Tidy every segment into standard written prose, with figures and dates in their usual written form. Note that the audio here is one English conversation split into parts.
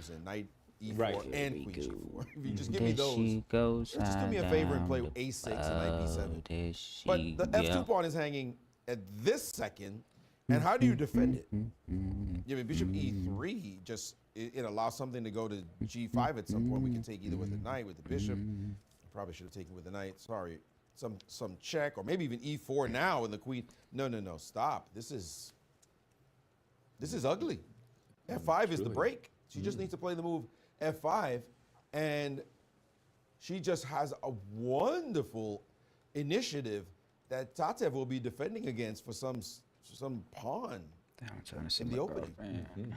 moves in knight e4 Right. and we queen go. g4. If you just give me There those, she goes. just do me a favor and play a6 and knight b7. There But she the f2 pawn is hanging at this second, and how do you defend it? You mean bishop e3 just it allows something to go to g5 at some point. We can take either with the knight, with the bishop. Probably should have taken with the knight. Sorry, some check, or maybe even e4 now and the queen. No, stop. This is ugly. f5 is the break. She just needs to play the move f5, and she just has a wonderful initiative that Tatev will be defending against for some pawn I'm trying to see in the my opening. girlfriend.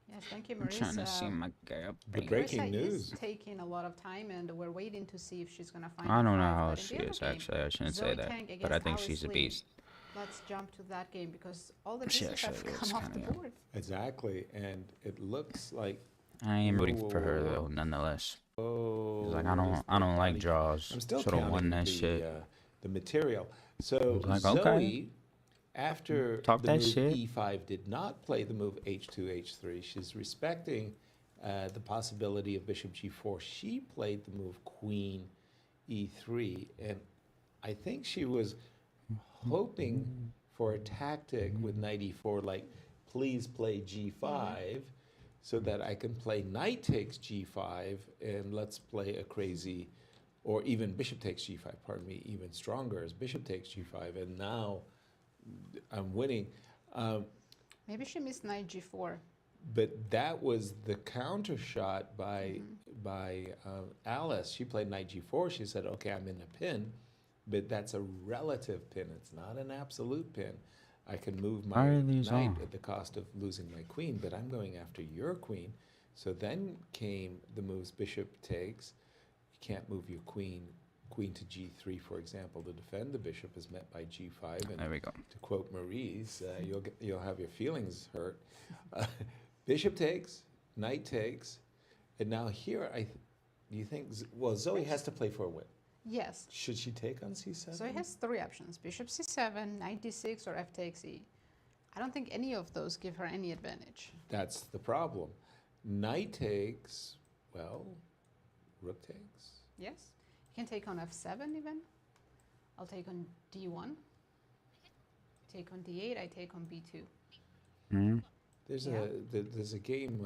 Yes, thank you, I'm Maurice. trying to see my girlfriend. The breaking Marisa news. is taking a lot of time, and we're waiting to see if she's gonna find. I don't know five, how but in she the other is, game, actually. I shouldn't Zoe say that. Tang But I against think Alice she's a Lee. beast. Let's jump to that game because all the She pieces have actually is come off the kinda young. board. Exactly, and it looks like I am rooting for her though, nonetheless. oh, Like I don't like draws. I'm still Should have won counting that shit. the material. So Like, Zoe, okay. after Talk the that move shit. e5, did not play the move h2, h3. She's respecting the possibility of bishop g4. She played the move queen e3, and I think she was hoping for a tactic with knight e4, like please play g5, so that I can play knight takes g5, and let's play a crazy, or even bishop takes g5, pardon me, even stronger as bishop takes g5, and now I'm winning. Maybe she missed knight g4. But that was the counter shot by Alice. She played knight g4. She said, okay, I'm in a pin, but that's a relative pin. It's not an absolute pin. I can move my knight at the cost of losing my queen, but I'm going after your queen. So then came the moves bishop takes. You can't move your queen to g3, for example, to defend the bishop is met by g5. And There we go. to quote Maurice, you'll have your feelings hurt. Bishop takes, knight takes, and now here do you think? Well, Zoe has to play for a win. Yes. Should she take on c7? So he has three options: bishop c7, knight d6, or f takes e. I don't think any of those give her any advantage. That's the problem. Knight takes. Well, rook takes. Yes. You can take on f7 even. I'll take on d1. Take on d8. I take on b2. Hmm. There's Yeah. there's a game.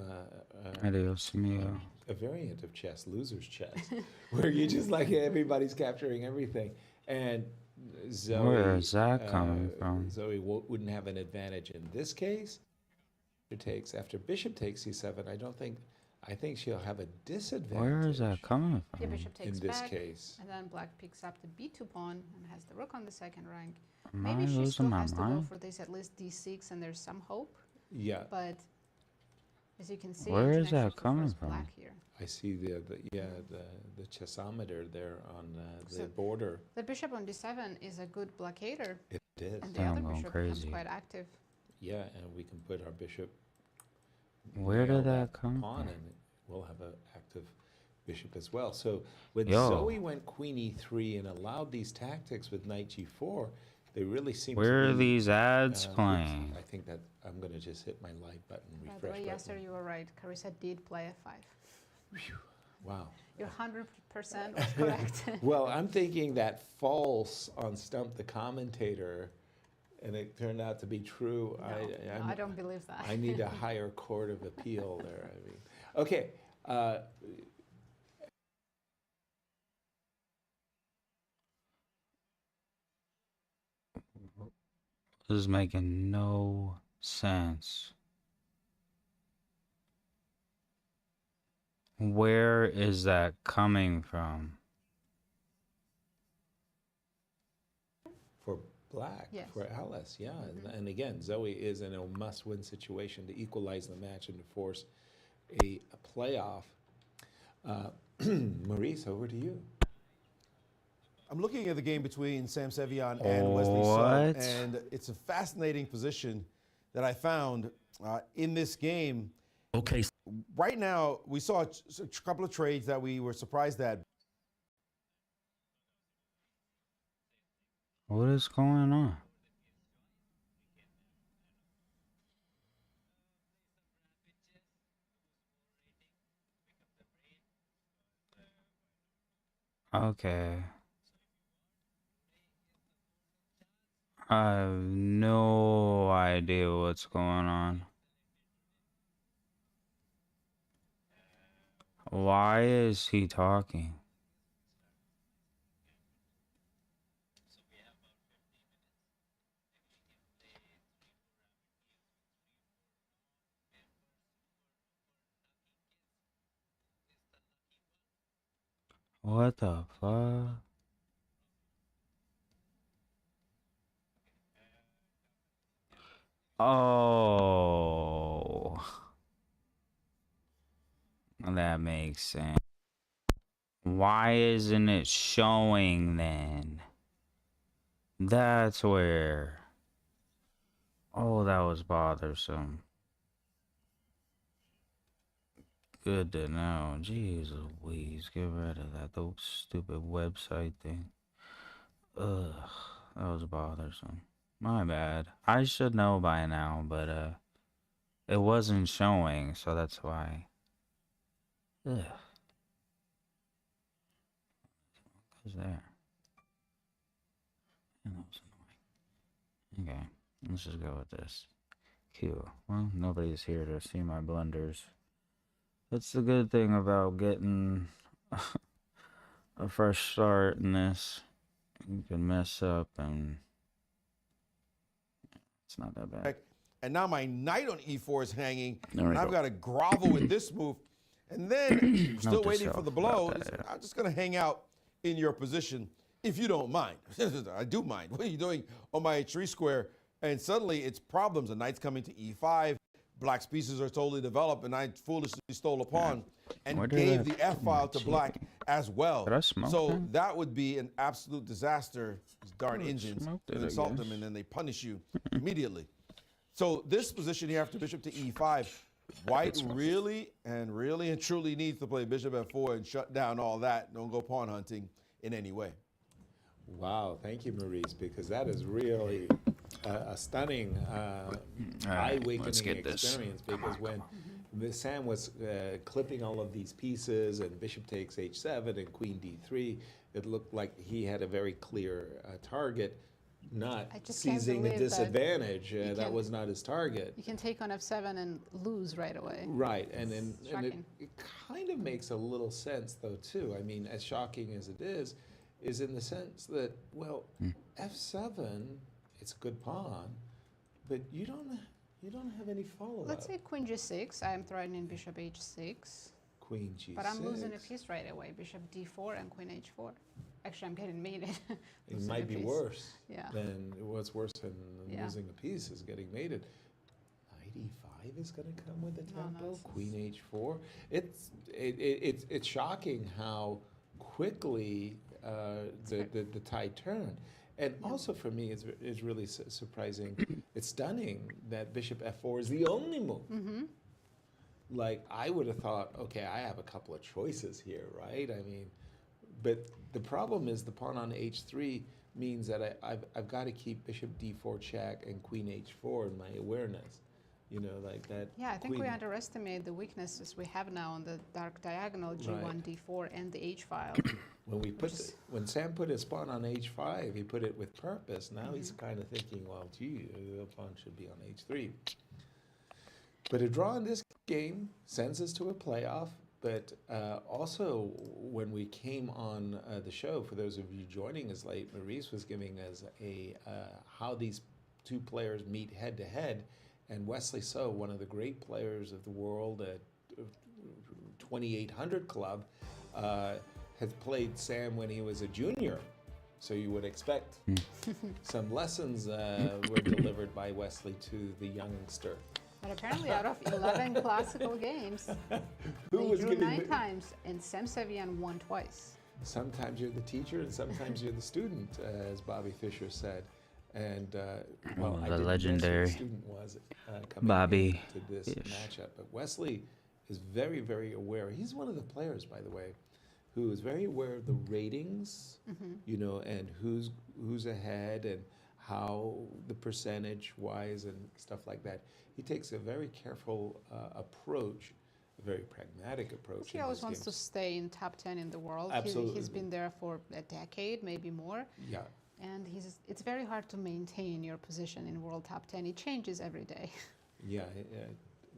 Adios, mio. A variant of chess, loser's chess, where you just like everybody's capturing everything, and Zoe. Where is that coming from? Zoe wouldn't have an advantage in this case. After bishop takes c7. I think she'll have a disadvantage. Where is that coming Yeah, from? bishop takes in this back, case? and then black picks up the b2 pawn and has the rook on the second rank. Am I Maybe she losing still my has to go mind? for this at least d6, and there's some hope. Yeah, But as you can see, Where is Antoinette that prefers coming from? black here. I see the chessometer there on the So- border. The bishop on d7 is a good blockader, It is. and the Damn, other going bishop becomes crazy. quite active. Yeah, and we can put our bishop. Where nail did that come pawn, from? and we'll have an active bishop as well. So when Yo. Zoe went queen e3 and allowed these tactics with knight g4, they really seem Where to are be, these ads oops, playing? I think that I'm going to just hit my like button, By refresh the way, button. yesterday you were right. Carissa did play f5. Wow. You're 100% was correct. Well, I'm thinking that false on Stump the Commentator, and it turned out to be true. No, I don't believe that. I need a higher court of appeal there. I mean, okay. This is making no sense. Where is that coming from? For black, Yes. for Alice, yeah. And again, Zoe is in a must-win situation to equalize the match and to force a playoff. Maurice, over to you. I'm looking at the game between Sam Sevian and Wesley What? Sung, and it's a fascinating position that I found in this game. Okay. Right now, we saw a couple of trades that we were surprised at. What is going on? Okay. I have no idea what's going on. Why is he talking? What the fuck? Oh, that makes sense. Why isn't it showing then? That's where. Oh, that was bothersome. Good to know. Jeez Louise, get rid of that stupid website thing. Ugh, that was bothersome. My bad. I should know by now, but it wasn't showing, so that's why. Ugh, what's there? Man, that was annoying. Okay, let's just go with this. Q. Well, nobody's here to see my blunders. That's the good thing about getting a fresh start in this. You can mess up and it's not that bad. And now my knight on e4 is hanging, There we and I've go. got to grovel with this move. And then, still Note to waiting for self the about blow. that, yeah. I'm just going to hang out in your position if you don't mind. I do mind. What are you doing on my h3 square? And suddenly it's problems. The knight's coming to e5. Black's pieces are totally developed, and I foolishly stole a pawn and Where did gave that the f file to cheating? black as well. Did I smoke So him? that would be an absolute disaster. These darn I engines. smoked You it, I insult them, guess. and then they punish you immediately. So this position here after bishop to e5, white really and truly needs to play bishop f4 and shut down all that. Don't go pawn hunting in any way. Wow, thank you, Maurice, because that is really a stunning, right, let's eye-awakening get this. experience. Because when Sam was clipping all of these pieces and bishop takes h7 and queen d3, it looked like he had a very clear target, not I just can't seizing a believe that disadvantage. That can- was not his target. You can take on f7 and lose right away. Right, and it Shocking. kind of makes a little sense though too. I mean, as shocking as it is in the sense that, well, f7, it's a good pawn, but you don't have any follow up. Let's say queen g6. I'm threatening bishop h6. Queen g6. But I'm losing a piece right away. Bishop d4 and queen h4. Actually, I'm getting mated. It Losing might a be piece. worse. Yeah. Than what's worse than Yeah. losing a piece is getting mated. Knight e5 is going to come with the No, tempo. nonsense. Queen h4. It's shocking how quickly the tide turned. And also for me, it's really surprising. It's stunning that bishop f4 is the only move. Like, I would have thought, okay, I have a couple of choices here, right? I mean, but the problem is the pawn on h3 means that I've got to keep bishop d4 check and queen h4 in my awareness. You know, like that. Yeah, I think we queen- underestimate the weaknesses we have now on the dark diagonal g1, Right. d4, and the h file. When we put is- when Sam put his pawn on h5, he put it with purpose. Now he's kind of thinking, well, gee, the pawn should be on h3. But a draw in this game sends us to a playoff. But also, when we came on the show, for those of you joining us late, Maurice was giving us a how these two players meet head to head, and Wesley So, one of the great players of the world at 2800 Club, has played Sam when he was a junior. So you would expect some lessons were delivered by Wesley to the youngster. But apparently, out of 11 classical games, Who they was drew giving 9 the- times, and Sam Sevian won twice. Sometimes you're the teacher and sometimes you're the student, as Bobby Fischer said. And well, Oh, I the didn't legendary know who the student was coming Bobby into this Fish. matchup. But Wesley is very, very aware. He's one of the players, by the way, who is very aware of the ratings, you know, and who's ahead and how the percentage wise and stuff like that. He takes a very careful approach a very pragmatic approach. He in always his wants to games. stay in top 10 in the world. Absolutely. He's been there for a decade, maybe more. Yeah. And it's very hard to maintain your position in world top 10. It changes every day. Yeah,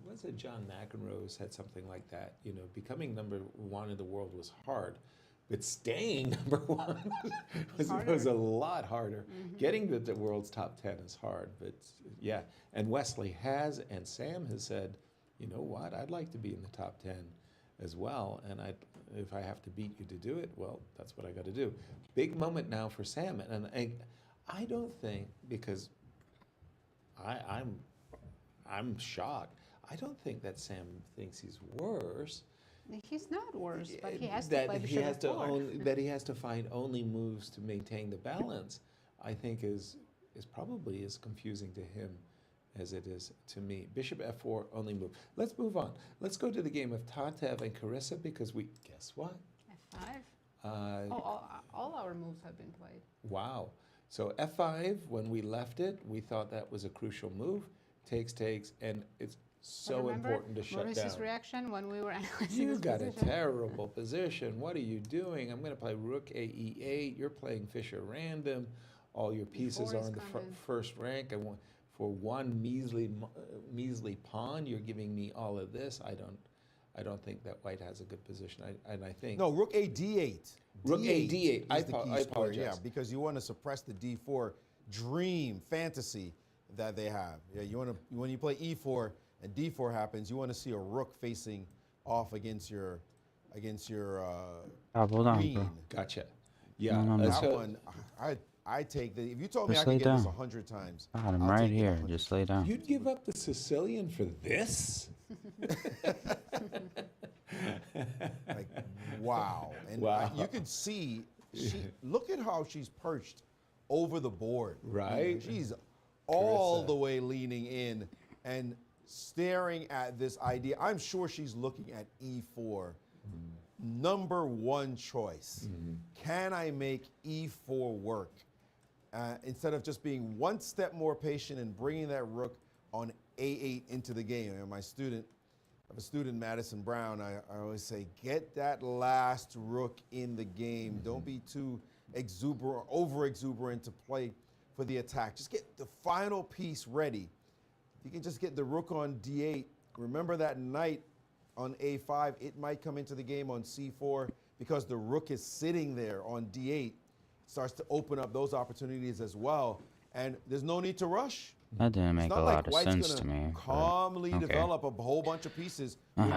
was it John McEnroe said something like that? You know, becoming number one in the world was hard, but staying number one was a lot harder. Getting to the world's top 10 is hard, but yeah. And Wesley has, and Sam has said, you know what, I'd like to be in the top 10 as well, and if I have to beat you to do it, well, that's what I got to do. Big moment now for Sam, and I don't think, because I'm shocked. I don't think that Sam thinks he's worse. He's not worse, but he has to That play he bishop has to f4. that he has to find only moves to maintain the balance. I think is probably as confusing to him as it is to me. Bishop f4 only move. Let's move on. Let's go to the game of Tatev and Carissa, because guess what? f5. All our moves have been played. Wow. So f5, when we left it, we thought that was a crucial move. Takes, and it's so important to shut Maurice's down. reaction when we were analyzing You his got position. a terrible position. What are you doing? I'm going to play rook a e8. You're playing Fischer random. All your pieces E4 are is in the coming. first rank. And for one measly pawn, you're giving me all of this. I don't think that white has a good position. I think No, rook a d8. Rook a d8. is I the key I square, apologize. yeah, because you want to suppress the d4 dream fantasy that they have. Yeah, you want to when you play e4 and d4 happens, you want to see a rook facing off against your Hold on, queen. bro. Gotcha. Yeah. No, no, That so one, I take the. If you told me Just I lay could get this down. 100 times, Got him I'll right take it here. 100 Just lay down. you'd give up the Sicilian for this? like wow, and Wow. you can see. Look at how she's perched over the board. Right. She's all Carissa. the way leaning in and staring at this idea. I'm sure she's looking at e4. Number one choice. Can I make e4 work? Instead of just being one step more patient and bringing that rook on a8 into the game. And I have a student, Madison Brown, I always say, get that last rook in the game. Don't be too exuberant, over exuberant to play for the attack. Just get the final piece ready. If you can just get the rook on d8, remember that knight on a5, it might come into the game on c4 because the rook is sitting there on d8. Starts to open up those opportunities as well. And there's no need to rush. That didn't It's make not a like lot of White's sense gonna to me. but calmly okay. develop a whole bunch of pieces when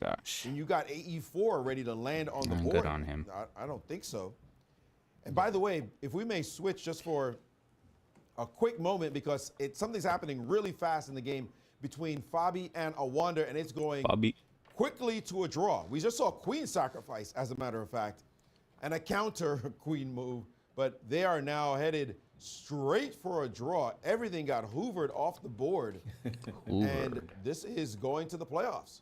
Gosh. you got AE4 ready to land on the I'm board. good on him. I don't think so. And by the way, if we may switch just for a quick moment, because something's happening really fast in the game between Fabi and Awanda, and it's going Bobby. quickly to a draw. We just saw queen sacrifice, as a matter of fact, and a counter queen move, but they are now headed straight for a draw. Everything got hoovered off the board, and this is going to the playoffs.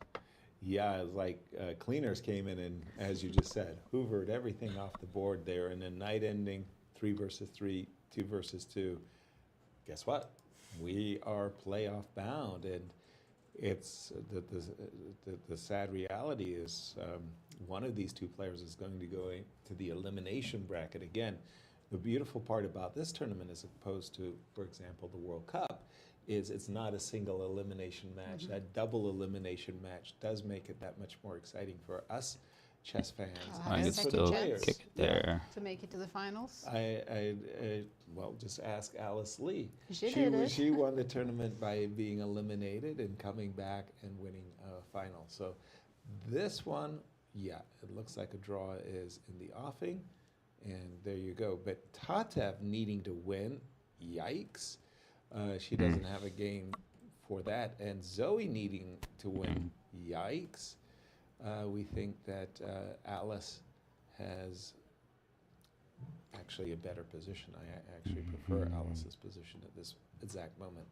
Yeah, it's like cleaners came in and, as you just said, hoovered everything off the board there. And then night ending, 3 versus 3, 2 versus 2. Guess what? We are playoff bound, and it's the sad reality is one of these two players is going to go to the elimination bracket again. The beautiful part about this tournament, as opposed to, for example, the World Cup, is it's not a single elimination match. That double elimination match does make it that much more exciting for us chess fans. I a could second still chance. kick it there. To make it to the finals. Well, just ask Alice Lee. She did it. She won the tournament by being eliminated and coming back and winning a final. So this one, yeah, it looks like a draw is in the offing. And there you go. But Tatev needing to win, yikes. She doesn't have a game for that. And Zoe needing to win, yikes. We think that Alice has actually a better position. I actually prefer Alice's position at this exact moment.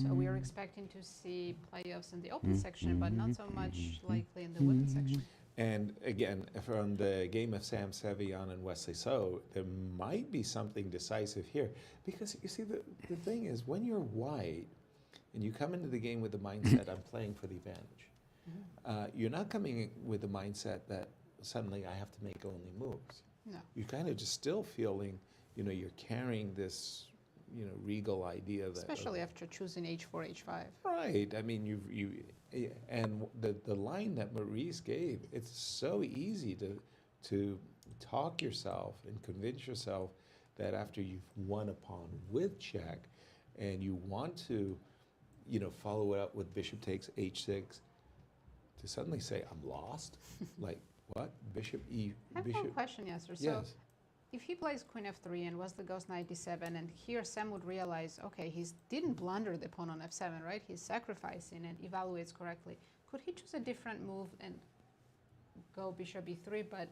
So we are expecting to see playoffs in the open section, but not so much likely in the women's section. And again, from the game of Sam Sevian and Wesley So, there might be something decisive here. Because you see, the thing is, when you're white and you come into the game with the mindset, I'm playing for the advantage, You're not coming in with the mindset that suddenly I have to make only moves. No. You're kind of just still feeling, you're carrying this, regal idea that. Especially after choosing H4, H5. Right. I mean, and the line that Maurice gave, it's so easy to talk yourself and convince yourself that after you've won a pawn with check, and you want to, follow it up with bishop takes H6, to suddenly say I'm lost, like what? Bishop E. I have one question, Yasser. So Yes. if he plays Queen F3 and was the Ghost Knight D7, and here Sam would realize, okay, he didn't blunder the pawn on F7, right? He's sacrificing and evaluates correctly. Could he choose a different move and go Bishop E3? But,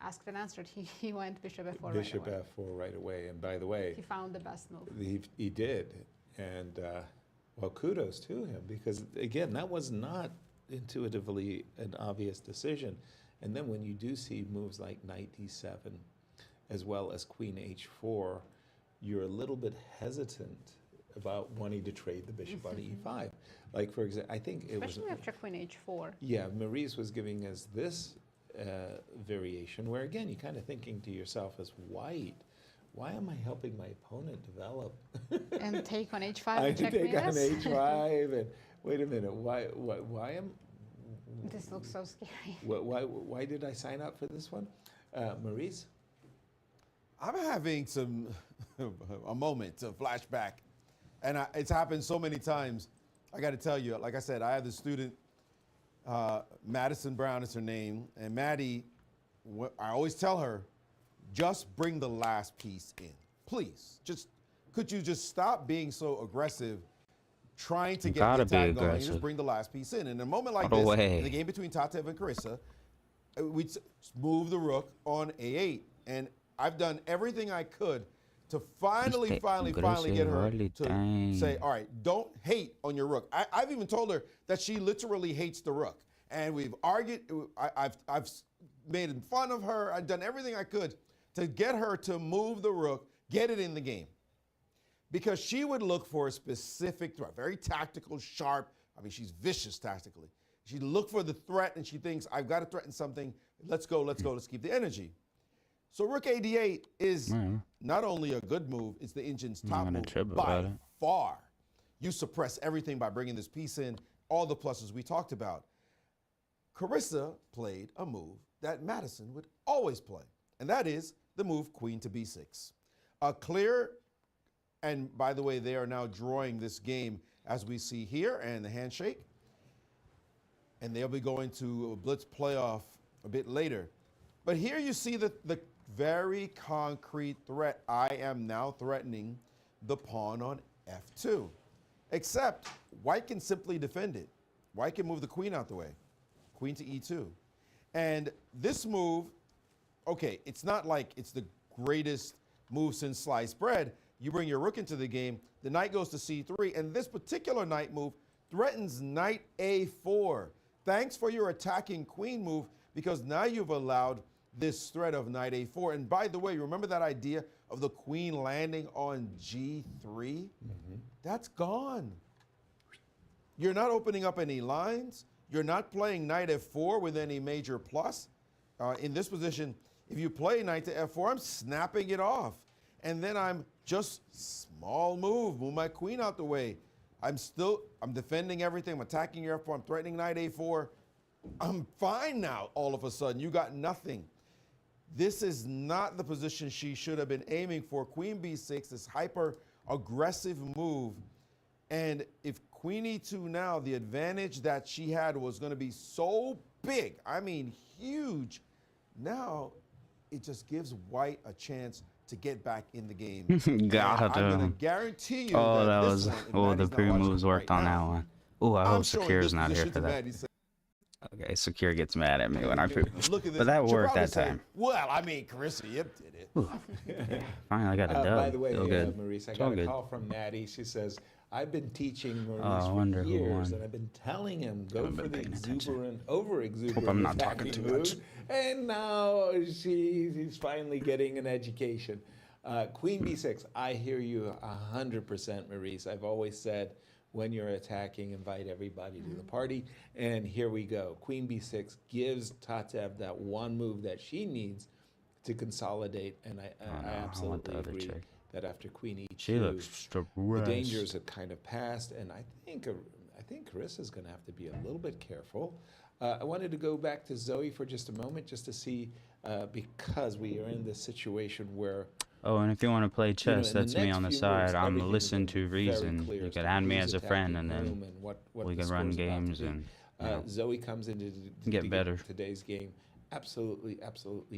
asked and answered. He went Bishop F4 Bishop right away. F4 right away. And by the way, He found the best move. he did. And well, kudos to him, because again, that was not intuitively an obvious decision. And then when you do see moves like Knight D7, as well as Queen H4, you're a little bit hesitant about wanting to trade the bishop on E5. Like, for example, I think it was... Especially after Queen H4. Yeah, Maurice was giving us this variation where, again, you're kind of thinking to yourself as white, why am I helping my opponent develop? And take on H5 I and checkmate take on us? H5 and wait a minute, why am... This looks so scary. Why did I sign up for this one? Maurice? I'm having a moment, a flashback. And it's happened so many times. I got to tell you, like I said, I have this student, Madison Brown is her name. And Maddie, I always tell her, just bring the last piece in. Please, could you just stop being so aggressive, trying to get the attack going? You just bring the last piece in. In a moment like this, in the game between Tatev and Carissa, we move the rook on A8. And I've done everything I could to finally get her to say, all right, don't hate on your rook. I've even told her that she literally hates the rook. And we've argued, I've made fun of her. I've done everything I could to get her to move the rook, get it in the game. Because she would look for a specific threat, very tactical, sharp. I mean, she's vicious tactically. She'd look for the threat and she thinks, I've got to threaten something. Let's go, let's keep the energy. So rook AD8 is not only a good move, it's the engine's top move by far. You suppress everything by bringing this piece in, all the pluses we talked about. Carissa played a move that Madison would always play, and that is the move Queen to B6. A clear, and by the way, they are now drawing this game as we see here, and the handshake. And they'll be going to a blitz playoff a bit later. But here you see the very concrete threat. I am now threatening the pawn on F2. Except white can simply defend it. White can move the queen out the way. Queen to E2. And this move, okay, it's not like it's the greatest move since sliced bread. You bring your rook into the game, the knight goes to C3, and this particular knight move threatens knight A4. Thanks for your attacking queen move, because now you've allowed this threat of knight A4. And by the way, remember that idea of the queen landing on G3? Mm-hmm. That's gone. You're not opening up any lines. You're not playing knight F4 with any major plus. In this position, if you play knight to F4, I'm snapping it off. And then I'm just small move my queen out the way. I'm defending everything. I'm attacking your F4. I'm threatening knight A4. I'm fine now, all of a sudden. You got nothing. This is not the position she should have been aiming for. Queen B6, this hyper-aggressive move. And if Queen E2 now, the advantage that she had was going to be so big, I mean huge. Now it just gives white a chance to get back in the game. God, I'm going to guarantee you that this was, one, the pre-moves worked on that one. Oh, I hope Secur's not here for that. Maddie. Okay, Secure gets mad at me when I pre. Look at this. But that She'll worked probably that say, time. Well, I mean, Carissa Yip did it. Finally, I got a dub. By the way, Feel good. Maurice, I It's all got a good. call from Maddie. She says, I've been teaching Maurice I for wonder who years, won. and I've been telling him, go Haven't for been the paying attention. exuberant, over-exuberant Hope I'm not attacking talking too moves. much. And now he's finally getting an education. Queen B6, I hear you 100%, Maurice. I've always said when you're attacking, invite everybody to the party. And here we go. Queen b6 gives Tatev that one move that she needs to consolidate. And I Oh, no, I want absolutely the other agree chick. that after Queen e2, She looks the stressed. dangers have kind of passed. And I think Carissa's going to have to be a little bit careful. I wanted to go back to Zoe for just a moment, just to see, because we are in this situation where, Oh, and if you want to play chess, in the that's me next on the few side. moves, I'm everything is listen gonna to be very Reezuhn. clear You as could to add me who's as a friend, and attacking then whom and what we the could run score's about to games be. and you know, Zoe comes into get better. today's game absolutely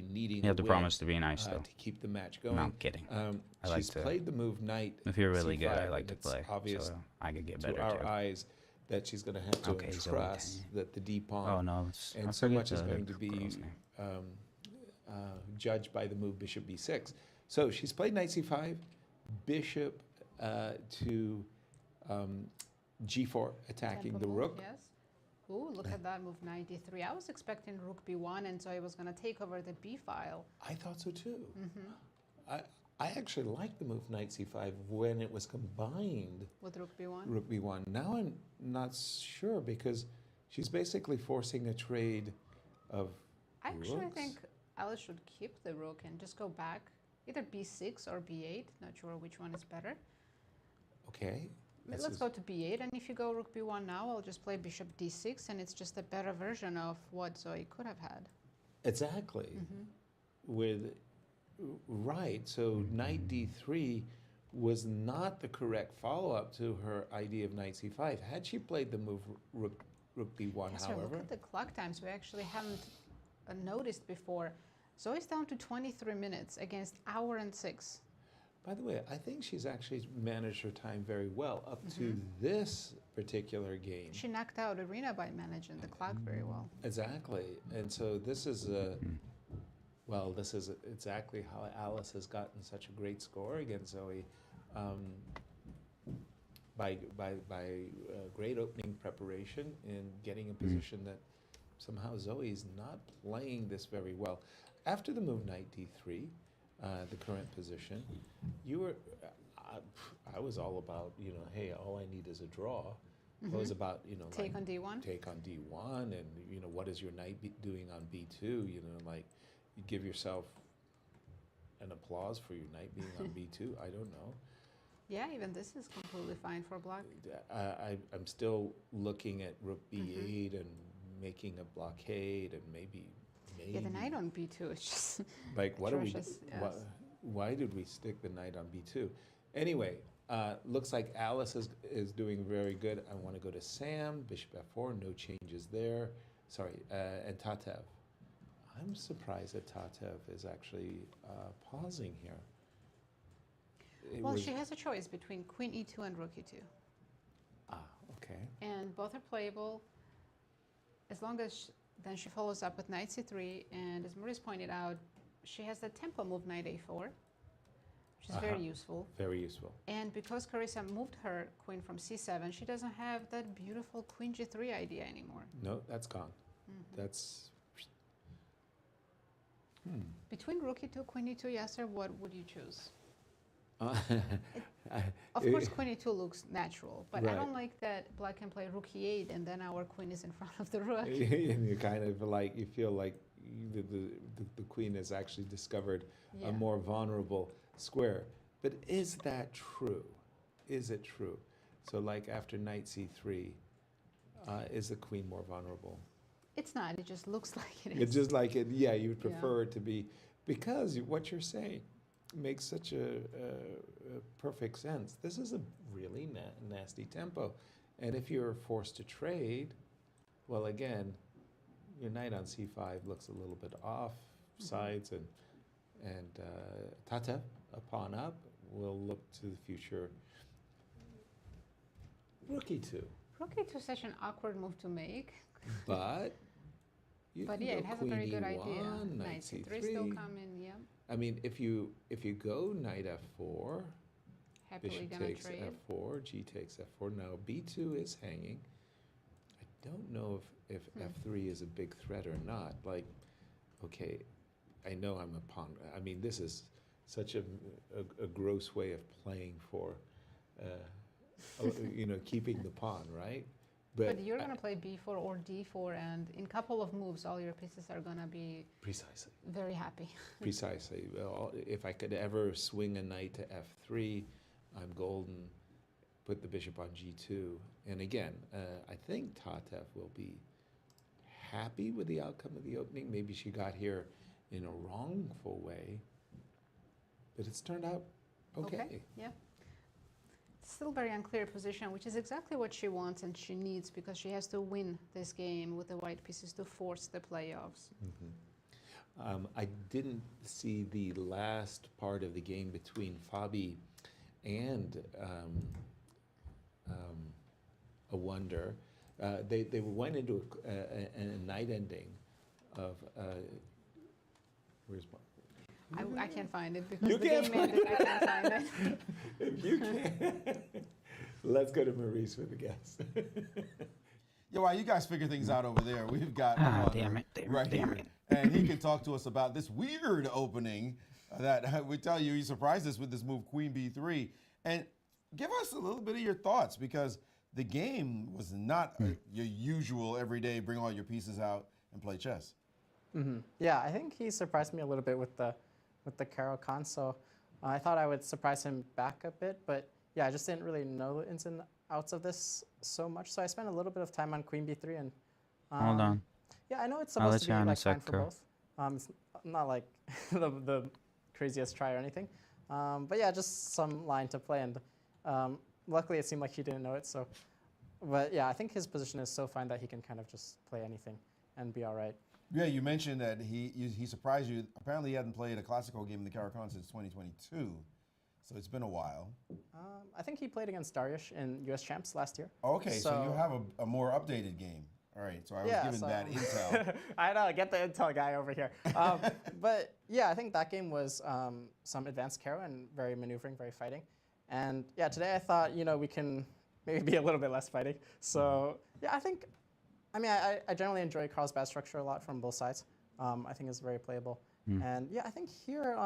needing You have the to win, promise to be nice, though. to keep the match going. No, I'm kidding. I like She's to. played the move knight If you're really good, I C5, like and to it's play, obvious so I could get to better our too. eyes that she's going to have to Okay, Zoe, trust that the D pawn Oh no, I and so forget much is the going to be girl's name. judged by the move bishop b6. So she's played knight c5, bishop to g4, attacking Tempo the move, rook. Yes. Ooh, look at that move 93. I was expecting rook b1, and Zoe was going to take over the b file. I thought so too. I actually liked the move knight c5 when it was combined With rook b1? rook b1. Now I'm not sure because she's basically forcing a trade of I actually rooks. think Alice should keep the rook and just go back. Either b6 or b8. Not sure which one is better. Okay. This Let's is- go to b8, and if you go rook b1 now, I'll just play bishop d6, and it's just a better version of what Zoe could have had. Exactly. Right. So knight d3 was not the correct follow-up to her idea of knight c5. Had she played the move rook b1, Yes, sir, look however, at the clock times. We actually haven't noticed before. Zoe's down to 23 minutes against hour and 6. by the way, I think she's actually managed her time very well up to this particular game. She knocked out Arena by managing the clock very well. Exactly. And so this is well, this is exactly how Alice has gotten such a great score against Zoe, by great opening preparation and getting a position that somehow Zoe's not playing this very well. After the move knight d3, the current position, you were, I was all about, hey, all I need is a draw. It was about, Take like, on d1? take on d1, and what is your knight doing on b2? Like you give yourself an applause for your knight being on b2. I don't know. Yeah, even this is completely fine for black. I'm still looking at rook b8 and making a blockade, and maybe. Yeah, the knight on b2 is just Like, what are we? atrocious, yes. Why did we stick the knight on b2? Anyway, looks like Alice is doing very good. I want to go to Sam, bishop f4, no changes there. Sorry, and Tatev. I'm surprised that Tatev is actually pausing here. Well, she has a choice between queen e2 and rook e2. Okay. And both are playable as long as then she follows up with knight c3. And as Maurice pointed out, she has the tempo move knight a4, which is very useful. Very useful. And because Carissa moved her queen from c7, she doesn't have that beautiful queen g3 idea anymore. No, that's gone. That's. Between rook e2, queen e2, Yasser, what would you choose? Uh, Of course, queen e2 looks natural, but I Right. don't like that black can play rook e8 and then our queen is in front of the rook. and you kind of like, you feel like the queen has actually discovered Yeah. a more vulnerable square. But is that true? Is it true? So like after knight c3, is the queen more vulnerable? It's not, it just looks like it is. It's just like it, yeah, you would Yeah. prefer it to be, because what you're saying makes such a perfect sense. This is a really nasty tempo. And if you're forced to trade, well, again, your knight on c5 looks a little bit off sides, and Tatev, a pawn up, will look to the future. Rook e2. Rook e2 is such an awkward move to make. But you But can yeah, go it has a queen very good e1, idea. knight Knight c3 still coming, yeah. I mean, if you go knight f4, Happily bishop gonna takes trade. f4, g takes f4. Now b2 is hanging. I don't know if f3 is a big threat or not. Like, okay, I know I'm a pawn. I mean, this is such a gross way of playing for keeping the pawn, right? But you're going to play b4 or d4, and in a couple of moves, all your pieces are going to be precisely. very happy. Precisely. Well, if I could ever swing a knight to f3, I'm golden. Put the bishop on g2. And again, I think Tatev will be happy with the outcome of the opening. Maybe she got here in a wrongful way, but it's turned out okay. Yeah. Still very unclear position, which is exactly what she wants and she needs, because she has to win this game with the white pieces to force the playoffs. I didn't see the last part of the game between Fabi and a wonder. They went into a night ending of where's my. I can't find it because You the can't game ended. I can't find it. If you can, let's go to Maurice with the guess. Yeah, while you guys figure things out over there, we've got Damn it, right here, and he can talk to us about this weird opening that we tell you he surprised us with this move Queen B3, and give us a little bit of your thoughts, because the game was not your usual everyday bring all your pieces out and play chess. Yeah, I think he surprised me a little bit with the Caro Kann, so I thought I would surprise him back a bit, but yeah, I just didn't really know the ins and outs of this so much, so I spent a little bit of time on Queen B3 and Hold on. yeah, I know it's I'll supposed let to you be on a like fine sec, for Kuro. both. It's not like the craziest try or anything, but yeah, just some line to play, and luckily it seemed like he didn't know it. So, but yeah, I think his position is so fine that he can kind of just play anything and be all right. Yeah, you mentioned that he surprised you. Apparently, he hadn't played a classical game in the Caro Kann since 2022, so it's been a while. I think he played against Dariush in US Champs last year. Okay, so you have a more updated game. All right, so I was given that intel. I know, get the intel guy over here. But yeah, I think that game was some advanced Caro and very maneuvering, very fighting. And yeah, today I thought, we can maybe be a little bit less fighting. So yeah, I generally enjoy Carl's bad structure a lot from both sides. I think it's very playable. And yeah, I think here,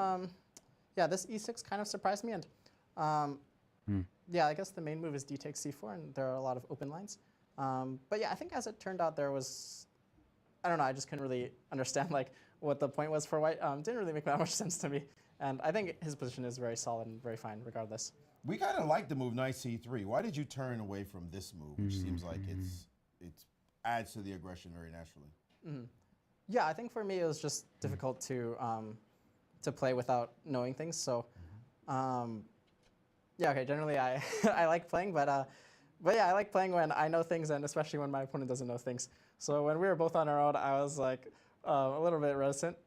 this e6 kind of surprised me. And yeah, I guess the main move is d takes c4, and there are a lot of open lines. But yeah, I think as it turned out, there was, I don't know, I just couldn't really understand like what the point was for white. Didn't really make that much sense to me. And I think his position is very solid and very fine regardless. We kind of like the move knight c3. Why did you turn away from this move, which seems like it adds to the aggression very naturally? Yeah, I think for me it was just difficult to play without knowing things. So yeah, okay, generally I I like playing, but yeah, I like playing when I know things, and especially when my opponent doesn't know things. So when we were both on our own, I was like a little bit reticent,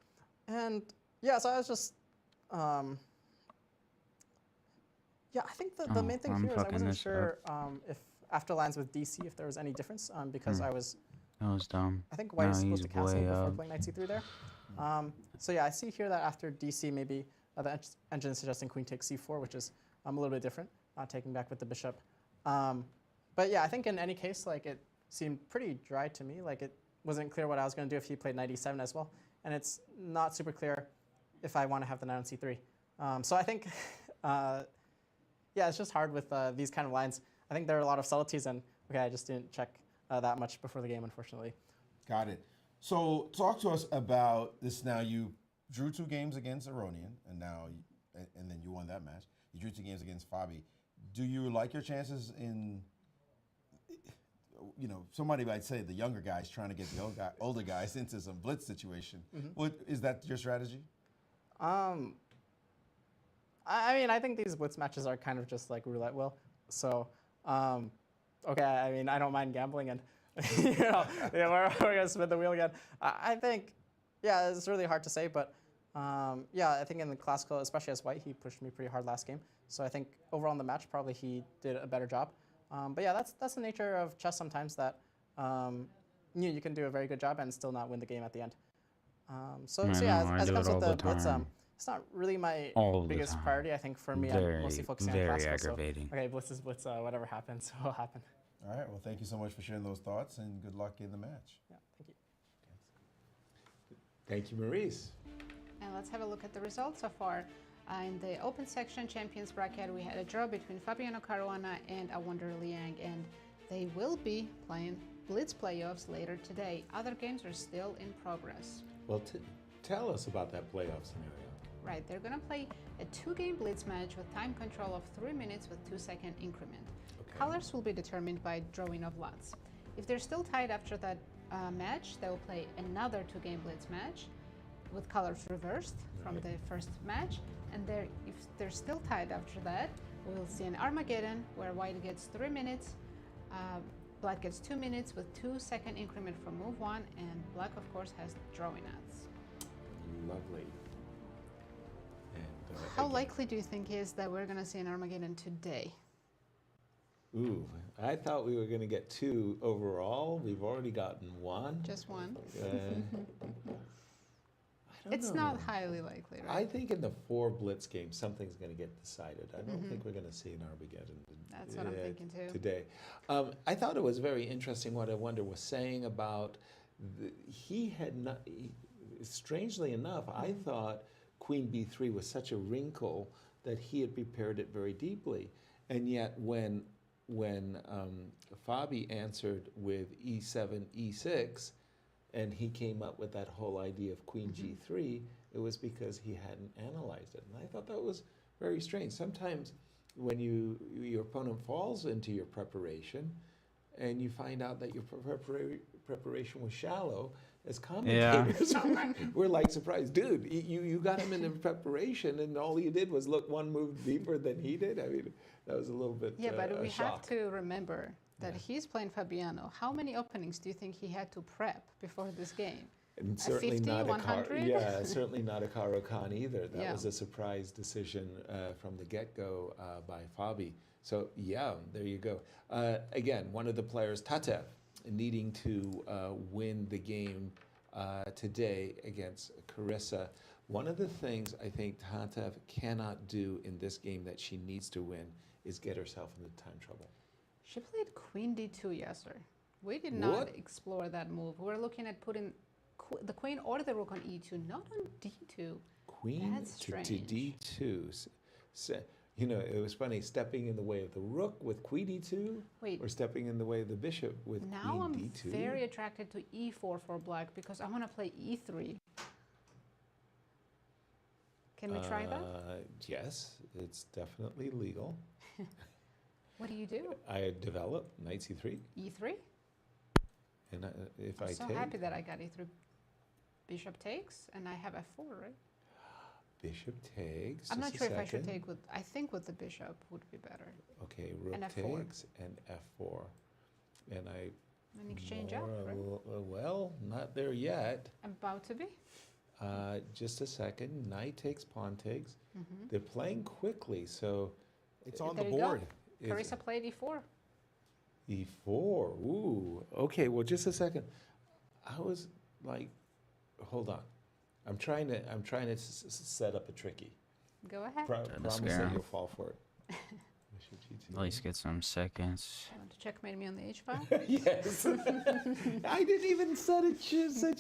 and yeah, so I was just yeah, I think the main thing here is I wasn't sure if after lines with DC if there was any difference because I was. That was dumb. I think white is supposed to he's cancel way before up. playing knight c3 there. So yeah, I see here that after DC maybe the engine is suggesting queen takes c4, which is a little bit different, taking back with the bishop. But yeah, I think in any case, like it seemed pretty dry to me. Like it wasn't clear what I was going to do if he played knight e7 as well, and it's not super clear if I want to have the knight on c3. So I think, yeah, it's just hard with these kind of lines. I think there are a lot of subtleties, and okay, I just didn't check that much before the game, unfortunately. Got it. So talk to us about this. Now you drew 2 games against Aronian, and then you won that match. You drew 2 games against Fabi. Do you like your chances in? Somebody might say the younger guys trying to get the older guys into some blitz situation. What is that your strategy? I mean, I think these blitz matches are kind of just like roulette wheel. So, okay, I mean, I don't mind gambling, and we're gonna spin the wheel again. I think, yeah, it's really hard to say, but yeah, I think in the classical, especially as white, he pushed me pretty hard last game. So I think overall in the match, probably he did a better job. But yeah, that's the nature of chess sometimes, that you can do a very good job and still not win the game at the end. So yeah, as it comes with the blitz, it's not really my biggest priority. I think for me, I'm mostly focusing on classical. Aggravating. So, okay, blitz is blitz. Whatever happens will happen. All right. Well, thank you so much for sharing those thoughts, and good luck in the match. Yeah, thank you. Thank you, Maurice. And let's have a look at the results so far. In the open section champions bracket, we had a draw between Fabiano Caruana and Awonder Liang, and they will be playing Blitz playoffs later today. Other games are still in progress. Well, tell us about that playoff scenario. Right, they're going to play a 2-game Blitz match with time control of 3 minutes with 2-second increment. Okay. Colors will be determined by drawing of lots. If they're still tied after that match, they will play another 2-game Blitz match with colors reversed from the first match. And if they're still tied after that, we'll see an Armageddon where white gets 3 minutes, black gets 2 minutes with 2-second increment from move 1, and black, of course, has drawing odds. Lovely. And, How likely do you think is that we're going to see an Armageddon today? Ooh, I thought we were going to get 2 overall. We've already gotten 1. Just one? I don't It's know. not highly likely, right? I think in the 4 Blitz games, something's going to get decided. I don't think we're going to see an Armageddon That's what I'm thinking too. today. I thought it was very interesting what Awonder was saying about he had not. Strangely enough, I thought Queen B3 was such a wrinkle that he had prepared it very deeply, and yet when Fabi answered with E7, E6. And he came up with that whole idea of Queen G3, it was because he hadn't analyzed it. And I thought that was very strange. Sometimes when your opponent falls into your preparation and you find out that your preparation was shallow, as commentators, we're like surprised. Dude, you got him in the preparation and all you did was look one move deeper than he did. I mean, that was a little bit but we shock. have to remember that he's playing Fabiano. How many openings do you think he had to prep before this game? And certainly 50, not 100? certainly not a Caro Khan either. That Yeah. was a surprise decision from the get-go by Fabi. So yeah, there you go. Again, one of the players, Tatev, needing to win the game today against Carissa. One of the things I think Tatev cannot do in this game that she needs to win is get herself into time trouble. She played Queen D2 yesterday. We did not What? explore that move. We're looking at putting the queen or the rook on E2, not on D2. Queen That's to strange. D2. You know, it was funny, stepping in the way of the rook with Queen E2, Wait. or stepping in the way of the bishop with Now I'm Queen D2. very attracted to E4 for black because I want to play E3. Can we try that? Yes, it's definitely legal. What do you do? I develop knight C3, E3? and if I'm I so take, happy that I got E3. Bishop takes, and I have F4, right? bishop takes. I'm not just a sure if I should second. take with. I think with the bishop would be better. Okay, rook and F4. takes and F4, and I. An exchange out, right? Well, not there yet. About to be. Just a second. Knight takes, pawn takes. Mm-hmm. They're playing quickly, so It's on There the you go. board. is- Carissa played E4. E4. Ooh. Okay. Well, just a second. I was like, hold on. I'm trying to set up a tricky. Go ahead. Promise scare that him. you'll fall for it. Bishop G2. At least get some seconds. You want to checkmate me on the H file? Yes. I didn't even set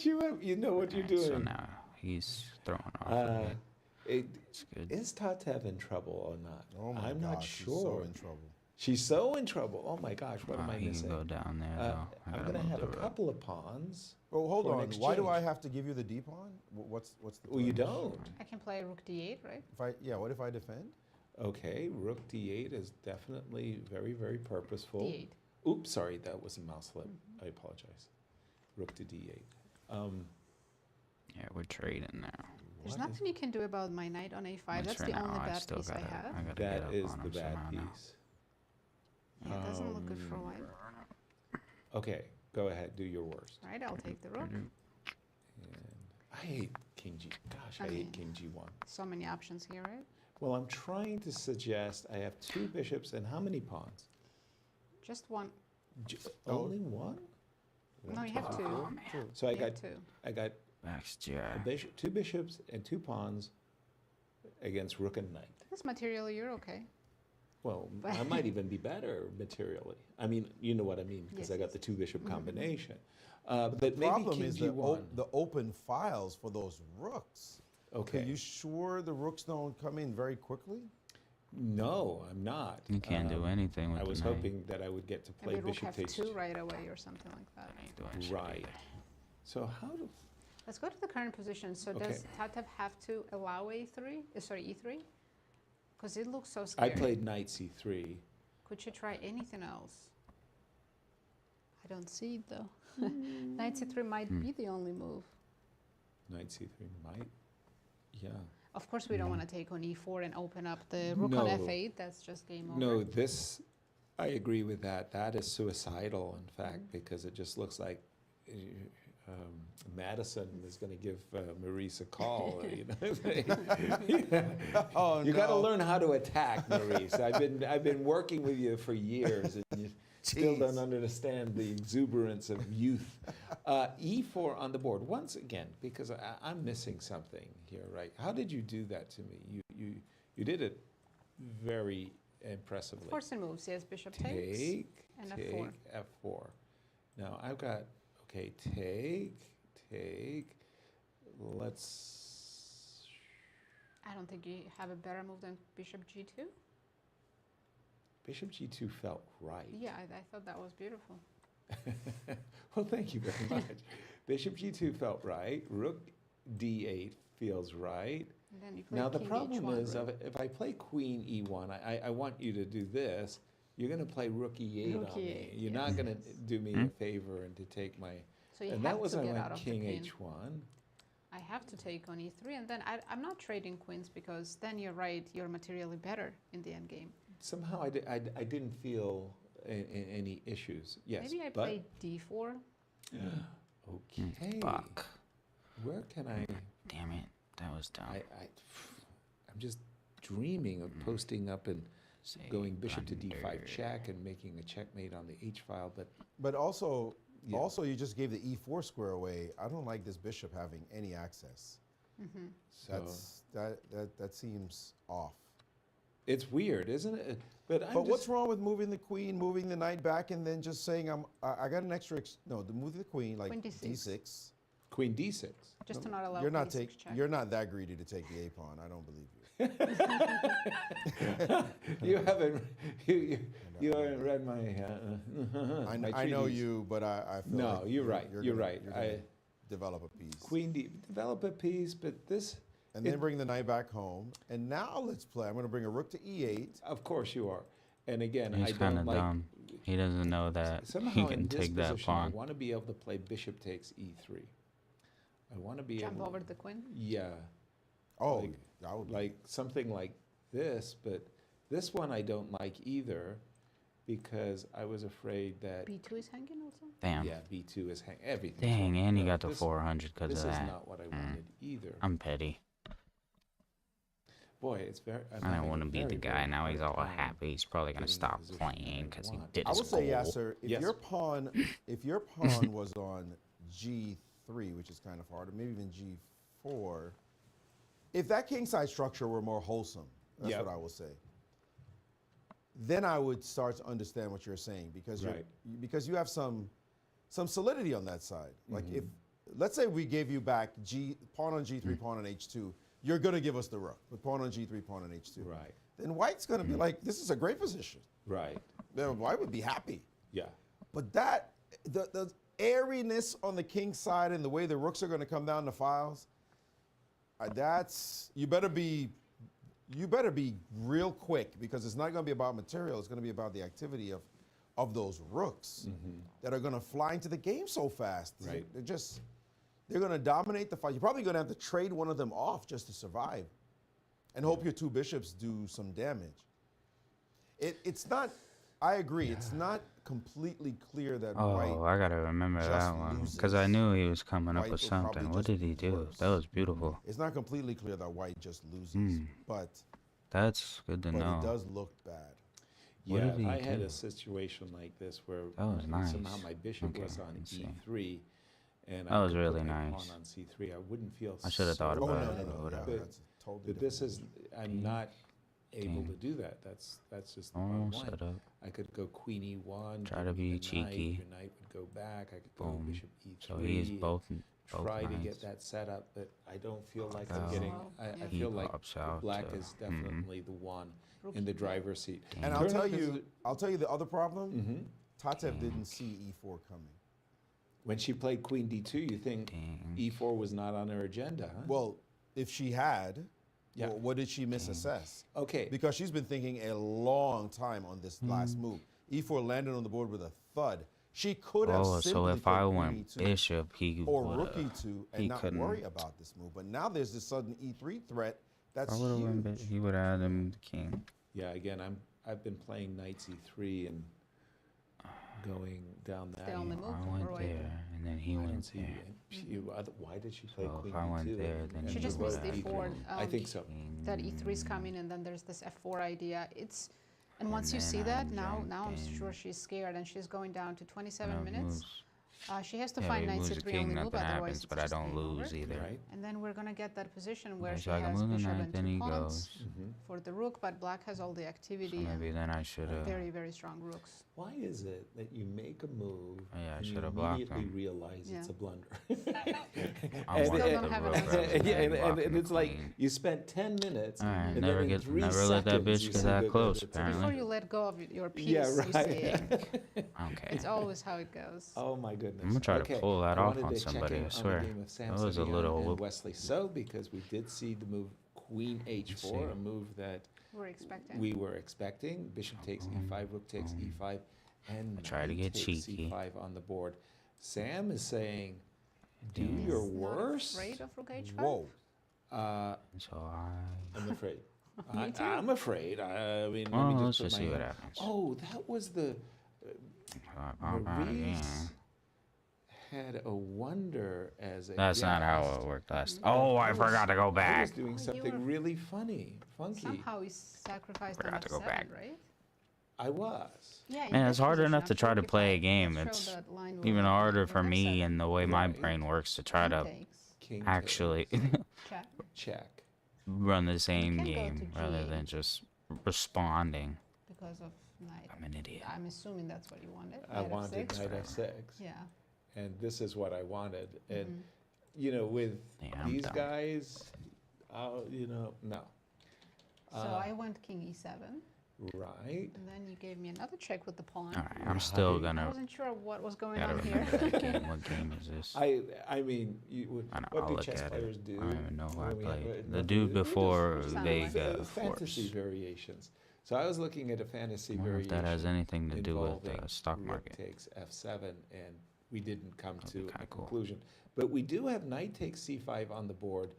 you up. You know what you're Alright, so doing. now he's throwing off a bit. It's good. Is Tatev in trouble or not? Oh my I'm gosh, not she's sure. so in trouble. She's so in trouble. Oh my gosh, what am I He missing? can go down there though. I I'm gotta gonna move have the a rook. couple of pawns. Oh, hold For an on. Why do I exchange. have to give you the D pawn? What's the? Well, you terms? don't. I can play rook D8, right? What if I defend? Okay, rook d8 is definitely very, very purposeful. D8. Oops, sorry, that was a mouse slip. I apologize. Rook to d8. Yeah, we're trading now. There's What is- nothing you can do about my knight on A5. Which That's for the now, only I bad still piece I gotta, have. I gotta get That up is on the him bad somehow now. piece. Yeah, it doesn't look good for white. Okay, go ahead, do your worst. Right, I'll take the rook. And I hate king g. Gosh, I I hate mean- king g1. So many options here, right? Well, I'm trying to suggest I have 2 bishops and how many pawns? Just one. Oh. Only one? No, you have two. Oh, man. So I You have got two. Max a Jack. bishop, 2 bishops and 2 pawns against rook and knight. This material, you're okay. Well, But- I might even be better materially. I mean, you know what I mean, because Yes, I got yes. the 2 bishop Mhm. combination. But The maybe problem king is g1. the open files for those rooks. Okay. Are you sure the rooks don't come in very quickly? No, I'm not. You can't do anything with I the was knight. hoping that I would get to play Maybe rook bishop takes f2 right away or something like that. Ain't doing shit Right. either. So how do Let's go to the current position. So Okay. does Tatev have to allow a3? Sorry, e3? Because it looks so I scary. played knight c3. Could you try anything else? I don't see it though. Knight c3 might be the only move. Knight c3 might. Yeah. Of course, we don't want to take on e4 and open up the rook on No. f8. That's just game over. No, this, I agree with that. That is suicidal, in fact, because it just looks like Madison is going to give Maurice a call. You know? Oh, You got to learn how to attack, Maurice. I've been working with you for years, and you still don't Jeez. understand the exuberance of youth. E4 on the board once again, because I'm missing something here, right? How did you do that to me? You did it very impressively. Forcing moves, yes, bishop takes. Take, and take, f4. f4. Now I've got, okay, take. Let's, I don't think you have a better move than bishop g2. bishop g2 felt right. Yeah, I thought that was beautiful. Well, thank you very much. Bishop g2 felt right. Rook d8 feels right. And then you play Now the king problem h1, is, right? if I play queen e1, I want you to do this. You're going to play rook e8 Rook on me. e8, You're not going to yes. do me a favor and to take my. So you And have that was to I get went out of the king pin. h1. I have to take on e3, and then I'm not trading queens because then you're right, you're materially better in the endgame. Somehow I didn't feel any issues. Yes, Maybe I but played d4. okay. Fuck. Where can I? Damn it. That was dumb. I'm just dreaming of posting up and Say going bishop to d5 blunder. check and making a checkmate on the h file, but But also, Yeah. you just gave the e4 square away. I don't like this bishop having any access. so That seems off. it's weird, isn't it? But I'm But just, what's wrong with moving the queen, moving the knight back, and then just saying I got an extra? The move the queen like Queen d6. d6. queen d6? Just to not allow You're not d6 check. You're not that greedy to take the a pawn. I don't believe you. You haven't read my. I know you, but I feel No, like you're right. You're gonna- right. gonna develop a piece. Queen d develop a piece, but this. And then bring the knight back home. And now let's play. I'm going to bring a rook to e8. Of course you are. And again, He's I kind don't of like. dumb. He doesn't know that Somehow he in can this take that position, I pawn. want to be able to play bishop takes e3. I want to be Jump able. over the queen. Yeah, Oh, Like- that would be. like something like this, but this one I don't like either, because I was afraid that b2 is hanging also. Damn. yeah, b2 is everything. Dang, and he got to 400 because This of is that. not what I wanted either. I'm petty. Boy, it's very. I'm I having don't a want to be the very, guy. very Now he's hard all time happy. He's probably going to getting stop the position playing I because he want. did I his would say, goal. Yasser, if Yes. your pawn, was on g3, which is kind of hard, or maybe even g4, if that king side structure were more wholesome, that's Yep. what I will say. Then I would start to understand what you're saying because Right. because you have some solidity on that side. Like Mm-hmm. if let's say we gave you back pawn on g3, pawn on h2, you're gonna give us the rook with pawn on g3, pawn on h2. Right, Then white's gonna be like, this is a great position. right, Then white would be happy. yeah, But that the airiness on the king side and the way the rooks are going to come down the files, that's you better be real quick because it's not going to be about material. It's going to be about the activity of those rooks that are going to fly into the game so fast. Right. They're going to dominate the fight. You're probably going to have to trade one of them off just to survive, and hope your two bishops do some damage. It's not. I agree. It's not completely clear that white. Oh, I gotta remember just that one because I loses. knew he was coming up White with will probably something. What just did he do? worse. That was beautiful. It's not completely clear that white just loses, but That's good to it know. does look bad. What yeah. did he I had do? a situation like this where That was somehow nice. my bishop Okay, was on let's see. e3, and That I was could really put my nice. pawn on c3. I wouldn't feel. I should have thought so Oh no, about no, it, no, but no, whatever. that's a totally But this is. different I'm not able King. to do that. That's just the Oh, bottom set line. up. I could go queen e1. Try to be the knight, cheeky. Your knight would go back. I could go Boom. bishop e3. So he is both Both try to knights. get that set up, but I don't feel like I'm out. getting. Slow, yeah. I He feel like pops out black to- is definitely the one Rook in the E4. driver's seat. And I'll Turn tell up is you, the other problem. Mhm. Tatev didn't see E4 coming. When she played Queen D2, you think Dang. E4 was not on her agenda, huh? Well, if she had, Yeah. well, what did she misassess? Okay. Because she's been thinking a long time on this last move. E4 landed on the board with a thud. She could have Oh, simply so if played I Queen went E2 bishop, he or would Rook E2 and he not couldn't. worry about this move. But now there's this sudden E3 threat that's I would have went huge. he would have had him the king. Yeah, again, I've been playing knight C3 and going down that. Stay on the even. move I or went right? there, and then he I don't went see there. why did she play So Queen if I went D2 there, and- then and She he just would missed have E4. I think so. That E3 is coming, and then there's this F4 idea. And once you then see I that, now I'm jumped sure in. she's scared, and she's going down to 27 Enough minutes. moves. She has to Yeah, find we knight lose the C3 king, only move, nothing otherwise happens, it's but I just don't game over. lose either. Right? And then we're gonna get that position where Okay, she so I can has move the bishop knight, and then two he pawns goes. for the rook, but black has all the So activity maybe and then I should have. very, very strong rooks. Why is it that you make a move Oh, yeah, I and you should have blocked immediately him. realize it's Yeah. a blunder? I And- wanted Still don't the have rook an answer. rather than yeah, and blocking the it's like queen. you spent 10 minutes Alright, and never then in get- 3 never let that seconds bitch you get see that that close, it's a apparently. Before blunder. you let go of your piece, Yeah, you right. see it. Okay. It's always how it goes. Oh my goodness. I'm gonna try to Okay, pull that I off wanted on to check somebody, in I on the swear. game of Sam That was a Simeon little and whoop. Wesley So because we did see the move Queen H4, see. a move that We're expecting. we were expecting. Bishop takes E5, rook takes E5, and I try to knight get takes cheeky. C5 on the board. Sam is saying, do Damn. your He's not worst. afraid of rook H5? Whoa. So I. I'm afraid. Me too. I'm afraid. I mean, Well, let me let's just put just my see what hand- happens. Oh, that was the I pop out again. Maurice had a wonder as a That's not how guest. it worked last. Mm-hmm. Oh, I was- forgot to go I was back. doing Oh, you something were- really funny, funky. Somehow he sacrificed on Forgot to go F7, back. right? I was. Yeah, in Man, this it's hard position, enough I'm to try sure to if play a I game. show It's that line will even happen harder with for me F7. and the way my Right. brain works to try King to takes, King actually check. check. run the same can go game to rather G8. than just responding. Because of knight. I'm an idiot. I'm assuming that's what you wanted. I knight wanted F6. knight F6, Yeah. and this is what I wanted. And Mhm. you know, with Yeah, I'm these dumb. guys, you know, no. So I went king E7, Right. and then you gave me another check with the pawn. All right, I'm still Right. I gonna. wasn't sure what was going Gotta on remember here. that game. What game is this? I mean, you, I know, what I'll do look chess at players it. do? I don't even know who I when we have played. a- The nothing, dude we just- before Which sound Vega like- fantasy Force. variations. So I was looking at a fantasy I wonder if variation. that has anything to do with involving the stock rook market. takes F7, and we didn't come That'd be to kinda a cool. conclusion. But we do have knight takes C5 on the board,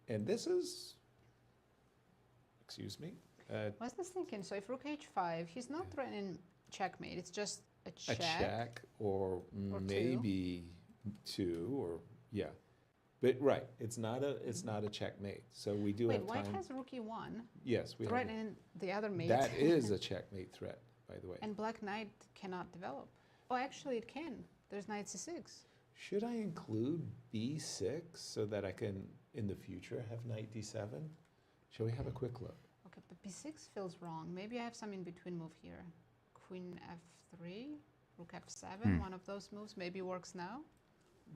and this is, excuse me, I was just thinking, so if rook H5, he's not threatening checkmate, it's just a a check. check or Or two. maybe two or yeah. But right, it's not a checkmate. So we do Wait, have white time. has rook E1, Yes, we have. threatening the other mate. That is a checkmate threat, by the way. And black knight cannot develop. Oh, actually it can. There's knight C6. Should I include B6 so that I can, in the future, have knight D7? Shall we have a quick look? Okay, but B6 feels wrong. Maybe I have some in between move here. Queen F3, rook F7, one of those moves maybe works now.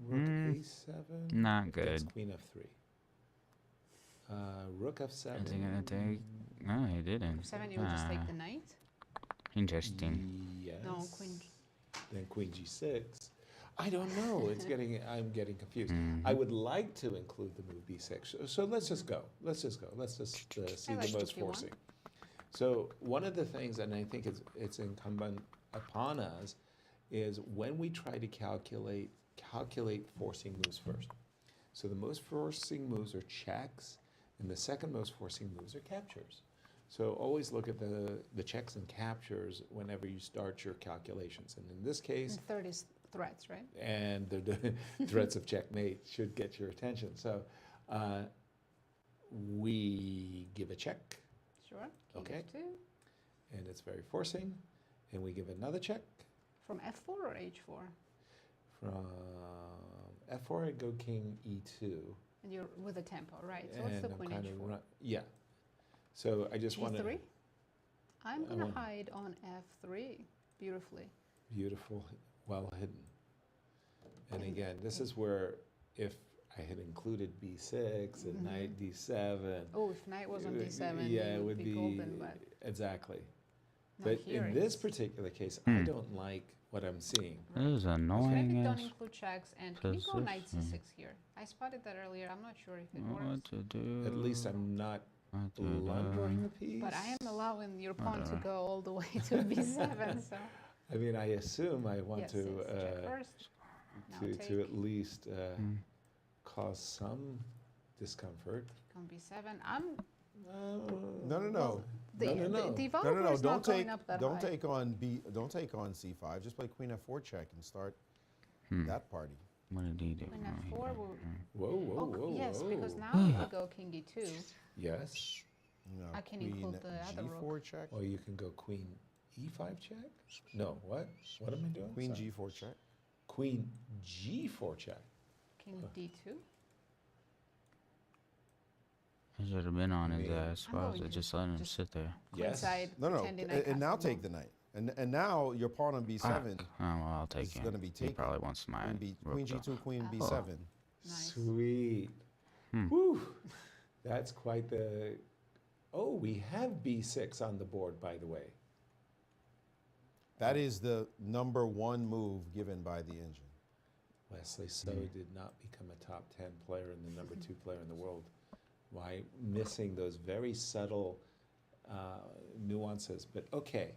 Rook Mm, A7. Not That's good. Queen F3. Rook F7. Is he gonna take? No, he didn't. F7, you would just take Ah, the knight. interesting. Yes. No, queen. Then Queen G6. I don't know. I'm getting confused. Mhm. I would like to include the move B6. So let's just go. Let's just go. Let's just see I like the most rook E1. forcing. So one of the things, and I think it's incumbent upon us, is when we try to calculate forcing moves first. So the most forcing moves are checks, and the second most forcing moves are captures. So always look at the checks and captures whenever you start your calculations. And in this case, And third is threats, right? and the threats of checkmate should get your attention. So we give a check, Sure. King Okay. F2. and it's very forcing, and we give another check. From F4 or H4? From F4, I go King E2. And you're with a tempo, right? So what's the I'm queen kind H4? of yeah. So I just want to G3? I'm I going to wanna- hide on F3 beautifully. beautiful, well hidden. And again, this is where if I had included b6 and knight d7. Oh, if knight was on d7, yeah, it it would be golden, but exactly. not But here. in this it's- particular case, I don't like what I'm seeing. This is Maybe annoying don't as include checks, and can you go knight position. c6 here? I spotted that earlier. I'm not sure if it what works. to do. At least I'm not What to blundering do. a piece. But I am allowing your pawn to Whatever. go all the way to b7, so I mean, I assume I want yes, to it's check first. Now to take at least Hmm. cause some discomfort. on b7. I'm No, no, no. the No, no, no. the No, no, developer no. is not Don't going take. up that Don't high. take on B. Don't take on c5. Just play queen f4 check and start that party. What did he do? Queen Oh, he f4 got- will. Whoa, whoa, Oh, whoa, yes, because whoa. now you could go king d2. Yes. No, I can queen include the other rook. g4 check. Or you can go queen e5 check. No, what? What am I doing? Queen Sorry. g4 check. Queen g4 check. King d2. He should have been on his Man. ass. I'm Why was going it to just letting him just- sit there? Yes. Queenside, No, no. pretending I And have now to take move. the knight. And now your pawn on b7. Oh, well, I'll take It's it. gonna be He taken. probably wants my Queen rook, though. g2, queen Oh. b7. Nice. Sweet. Hmm. Woo. That's quite the. Oh, we have b6 on the board, by the way. That is the #1 move given by the engine. Leslie So did not become a top 10 player and the #2 player in the world. Why missing those very subtle nuances? But okay,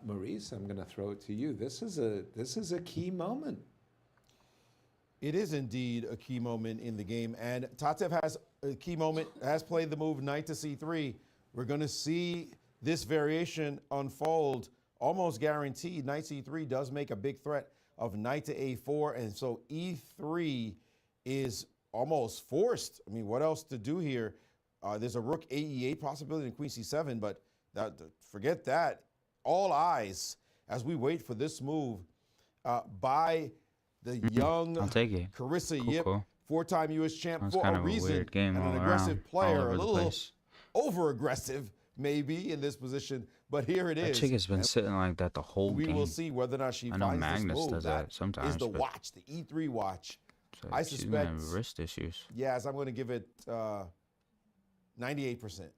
Maurice, I'm going to throw it to you. This is a key moment. It is indeed a key moment in the game, and Tatev has a key moment, has played the move knight to c3. We're going to see this variation unfold, almost guaranteed. Knight c3 does make a big threat of knight to a4, and so e3 is almost forced. I mean, what else to do here? There's a rook ae8 possibility and queen c7, but forget that. All eyes as we wait for this move by the young I'll take it. Carissa Cool, Yip, cool. four-time U.S. champ, That's for kind a of a reason, weird game and all an around, aggressive all player, over a the little place. over-aggressive maybe in this position, but here it That is. chick has been And sitting like that the whole we game. will see whether or not she I know finds Magnus this move. does that sometimes, is the but- watch, the E3 watch. So I she's gonna have suspect- wrist issues. Yes, I'm going to give it 98%.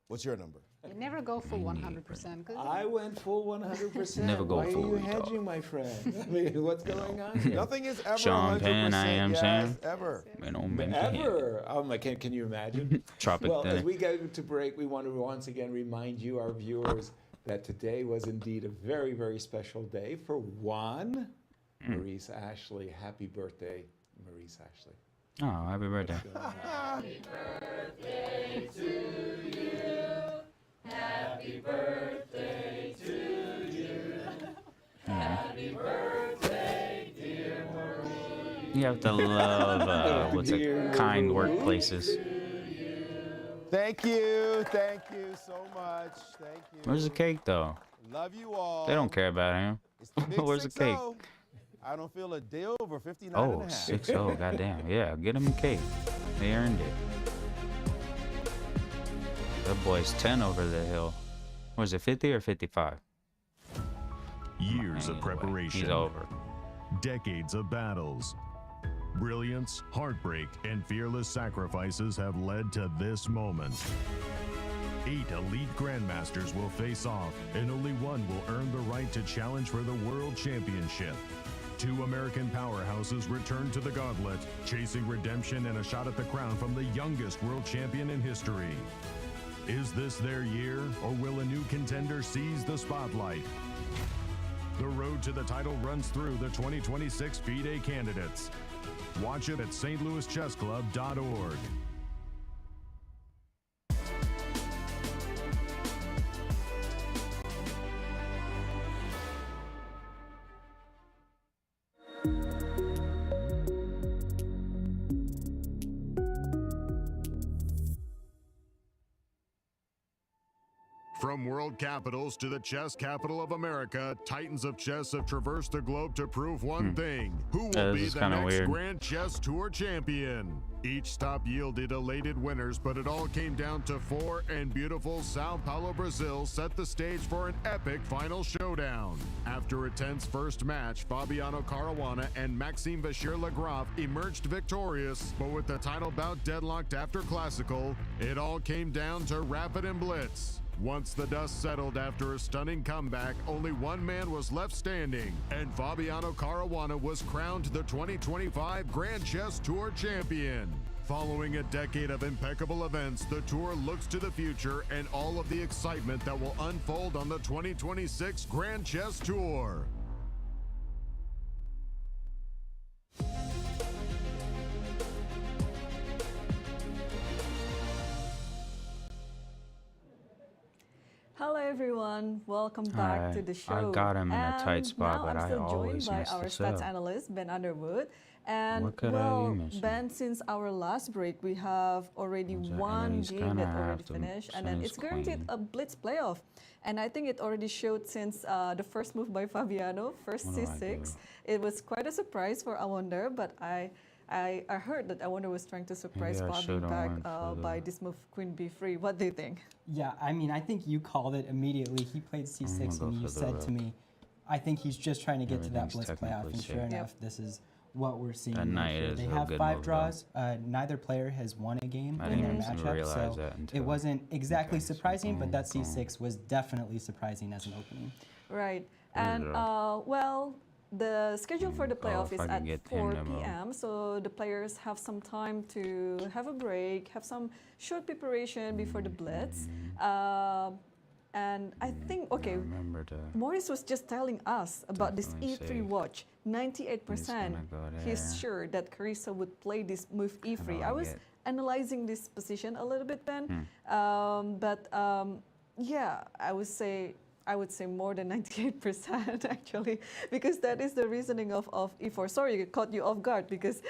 What's your number? You never go full 100%. 'cause I went full 100%. Never go Why are full you retard. hedging, my friend? I mean, what's going on here? Nothing is ever Sean 100%. Penn, I am yes, Sam. ever. Man, oh man, Ever. Oh my, can you imagine? Tropic Well, as Thunder. we go to break, we want to once again remind you, our viewers, that today was indeed a very, very special day for one, Maurice Ashley. Happy birthday, Maurice Ashley. Oh, happy birthday. You have to love what's it, kind workplaces. Thank you so much. Thank you. Where's the cake though? Love you all. They don't care about him. It's the big Where's the cake? 6-0. I don't feel a day over 59 Oh, and a half. 6-0, goddamn. Yeah, get him a cake. They earned it. That boy's 10 over the hill. Was it 50 or 55? Years of Anyway, preparation, He's over. decades of battles. Brilliance, heartbreak, and fearless sacrifices have led to this moment. 8 elite grandmasters will face off, and only one will earn the right to challenge for the World Championship. 2 American powerhouses return to the gauntlet, chasing redemption and a shot at the crown from the youngest world champion in history. Is this their year, or will a new contender seize the spotlight? The road to the title runs through the 2026 FIDE candidates. Watch it at stlouischessclub.org. From world capitals to the chess capital of America, titans of chess have traversed the globe to prove one thing. Who will This be is the kinda next weird. Grand Chess Tour champion? Each stop yielded elated winners, but it all came down to 4, and beautiful Sao Paulo, Brazil set the stage for an epic final showdown. After a tense first match, Fabiano Caruana and Maxime Vachier-Lagrave emerged victorious, but with the title bout deadlocked after Classical, it all came down to Rapid and Blitz. Once the dust settled after a stunning comeback, only one man was left standing, and Fabiano Caruana was crowned the 2025 Grand Chess Tour champion. Following a decade of impeccable events, the tour looks to the future and all of the excitement that will unfold on the 2026 Grand Chess Tour. Hello everyone, welcome back to the show. I got him in a tight And spot, now but I'm I still always joined by miss our the stats sell. analyst Ben Underwood. And What could I well, be missing? Ben, since our last break, we have already And one he's game gonna that already have to finished, and send then his it's guaranteed queen. a blitz playoff. And I think it already showed since the first move by Fabiano, first What do I C6. do? It was quite a surprise for Awonder, but I heard that Awonder was trying to surprise Maybe I Fabi should've back went for by the- this move Queen B3. What do you think? Yeah, I mean, I think you called it immediately. He played C6, go and you for the said to rook. me, I think he's just trying to get to that Everything's blitz playoff. technically And sure safe. enough, this is what we're seeing. That right knight here. is They a have good 5 move, though. draws. Neither player has won a game I in didn't their even matchup, realize so that it until- wasn't exactly Okay, so surprising, but that boom, boom. C6 was definitely surprising as an opening. Right. Where's And it well, the schedule for the playoff if is I can at get 4 him to move. p.m. So the players have some time to have a break, have some short preparation before the blitz. And I think, okay, Remember to. Morris was just telling us about this Definitely E3 safe. watch. 98%. He's gonna go He's there. sure that Carissa would play this move E3. do I I was get? analyzing this position a little bit, Ben. Yeah, I would say more than 98% actually, because that is the reasoning of E4. Sorry, it caught you off guard because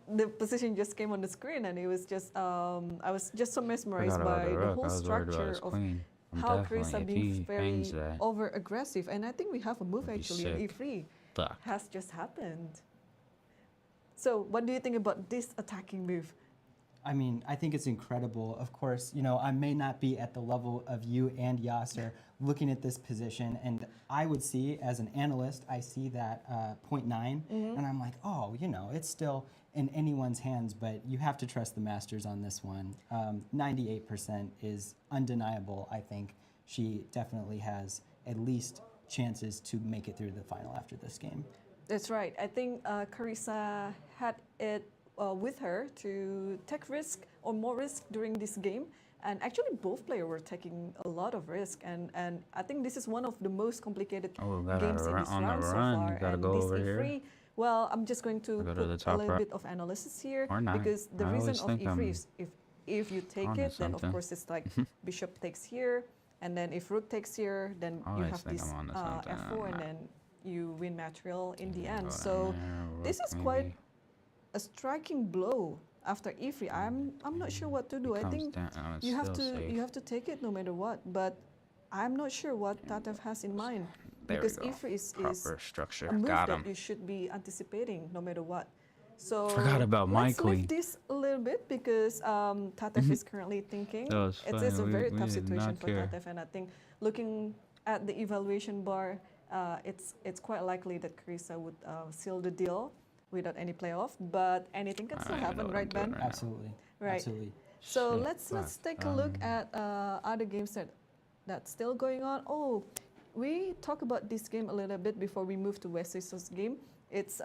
the position just came on the screen and it was just I was just so mesmerized Forgot about by the the rook. I whole was worried about structure his of queen. how Definitely, Carissa if being he very bangs that, over aggressive, and I think we have a move Would be actually in sick. E3 fuck. has just happened. So what do you think about this attacking move? I mean, I think it's incredible. Of course, you know, I may not be at the level of you and Yasser looking at this position, and I would see, as an analyst, I see that 0.9, and I'm like, oh, you know, it's still in anyone's hands, but you have to trust the masters on this one. 98% is undeniable. I think she definitely has at least chances to make it through the final after this game. That's right. I think Carissa had it with her to take risk or more risk during this game. And actually, both players were taking a lot of risk. And I think this is one of the most complicated Oh, got games in this on the round so run. far. You gotta And go this over here. E3, well, I'm just going to Go put to the a top little right. bit of analysis here. Or not. Because the I reason always of think I'm E3 is if you take onto it, then of something. course it's like bishop takes here. And then if rook takes here, then you Always have think this I'm onto something. F4 and I'm then you win material in the Go end. down So there, this rook is quite maybe. a striking blow after E3. I'm not sure what to do. I Comes think down, it's you have still to safe. you have to take it no matter what. But I'm not sure what Tatev has in mind There we because go. E3 is Proper structure. a move Got that him. you should be anticipating no matter what. So Forgot about my let's queen. leave this a little bit because Tatev is currently thinking. That was It is a funny. very We tough did situation not for care. Tatev, and I think looking at the evaluation bar, it's quite likely that Carissa would seal the deal without any playoff. But anything can I still don't know happen, what right, I'm doing Ben? right now. Absolutely. Right. Absolutely. So Shit, let's fuck. take a look at other games that's still going on. Oh, we talk about this game a little bit before we move to Wesley's game. It's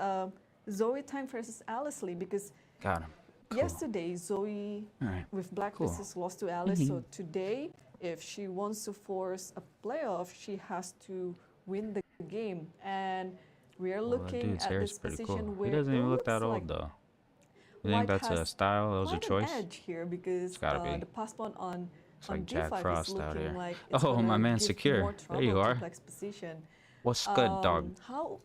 Zoe time versus Alice Lee because Got him. Cool. yesterday Zoe Alright. with Black Cool. Pieces lost to Alice. So today, if she wants to force a playoff, she has to win the game. And we are Well, that looking dude's at hair this is pretty position cool. where He doesn't it even look that looks old like though. You White think that's a has style? That was a quite choice? an edge here because It's gotta be. the pass pawn on It's like Jack D5 Frost is out looking here. like it's Oh, gonna my man give Secure. more There you trouble to are. Black's position. What's good, dog? How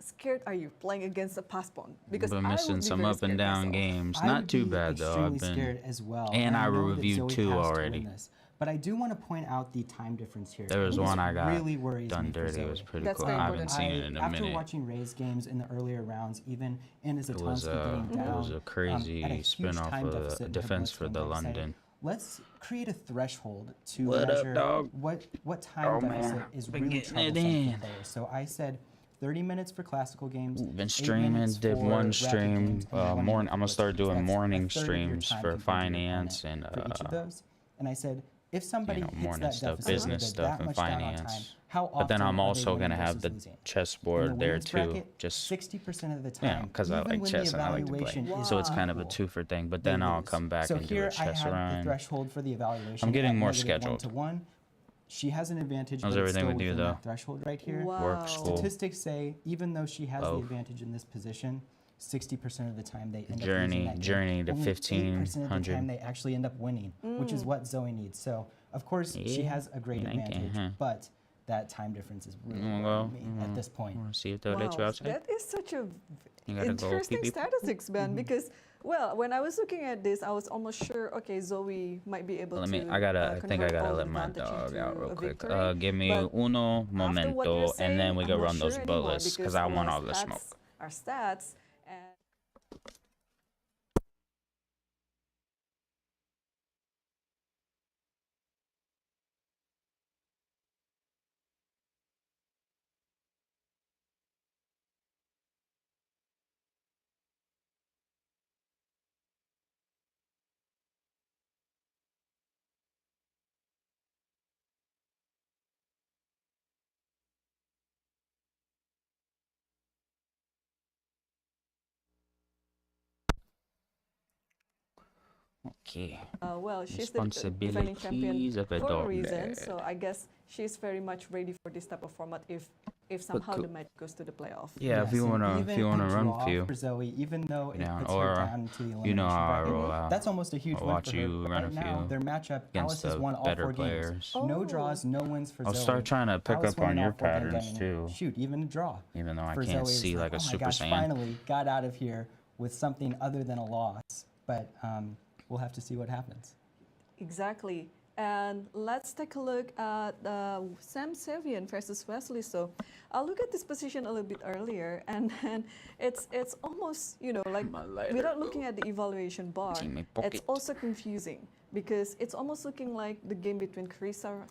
scared are you playing against a pass pawn? Because Been I would missing be some very up and scared down myself. games. I Not would too be bad though. extremely I've been. scared as well. and I know that reviewed Zoe two has to win already. this. But I do want to point out the time difference here. There was This one I got really worries done me for dirty. It was Zoe. pretty That's cool. very I haven't important. seen it in a After minute. watching Ray's games in the earlier rounds, even and as It was getting down, it was a crazy at a huge spin-off time of deficit the in her defense blitz for game, the I said, London. let's create a threshold to What up, measure dog? what time Oh, deficit man. is Been really getting it troublesome in. for players. So I said 30 minutes for classical games. Been 8 streaming, minutes did for one rapid stream. games, and 1 Morning. minute I'm for gonna blitz start games. doing That's a morning third of your streams time for compared to your finance and opponent for each of those. And I said, if somebody hits morning that stuff, deficit, business they're stuff, that and much down on time, finance. how But then often I'm are they also winning gonna have versus the losing? In the chessboard there women's too. bracket, Just 60% of the you know, time, because I even like when chess the and I like to evaluation play. is So it's kind of a equal, twofer thing. But they then I'll lose. come back so and do here a chess I have run. the threshold for the evaluation. I'm getting at more -1 scheduled. to 1. She has an advantage. How's but it's everything still with you, within though? that threshold right here. Wow. Work, school. Statistics say even though she has the Both. advantage in this position, 60% of the time they end up Journey- losing that game. journey to Only 8% of the 1500. time they actually end up winning, which is what Zoe needs. So of course she Yeah, has a great I like it, advantage, huh? but that time difference is really You wanna worrying go? me at this point. Wanna see if they'll Wow, let you outside? that is such a You gotta go interesting pee-pee. statistics, Ben, because, well, when I was looking at this, I was almost sure, okay, Zoe might be able Let to me. I think I convert gotta all let my advantage dog into out real a quick. victory. Give me But uno after what you're momento, saying, and then we I'm go not run those sure anymore bullets because because I want our all the stats smoke. are stats, and Okay. well, she's the defending champion Responsibilities of a for a dog reason, dad. so I guess she's very much ready for this type of format if somehow cool. the match goes to the playoff. Yeah, if you and wanna even a run draw a few. for Zoe, even though it Yeah, puts or her down to the elimination you know how I bracket, roll out. that's almost a huge I'll win watch for her. you But run a right now, few their matchup, against Alice has the won all better 4 games. players. No Oh. draws, no wins for I'll Zoe. start trying to pick Alice up won on all your 4 games. patterns I mean, too, Shoot, even a draw. even though I For can't Zoe, it's see like a oh my Super gosh, Saiyan. finally got out of here with something other than a loss. But we'll have to see what happens. Exactly. And let's take a look at Sam Savian versus Wesley. So I'll look at this position a little bit earlier, and then it's almost, you know, like without looking at the evaluation bar, It's in my it's pocket. also confusing because it's almost looking like the game between Carissa,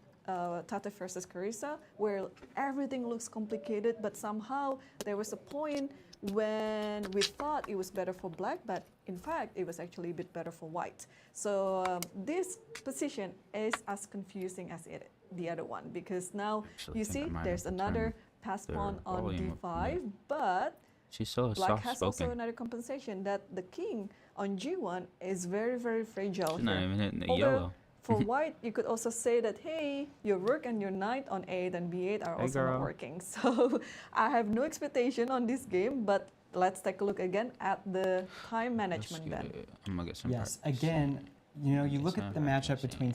Tate versus Carissa, where everything looks complicated, but somehow there was a point when we thought it was better for black, but in fact, it was actually a bit better for white. So this position is as confusing as the other one, because now Actually you think I see might there's have to another turn pass their pawn on volume up a d5, bit. but She's so black has also soft-spoken. another compensation that the king on g1 is very, very fragile She's not here. even hitting the Although yellow. for white, you could also say that, hey, your rook and your knight on a8 and b8 are Hey, also not girl. working. So I have no expectation on this game, but let's take a look again at the time management then. I'm gonna get some. Yes, practice. again, you know, you Get look some at the practice matchup in. between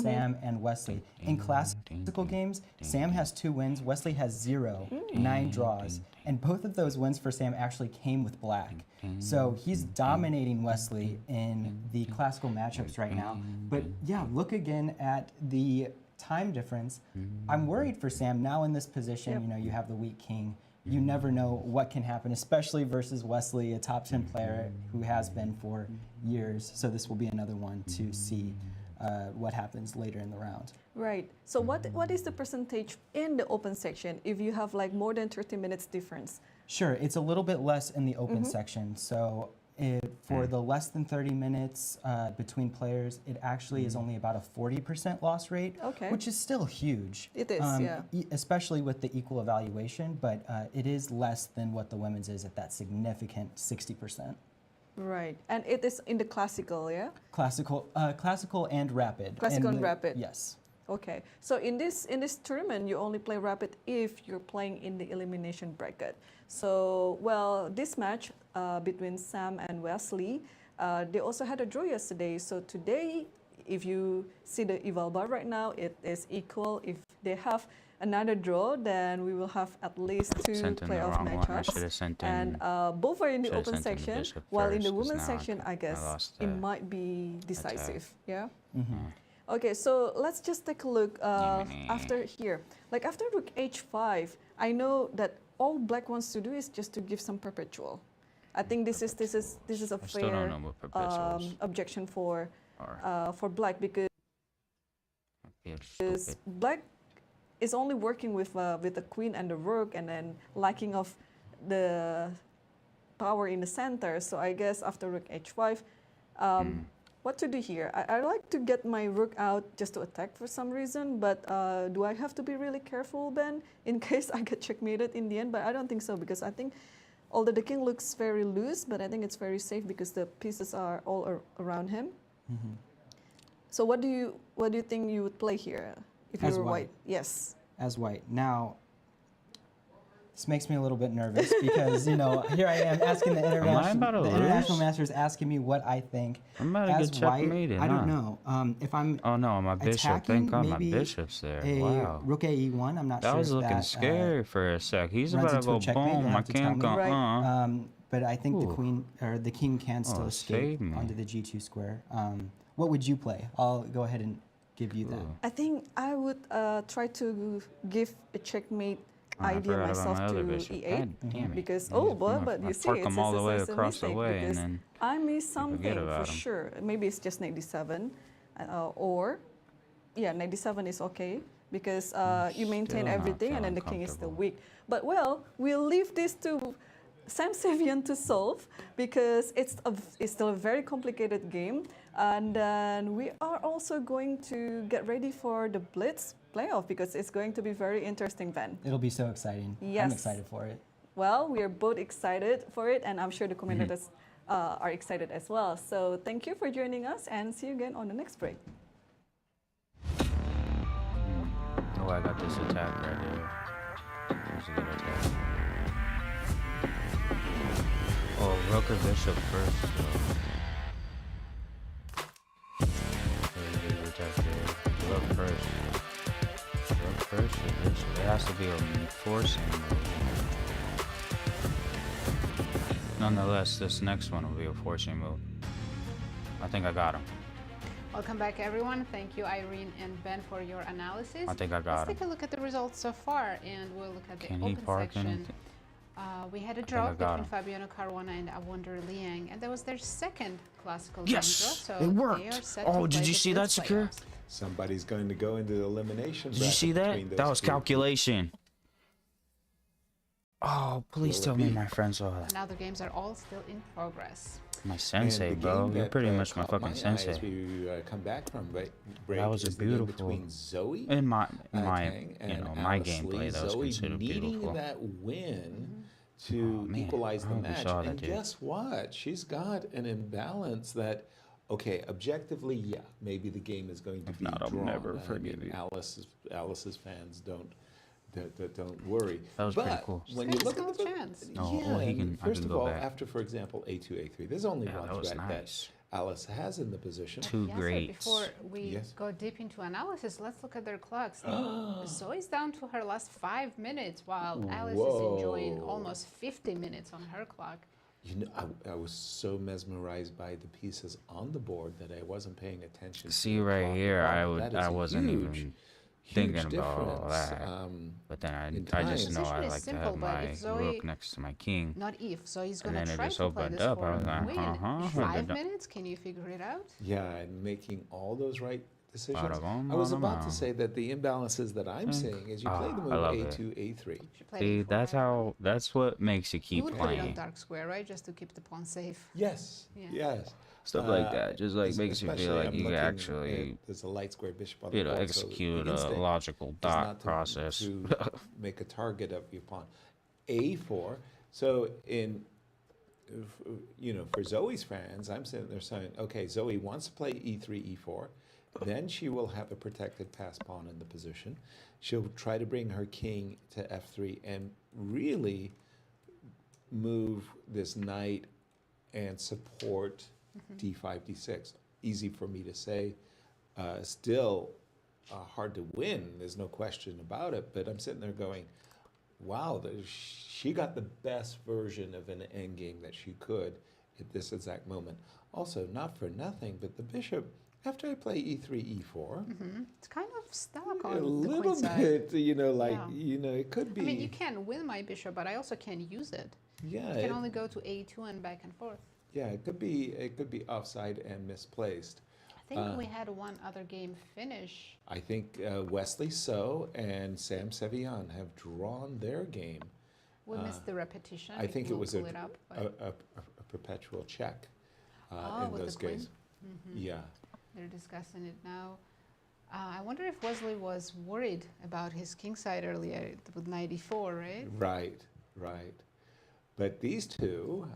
Sam and Wesley. In classical games, Sam has 2 wins, Wesley has 0, 9 draws. And both of those wins for Sam actually came with black. So he's dominating Wesley in the classical matchups right now. But yeah, look again at the time difference. I'm worried for Sam now in this position. Yep. You know, you have the weak king. You never know what can happen, especially versus Wesley, a top 10 player who has been for years. So this will be another one to see what happens later in the round. Right. So what is the percentage in the open section if you have like more than 30 minutes difference? Sure, it's a little bit less in the open section. So for the less than 30 minutes between players, it actually is only about a 40% loss rate, Okay. which is still huge. It is, yeah. Especially with the equal evaluation, but it is less than what the women's is at that significant 60%. Right. And it is in the classical, yeah? Classical and rapid. Classical and the- rapid. Yes. Okay, so in this tournament, you only play rapid if you're playing in the elimination bracket. So, well, this match between Sam and Wesley, they also had a draw yesterday. So today, if you see the eval bar right now, it is equal. If they have another draw, then we will have at least 2 Sent in the playoff wrong one. I should matchups. have sent in. And both are in the should've open sent in the section, bishop while in first, the 'cause women's now I section, I guess lost it the might be decisive. Yeah. Okay, so let's just take a look after here. Like after rook h5, I know that all black wants to do is just to give some perpetual. I think this is a I still don't fair know what perpetuals objection are. for black because You're stupid. black is only working with the queen and the rook and then lacking of the power in the center. So I guess after rook h5, what to do here? I like to get my rook out just to attack for some reason, but do I have to be really careful, Ben, in case I get checkmated in the end? But I don't think so, because I think although the king looks very loose, but I think it's very safe because the pieces are all around him. So what do you think you would play here if you As were white. white? Yes. As white. Now, this makes me a little bit nervous because, you know, here I am asking the international masters asking me what I think. I'm about to As get white, checkmated, I don't huh? know. If I'm Oh no, my bishop. attacking, Thank God my maybe bishop's there. a Wow. rook AE1, I'm not That sure was if looking that, scary for a sec. He's runs about to into a go checkmate, you'll boom. My have to tell king me. go, Right. But I think the Ooh. queen or the king can still Oh, escape save me. onto the G2 square. What would you play? I'll go ahead and give you that. Ooh. I think I would try to give a checkmate Oh, I idea forgot about myself my to other bishop. e8 God damn it. because I oh just- boy, I- but I you see, park 'em all the way it's a across the mistake way, and because then I miss forget something for about 'em. sure. Maybe it's just knight d7, or yeah, knight d7 is okay because you maintain still not everything and then feeling the king is still comfortable. weak. But well, we'll leave this to Sam Savian to solve because it's still a very complicated game. And then we are also going to get ready for the Blitz playoff because it's going to be very interesting, Ben. It'll be so exciting. Yes. I'm excited for it. Well, we are both excited for it, and I'm sure the commentators are excited as well. So thank you for joining us, and see you again on the next break. Oh, I got this attack right here. Here's a good attack. Oh, rook or bishop first. Very good attack there. Rook first. Rook first or bishop? It has to be a forcing move. Nonetheless, this next one will be a forcing move. I think I got him. Welcome back, everyone. Thank you, Irene and Ben, for your analysis. I think I got Let's him. take a look at the results so far, and we'll look at the Can he open park section. anything? We had a I draw got between him. Fabiano Caruana and Awonder Liang, and that was their second classical Yes! game draw. So It they worked! are set Oh, to did play you the see that, Blitz Secure? playoffs. Somebody's going to go into the elimination Did you bracket see that? between That those was two. calculation. Oh, please Will it tell me be? my friend saw that. Now the games are all still in progress. My And sensei, the bro. game You're that, pretty much my caught fucking eye sensei. As we come back from break That was a is the game beautiful- between Zoe In my Tang and my Alice gameplay, Lee. that was Zoe considered needing beautiful. that win to Oh, man. equalize I the hope you match. saw that, And dude. guess what? She's got an imbalance that, okay, objectively, yeah, maybe the game is going to If be not, I'll drawn. never I forgive mean, you. Alice's fans don't worry. That was but pretty cool. when She's you got a look at small the chance. Oh, yeah, well, he and can- I first can of go all, back. after, for example, A2, A3, there's only Yeah, one that was threat nice. that Alice has in the position. Two Yes, greats. Before we Yes. go deep into analysis, let's look at their clocks. Zoe's down to her last 5 minutes, while Alice is enjoying Whoa. almost 50 minutes on her clock. You know, I was so mesmerized by the pieces on the board that I wasn't paying attention. to See the right clock here, at all. That is I a wasn't huge, even huge thinking about all difference, that. But then in I just time. know I Position is like to simple, have but my if Zoe- rook next to my king. Not if, so he's And going then to it try just to play opened this up. for I was a like, win. uh-huh. 5 minutes, can you figure it out? Yeah, and making all those right decisions. Bada-boom, I was about to bada-boom. say that the imbalances that I'm seeing is you play the I move love it. A2, A3. She played See, A4. that's what makes you You keep would put it on playing. dark square, right? Just to keep the pawn safe. Yes, Yeah. yes. Stuff like that just like makes you especially feel like I'm you looking actually, at- there's a light square bishop on the you know, board, so the execute a instinct logical is thought not to- process. to make a target of your pawn. A4. So for Zoe's fans, I'm sitting there saying, okay, Zoe wants to play E3, E4. Then she will have a protected pass pawn in the position. She'll try to bring her king to F3 and really move this knight and support D5, D6. Easy for me to say. Still hard to win. There's no question about it. But I'm sitting there going, wow, she got the best version of an endgame that she could at this exact moment. Also, not for nothing, but the bishop After I play e3, e4, It's kind of stuck a on the little queen side. bit, like, Yeah. it could be. I mean, you can win my bishop, but I also can't use it. yeah, I can only go to a2 and back and forth. yeah, it could be offside and misplaced. I think we had one other game finish. I think Wesley So and Sam Sevian have drawn their game. We missed the repetition. I think it We'll was pull it up, but a perpetual check Oh, in with the those queen? games. Yeah. they're discussing it now. I wonder if Wesley was worried about his kingside earlier with 94, right? Right. But these two,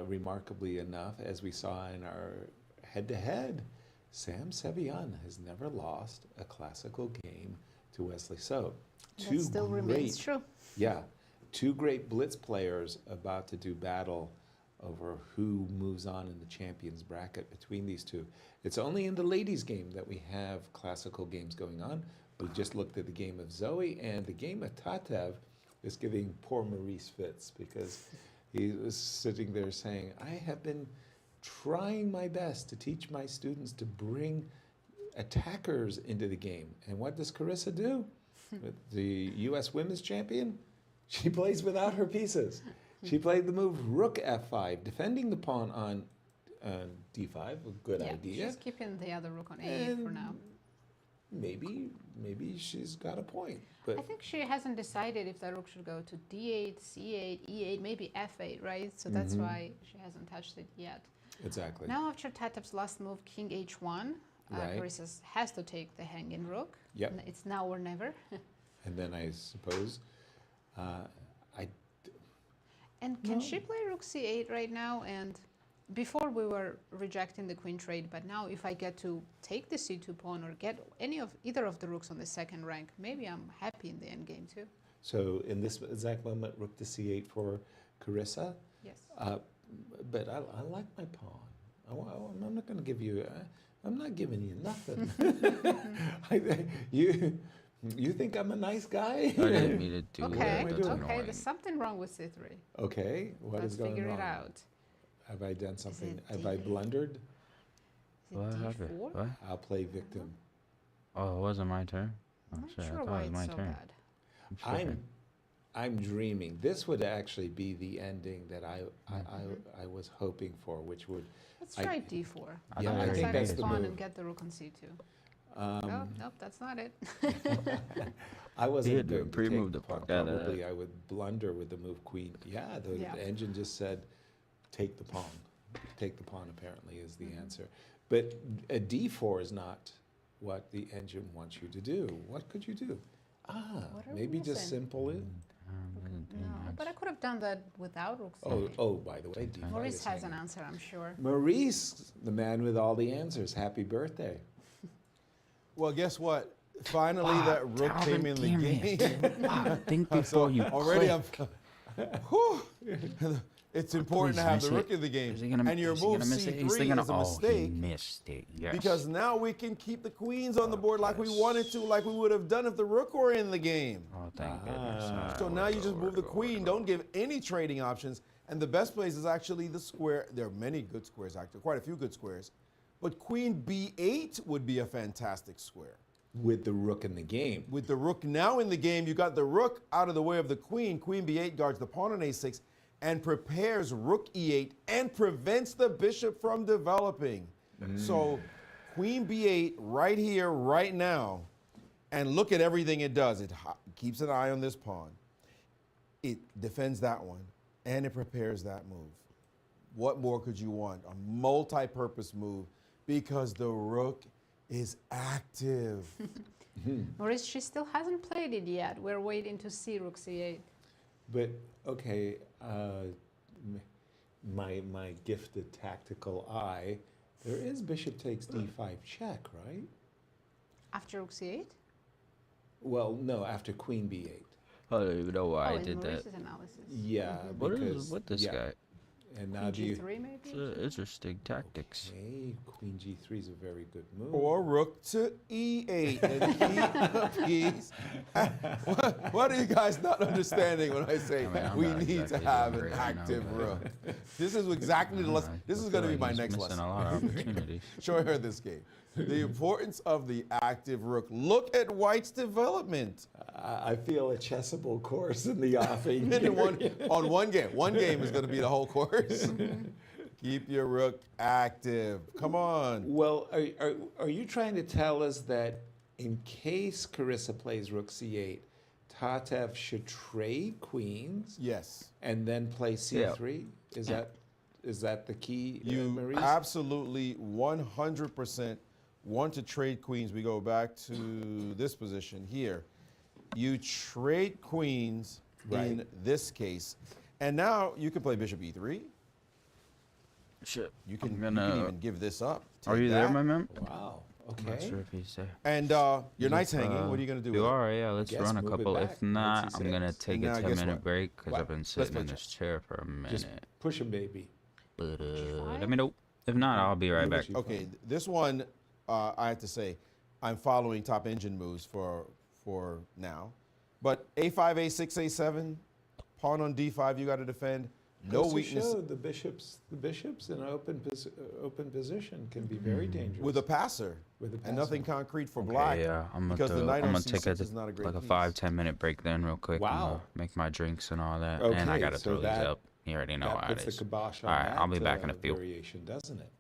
remarkably enough, as we saw in our head-to-head, Sam Sevian has never lost a classical game to Wesley So. That still remains true. Yeah, two great blitz players about to do battle over who moves on in the champions bracket between these two. It's only in the ladies' game that we have classical games going on. We just looked at the game of Zoe, and the game of Tatev is giving poor Maurice fits because he was sitting there saying, I have been trying my best to teach my students to bring attackers into the game. And what does Carissa do? The U.S. women's champion? She plays without her pieces. She played the move rook f5, defending the pawn on d5, a good idea. She's keeping the other rook on a8 for now. Maybe she's got a point. But I think she hasn't decided if the rook should go to d8, c8, e8, maybe f8, right? So that's why she hasn't touched it yet. exactly. Now after Tatev's last move, king h1, Right. Carissa has to take the hanging rook. Yep. And it's now or never. And then I suppose And can she play rook c8 right now? And before we were rejecting the queen trade, but now if I get to take the c2 pawn or get either of the rooks on the second rank, maybe I'm happy in the endgame too. so in this exact moment, rook to c8 for Carissa. Yes. But I like my pawn. I'm not going to give you. I'm not giving you nothing. You think I'm a nice guy? I didn't mean to do Okay, that. That's okay, annoying. there's something wrong with c3. Okay, what Let's is going figure wrong? it out. Have I done something? it Have I D8? blundered? Is it What happened? d4? What? I'll play victim. Oh, it wasn't my turn. Oh, I'm not shit, I sure thought why it was my it's so turn. bad. I'm tripping. I'm dreaming. This would actually be the ending that I was hoping for, which would. Let's I- try d4. Yeah, I think that's the pawn move. and get the rook on c2. Um, Nope, that's not it. I wasn't had to going to pre-move take the pawn. fuck out of that. Probably I would blunder with the move queen. Yeah, the Yeah. engine just said, take the pawn. Take the pawn, apparently, is the answer. But a d4 is not what the engine wants you to do. What could you do? What are we Maybe just missing? simple it. No, but I could have done that without rook Oh, c8. by the way, d5 Maurice is has an hanging. answer, I'm sure. Maurice, the man with all the answers. Happy birthday. Well, guess what? Finally, that rook came in the game. Think before you Already, click. Whew. It's important to Please have miss the it. rook in the game. Is he gonna, And your is he move gonna miss it? He's c3 thinking, is a oh, mistake he missed it. Yes. because now we can keep the queens on the board like we wanted to, like we would have done if the rook were in the game. Oh, thank goodness. So now you just move the queen. Don't give any trading options. And the best place is actually the square. There are many good squares, actually, quite a few good squares. But queen b8 would be a fantastic square. With the rook in the game. With the rook now in the game, you got the rook out of the way of the queen. Queen b8 guards the pawn on a6 and prepares rook e8 and prevents the bishop from developing. So queen b8 right here, right now, and look at everything it does. It keeps an eye on this pawn. It defends that one, and it prepares that move. What more could you want? A multi-purpose move because the rook is active. Maurice, she still hasn't played it yet. We're waiting to see rook c8. But okay, my gifted tactical eye, there is bishop takes d5 check, right? After rook c8? Well, no, after queen b8. I don't even know why I in did that. Maurice's analysis. Yeah, What because is with this yeah, guy? And now Queen do you? G3 maybe? It's interesting tactics. Okay, Queen G3 is a very good move. Or rook to E8 and keep the piece. What are you guys not understanding when I say I mean, I'm we not need to exactly have doing an great right now, active but- rook? This is exactly the lesson. This is going to be my next missing lesson. a lot of opportunities. Show her this game. The importance of the active rook. Look at White's development. I feel a chessable course in the offing. On one game. One game is going to be the whole course. Keep your rook active. Come on. Well, are you trying to tell us that in case Carissa plays rook c8, Tatev should trade queens Yes. and then play c3? Is that the key, You Maurice? absolutely 100% want to trade queens. We go back to this position here. You trade queens in Right. this case. And now you can play bishop e3. Shit. You can, I'm you gonna- can even give this up. Are Take you there, that. my man? Wow. I'm not Okay. sure if he's there. And your knight's Just, hanging. What are you going to do You with it? are, yeah. Let's Guess run a move it couple. back. If not, Let's see I'm gonna six. take And a now guess 10-minute what? break because What? I've been Let's sitting play in this chess. chair for a minute. Just push him, baby. But G5? let me know. If not, I'll be right back. G5. Okay, this one, I have to say, I'm following top engine moves for now. But a5, a6, a7, pawn on d5, you got to defend. No Goes to weakness show the bishops in an open position can be very dangerous. with a passer. With a And nothing passer. concrete for Okay, black. yeah, I'm because the knight I'm on gonna take c6 is not a great like a piece. 5-10 minute break then, real quick. I'm Wow. gonna make my drinks and all that, and I Okay, gotta so throw these that- up. You already know that how it puts is. the kibosh on All right, that I'll be back in a few. variation, doesn't it?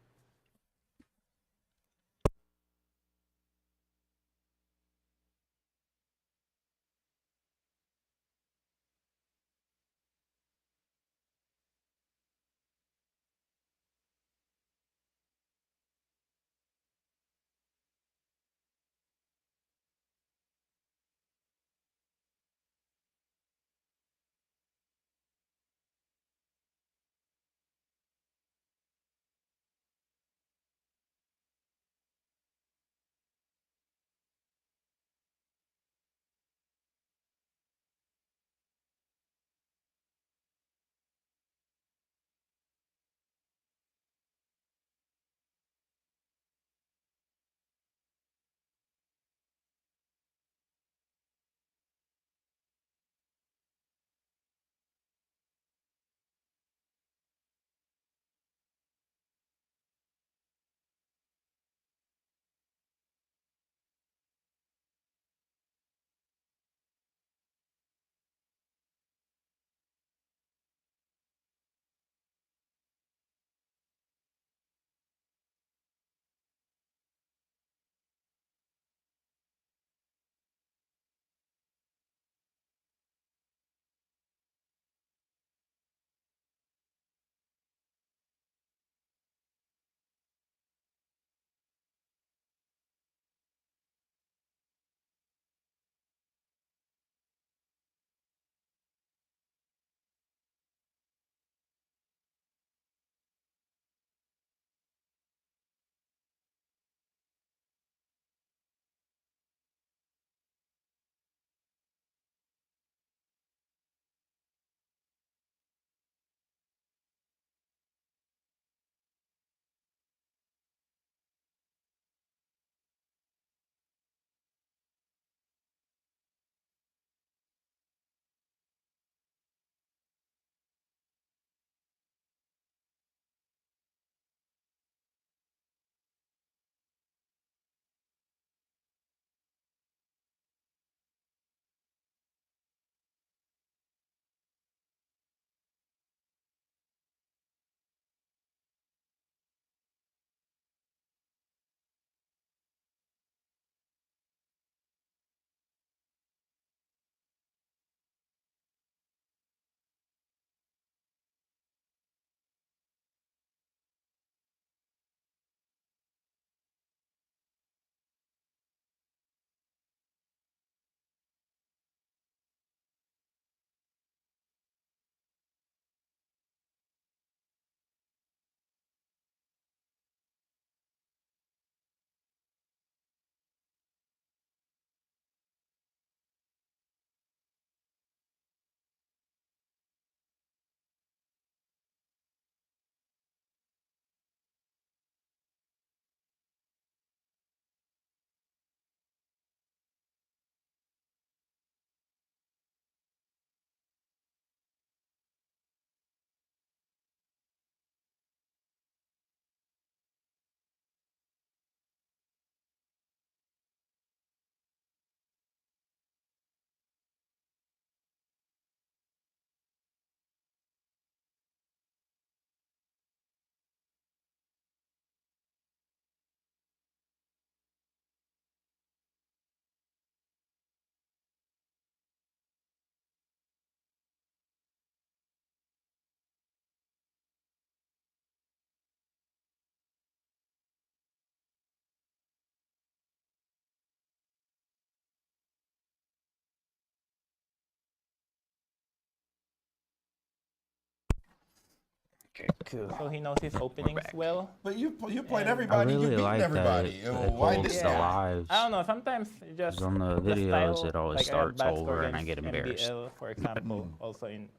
Okay, cool. so he knows his openings back. well. But you played And- everybody. I really You've beaten like that everybody. it Why holds this the guy? lives. I don't know. Sometimes it just 'Cause on the videos, style, it always like I have starts bad score over and I against get embarrassed. MBL, for example, also in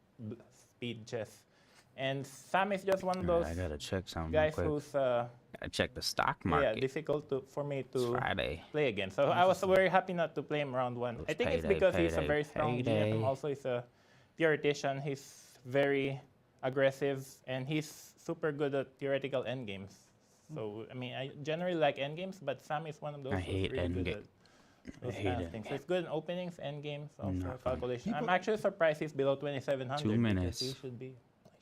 speed chess. And Sam is just one of Alright, those I gotta check something guys quick. who's Gotta check the stock market. difficult for me It's to Friday. play against. So I was very happy not to play him round one. I think it's Payday, because he's a payday, very strong payday. GM. Also, he's a theoretician. He's very aggressive, and he's super good at theoretical endgames. So, I mean, I generally like endgames, but Sam is one of those I who's hate really good endgame. at those hate kind of things. So it's good in openings, endgames, also Not fun. calculation. I'm actually surprised he's below 2,700. 2 because minutes. He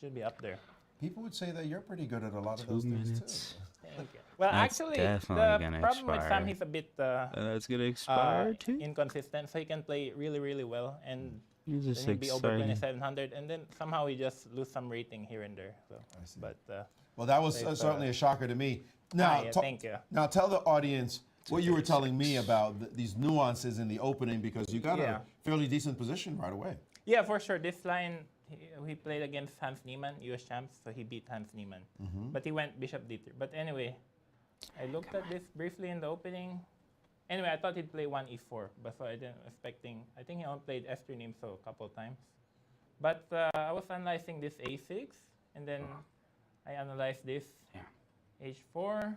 should be up there. People would say that you're pretty good at a lot of 2 those minutes. things Thank you. Well, That's actually, definitely the gonna problem with Sam, expire. he's a bit That's gonna expire too. inconsistent, so he can play really, really well, and He's then just he'll be over exciting. 2,700, and then somehow he just lose some rating here and there. So, see. but Well, that was They've, certainly a shocker to me. Now, yeah, ta- thank you. now tell the audience what you were telling me about these nuances in the opening, because you got Yeah. a fairly decent position right away. Yeah, for sure. This line, he played against Hans Niemann, US champs, so he beat Hans Niemann. But he went Bishop D3. But anyway, I looked at this briefly in the opening. Anyway, I thought he'd play 1e4, but so I didn't expecting. I think he only played F3 name so a couple times. But I was analyzing this a6, and then I analyzed this h4,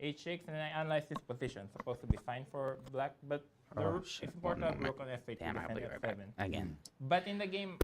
h6, and then I analyzed this position. Supposed to be fine for black, but the Oh, rook shit, is one important. moment. Rook on f8 Damn, to I'll defend be right back. f7. Again. But in the game,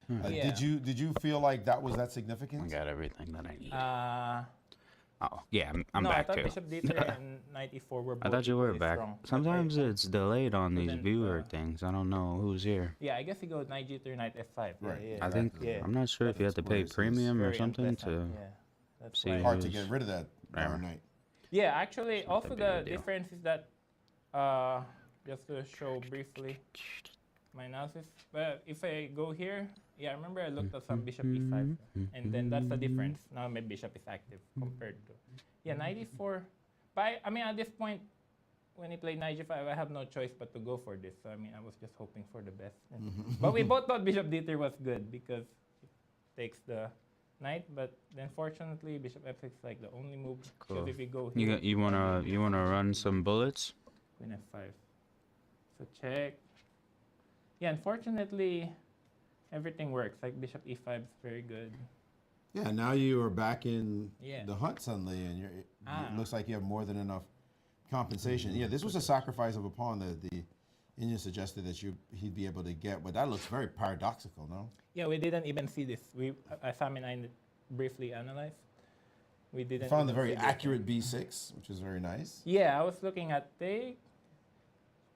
Yeah. Did you feel like that was that I significant? got everything that I need. Oh, yeah, I'm no, I back thought too. Bishop D3 and Knight E4 were both I thought you were equally back. strong, but Sometimes I it's delayed on these couldn't, viewer things. I don't know who's here. yeah, I guess he goes Knight G3, Knight F5. Right. Yeah, I think yeah. I'm not sure if you have to pay That's premium or Very something unpleasant, to. yeah, that's see why. who- Hard to get rid of that darn night. Yeah, actually, not also that big a the deal. difference is that, just to show briefly my analysis, but if I go here, yeah, I remember I looked at some Bishop E5, and then that's the difference. Now my Bishop is active compared to, yeah, Knight E4. But I mean, at this point, when he played Knight G5, I have no choice but to go for this. So I mean, I was just hoping for the best. But we both thought Bishop D3 was good because it takes the knight, but then fortunately Bishop F6 is like the only move. Cool. Because if we go You here, got, you wanna run some bullets? Queen F5. So check. Yeah, unfortunately, everything works. Like Bishop E5 is very good. Yeah, now you are back in Yeah. the hunt suddenly, and it Ah. looks like you have more than enough compensation. Yeah, this was a sacrifice of a pawn that the Indian suggested that he'd be able to get, but that looks very paradoxical, no? Yeah, we didn't even see this. Sam and I briefly analyzed. We You didn't. found the even very see this. accurate b6, which is very nice. Yeah, I was looking at take,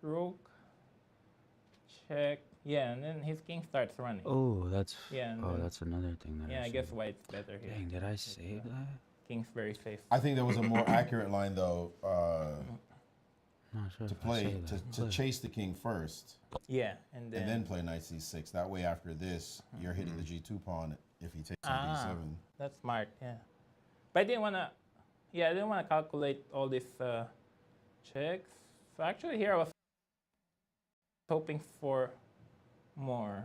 rook, check. Yeah, and then his king starts running. Oh, that's. Yeah, and Oh, then- that's another thing that. Yeah, I should- guess white's better here. Dang, did I save that? King's very safe. I think there was a more accurate line, though, Not sure to if I play, saved to, that. to chase the king first, Yeah, and then. and then play knight c6. That way, after this, you're hitting the g2 pawn if he takes on d7. That's smart, yeah. But I didn't wanna, I didn't wanna calculate all these checks. So actually here I was hoping for more.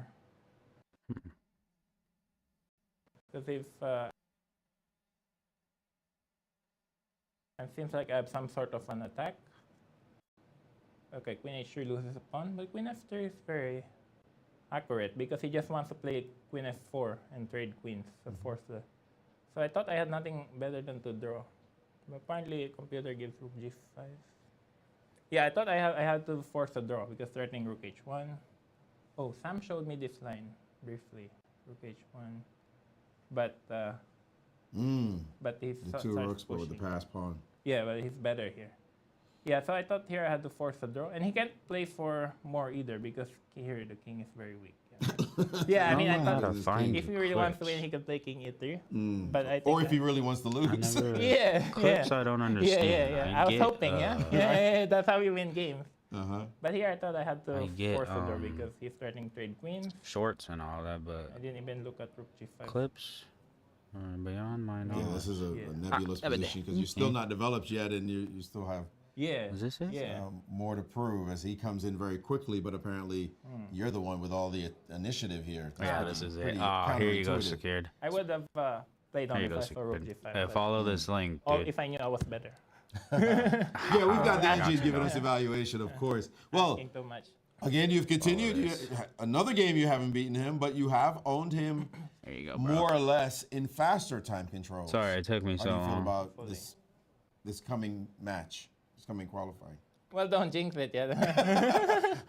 Because if it seems like I have some sort of an attack. Okay, Queen H3 loses a pawn, but Queen F3 is very accurate because he just wants to play Queen F4 and trade queens, so force the. So I thought I had nothing better than to draw, but apparently computer gives Rook G5. Yeah, I thought I had to force a draw because threatening Rook H1. Oh, Sam showed me this line briefly, Rook H1, but he's The two rooks, but with the pass pawn. yeah, but he's better here. Yeah, so I thought here I had to force a draw, and he can't play for more either because here the king is very weak. Yeah, I mean, I thought if he really wants to win, he could play King E3. But I think Or if he really wants to lose. Clips I don't understand. Yeah. I was hoping, yeah, that's how we win games. Uh-huh. But here I thought I had to force a draw get, because he's threatening trade queens. shorts and all that, but I didn't even look at Rook G5. clips are beyond my knowledge. Yeah, this is a Yeah. nebulous position because you're still not developed yet, and you still have Yeah. Is this it? Yeah. more to prove as he comes in very quickly. But apparently, you're the one with all the initiative here. Yeah, this is it. Pretty Here you go, counterintuitive. secured. I would have played on Here you go, F5 or Rook secured. G5. but- Follow this link, or dude. if I knew I was better. Yeah, we've got the Gotcha. NG's giving us evaluation, of course. Well, Asking too much. again, you've continued. this. Another game you haven't beaten him, but you have owned him There you go, bro. more or less in faster time control. Sorry, it took me How so do you feel long. about this coming match, this coming qualifying? Well, don't jinx it yet.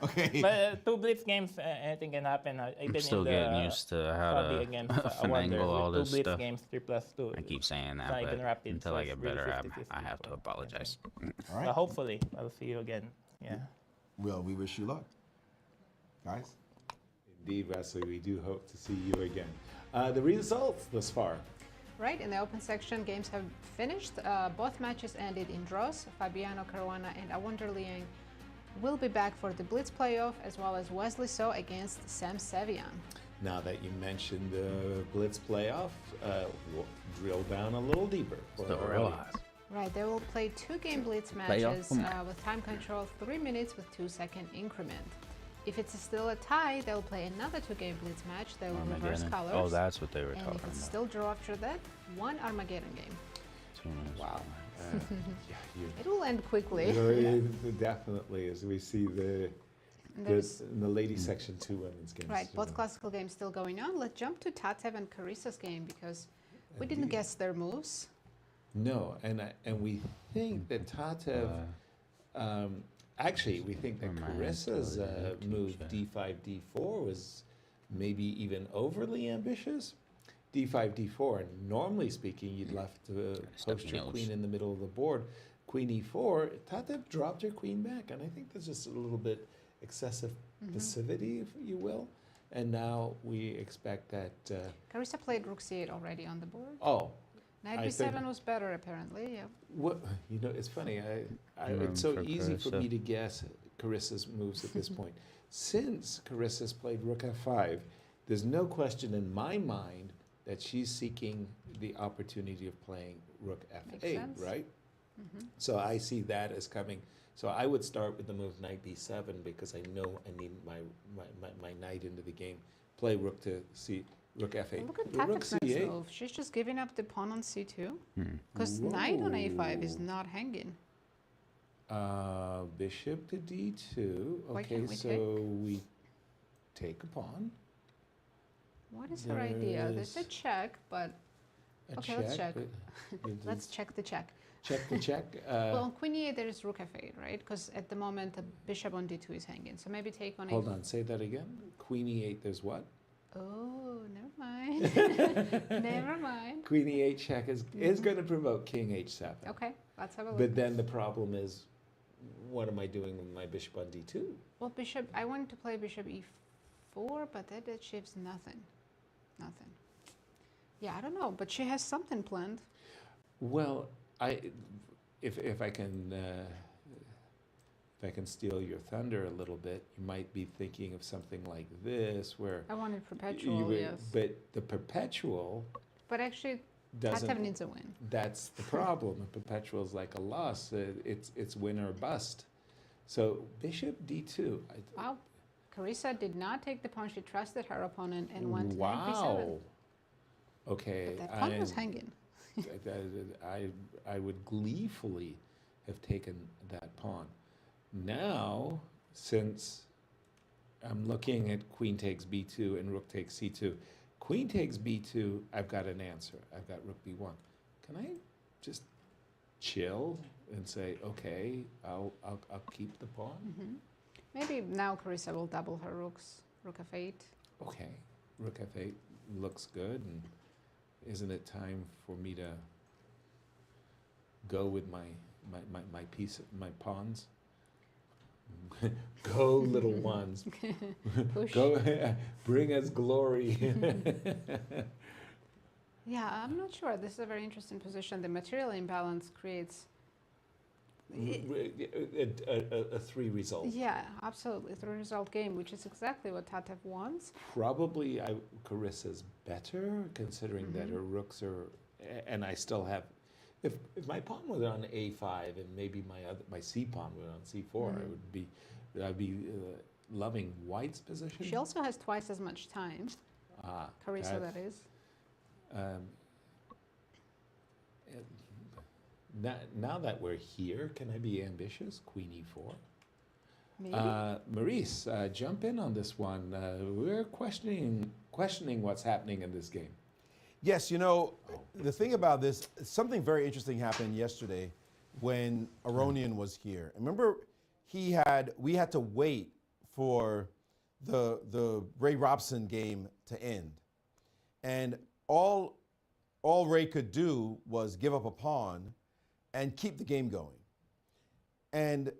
Okay. But two blitz games, anything can happen. Even I'm still in the getting used to how Saudi to against I wonder finagle all with this two blitz stuff. games, 3+2. I keep saying that, not even but rapid, until so I it's get really better, 50-50, I have to so, apologize. All But right. hopefully, I'll see you again. Yeah. Well, we wish you luck, guys. Indeed, Wesley, we do hope to see you again. The results thus far. Right, in the open section, games have finished. Both matches ended in draws. Fabiano Caruana and Awonder Liang will be back for the Blitz playoff, as well as Wesley So against Sam Sevian. Now that you mentioned the Blitz playoff, we'll drill down a little deeper. For Still our realize. audience. Right, they will play 2 game Blitz matches with time control 3 minutes with 2-second increment. If it's still a tie, they'll play another 2 game Blitz match. They will reverse Armageddon. colors. Oh, that's what they were and talking if it's about. still draw after that, 1 Armageddon game. 2 minutes. Wow. It will end quickly. It definitely, as we see And there's- in the ladies section, 2 women's games. Right, both classical games still going on. Let's jump to Tatev and Carissa's game because we didn't Indeed. guess their moves. No, and we think that Tatev, actually, we think that Reminds Carissa's me of the move teacher. D5, D4 was maybe even overly ambitious. D5, D4, and normally speaking, you'd love to post your notes. queen in the middle of the board. Queen E4, Tatev dropped her queen back, and I think there's just a little bit excessive passivity, if you will. And now we expect that, Carissa played Rook C8 already on the board. oh, Knight I B7 think- was better apparently, yeah. what, you know, it's funny. Room It's so for easy for Carissa. me to guess Carissa's moves at this point. Since Carissa's played Rook F5, there's no question in my mind that she's seeking the opportunity of playing Rook Makes F8, sense. right? So I see that as coming. So I would start with the move Knight B7 because I know I need my knight into the game. Play Rook to C, Rook F8. Look at Rook Tatev's next C8. move. She's just giving up the pawn on C2. Because knight on A5 is Whoa. not hanging. Bishop to D2. Why Okay, can't we so we take a pawn. What is her idea? There's a There's check, but Okay, let's check. but you let's just check the check. check the check. Well, on Queen E8 there is Rook F8, right? Because at the moment the bishop on D2 is hanging. So maybe take on Hold A4. on, say that again. Queen E8, there's what? Oh, never mind. Never mind. Queen E8 check is going to provoke King H7. Okay, let's have a look. But then the problem is, what am I doing with my bishop on D2? Well, I wanted to play bishop E4, but that achieves nothing. Nothing. Yeah, I don't know, but she has something planned. Well, if I can steal your thunder a little bit, you might be thinking of something like this, where I wanted you perpetual, would- yes. but the perpetual But actually, doesn't. Tatev needs a win. That's the problem. A perpetual is like a loss. It's win or bust. So bishop d2. Wow. Carissa did not take the pawn. She trusted her opponent and went knight b7. Wow. Okay. But that pawn was hanging. I would gleefully have taken that pawn. Now, since I'm looking at queen takes b2 and rook takes c2, queen takes b2, I've got an answer. I've got rook b1. Can I just chill and say, okay, I'll keep the pawn? Mm-hmm. Maybe now Carissa will double her rooks. Rook f8. Okay, rook f8 looks good, and isn't it time for me to go with my piece, my pawns? Go, little ones. Push. Go, bring us glory. Yeah, I'm not sure. This is a very interesting position. The material imbalance creates. A 3 result. Yeah, absolutely. 3-result game, which is exactly what Tatev wants. Probably Carissa's better, considering that her rooks are, and I still have. If my pawn was on a5 and maybe my c pawn was on c4, I'd be loving White's position. She also has twice as much time. Carissa, that is. Now that we're here, can I be ambitious? Queen e4. Maybe. Maurice, jump in on this one. We're questioning what's happening in this game. Yes, you know, the thing about this, something very interesting happened yesterday when Aronian was here. Remember, we had to wait for the Ray Robson game to end. And all Ray could do was give up a pawn and keep the game going. And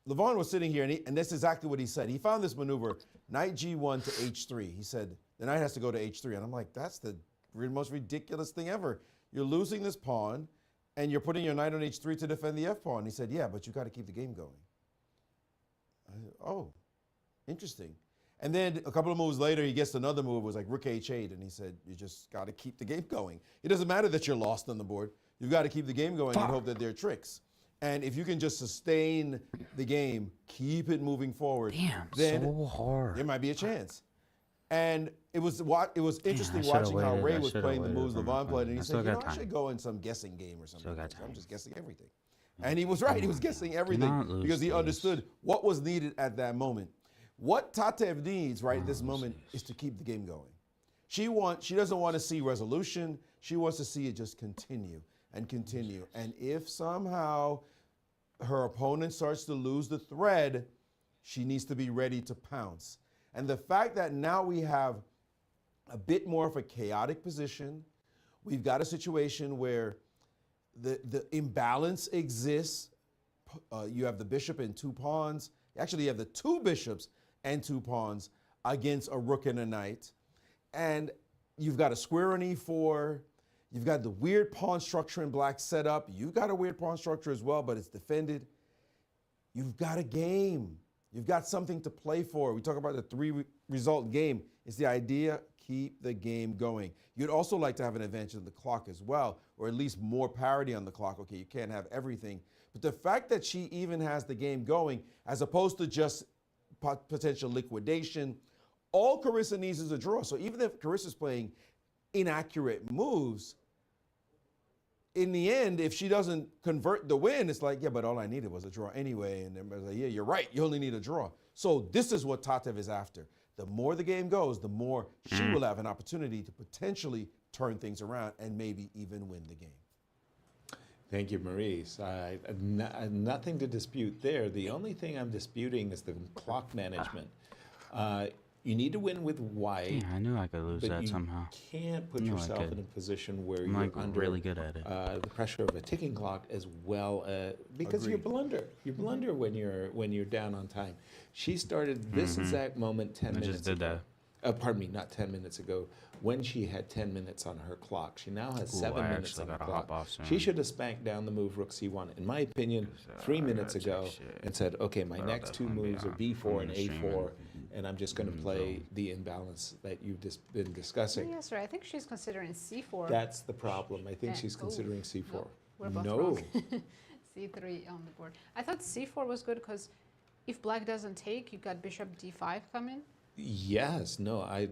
Levon was sitting here, and that's exactly what he said. He found this maneuver, knight g1 to h3. He said, the knight has to go to h3. And I'm like, that's the most ridiculous thing ever. You're losing this pawn, and you're putting your knight on h3 to defend the f pawn. He said, yeah, but you got to keep the game going. Oh, interesting. And then a couple of moves later, he gets another move. It was like rook h8, and he said, you just got to keep the game going. It doesn't matter that you're lost on the board. You've got to keep the game going and hope that there are tricks. And if you can just sustain the game, keep it moving forward, then so hard. there might be a chance. And it was interesting watching how Ray was playing the moves Levon played, and he said, I should go in some guessing game or something. I'm just guessing everything. And he was right. He was guessing everything because he understood what was needed at that moment. What Tatev needs right at this moment is to keep the game going. She doesn't want to see resolution. She wants to see it just continue and continue. And if somehow her opponent starts to lose the thread, she needs to be ready to pounce. And the fact that now we have a bit more of a chaotic position, we've got a situation where the imbalance exists. You have the bishop and 2 pawns. Actually, you have the 2 bishops and 2 pawns against a rook and a knight. And you've got a square on e4. You've got the weird pawn structure in black set up. You've got a weird pawn structure as well, but it's defended. You've got a game. You've got something to play for. We talk about the 3-result game. It's the idea, keep the game going. You'd also like to have an advantage of the clock as well, or at least more parity on the clock. Okay, you can't have everything. But the fact that she even has the game going, as opposed to just potential liquidation, all Carissa needs is a draw. So even if Carissa's playing inaccurate moves, in the end, if she doesn't convert the win, it's like, yeah, but all I needed was a draw anyway. And everybody's like, yeah, you're right. You only need a draw. So this is what Tatev is after. The more the game goes, the more she will have an opportunity to potentially turn things around and maybe even win the game. Thank you, Maurice. Nothing to dispute there. The only thing I'm disputing is the clock management. You need to win with white. Yeah, I knew I could lose that somehow. You can't put yourself in a position where you're under really good at it. The pressure of a ticking clock, as well because you blunder. You blunder when you're down on time. She started this exact moment 10 minutes just did ago. Pardon me, not 10 minutes ago, when she had 10 minutes on her clock. She now has 7 minutes on her clock. She should have spanked down the move rook c1, in my opinion, 3 minutes ago, and said, okay, my next 2 moves are b4 and a4, and I'm just going to play the imbalance that you've just been discussing. Yes, sir. I think she's considering c4. That's the problem. I think she's considering c4. No, we're both wrong. c3 on the board. I thought c4 was good because if black doesn't take, you got bishop d5 coming. Yes, no, At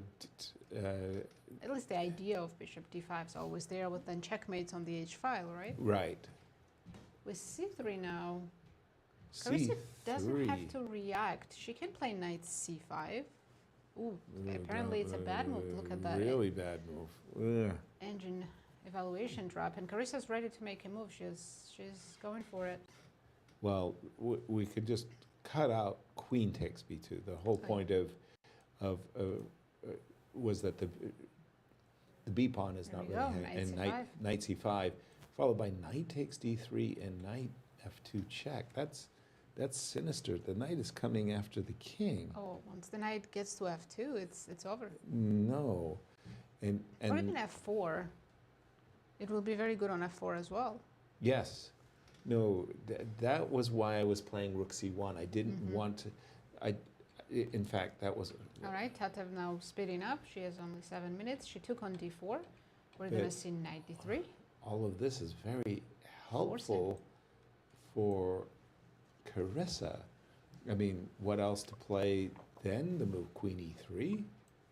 least the idea of bishop d5 is always there, with then checkmates on the h file, right? right. With c3 now, Carissa doesn't have to react. She can play knight c5. Ooh, apparently it's a bad move. Look at that. Really bad move. Ugh. Engine evaluation drop, and Carissa's ready to make a move. She's going for it. Well, we could just cut out queen takes b2. The whole point of was that the b pawn is There not we really go, hanging, knight and c5. knight c5, followed by knight takes d3 and knight f2 check. That's sinister. The knight is coming after the king. Oh, once the knight gets to f2, it's over. No, and Or even f4. It will be very good on f4 as well. yes, no. That was why I was playing rook c1. I didn't want to. In fact, that was. All right, Tatev now speeding up. She has only 7 minutes. She took on d4. We're going to see knight d3. All of this is very helpful for Carissa. I mean, what else to play then? The move queen e3.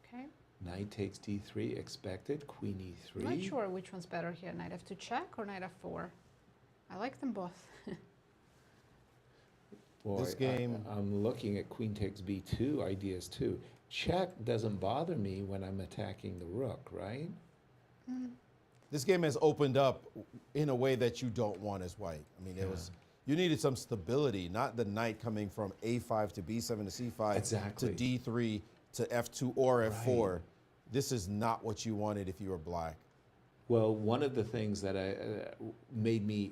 Okay. Knight takes d3 expected. Queen e3. I'm not sure which one's better here, knight f2 check or knight f4. I like them both. Boy, This game- I'm looking at queen takes b2 ideas too. Check doesn't bother me when I'm attacking the rook, right? This game has opened up in a way that you don't want as white. I mean, you needed some stability, not the knight coming from a5 to b7 to c5 Exactly. to d3 to f2 or f4. Right. This is not what you wanted if you were black. Well, one of the things that made me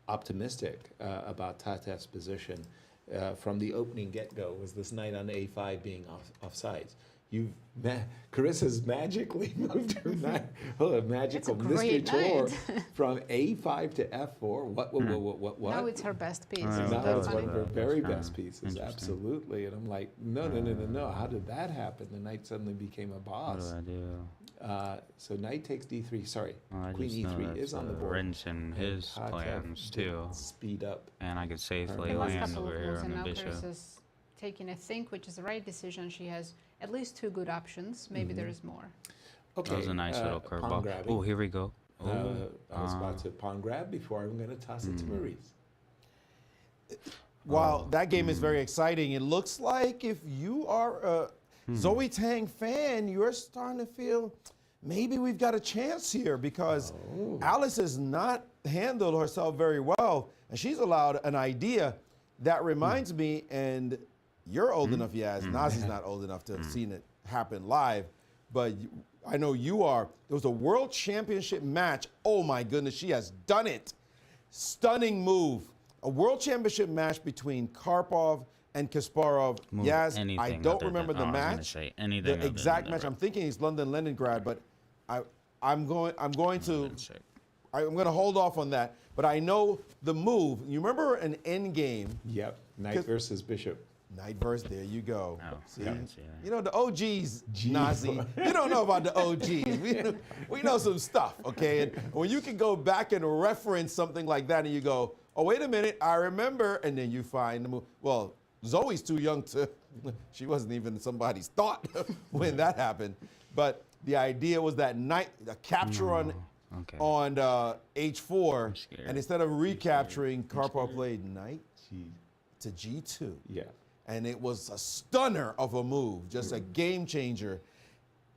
optimistic about Tatev's position from the opening get-go was this knight on a5 being offsides. Carissa's magically moved her knight, magical It's a mystery great tour knight. from a5 to f4. What? Now it's her best piece. Oh, Isn't Now that it's one funny? of her That's very kinda best pieces, interesting. absolutely. And I'm like, no. How did that happen? The knight suddenly became a What boss. do I do? So knight takes d3. Sorry, Well, I queen just know e3 that's is on the a board. wrench in and his Tatev plans didn't too, Speed up. and I could safely The last land couple over of here moves, on and the now bishop. Carissa's taking a think, which is the right decision. She has at least 2 good options. Maybe there is more. Okay, That was a nice little pawn curveball. grabbing. Oh, here we go. I was about to pawn grab before I'm going to toss it to Maurice. While that game is very exciting, it looks like if you are a Zoe Tang fan, you're starting to feel maybe we've got a chance here because Alice has not handled herself very well, and she's allowed an idea that reminds me, and you're old enough, Yaz. Nazi's not old enough to have seen it happen live, but I know you are. There was a world championship match. Oh my goodness, she has done it. Stunning move. A world championship match between Karpov and Kasparov. Move Yaz, I anything don't other remember than- the I was gonna match. say anything The other than exact the match. red. I'm thinking it's London Leningrad, but I'm going to Check. I'm going to hold off on that. But I know the move. You remember an end game, Yep, knight versus bishop. knight verse. There you go. Oh, See? I didn't see that. You know the OGs, Nazi. You don't know about the OGs. We know some stuff, okay? And when you can go back and reference something like that, and you go, "Oh, wait a minute, I remember," and then you find the move. Well, Zoe's too young to. She wasn't even somebody's thought when that happened. But the idea was that knight, a capture on Okay. h4, scared. and instead of recapturing, Karpov played knight to g2. Yeah. And it was a stunner of a move, just a game changer.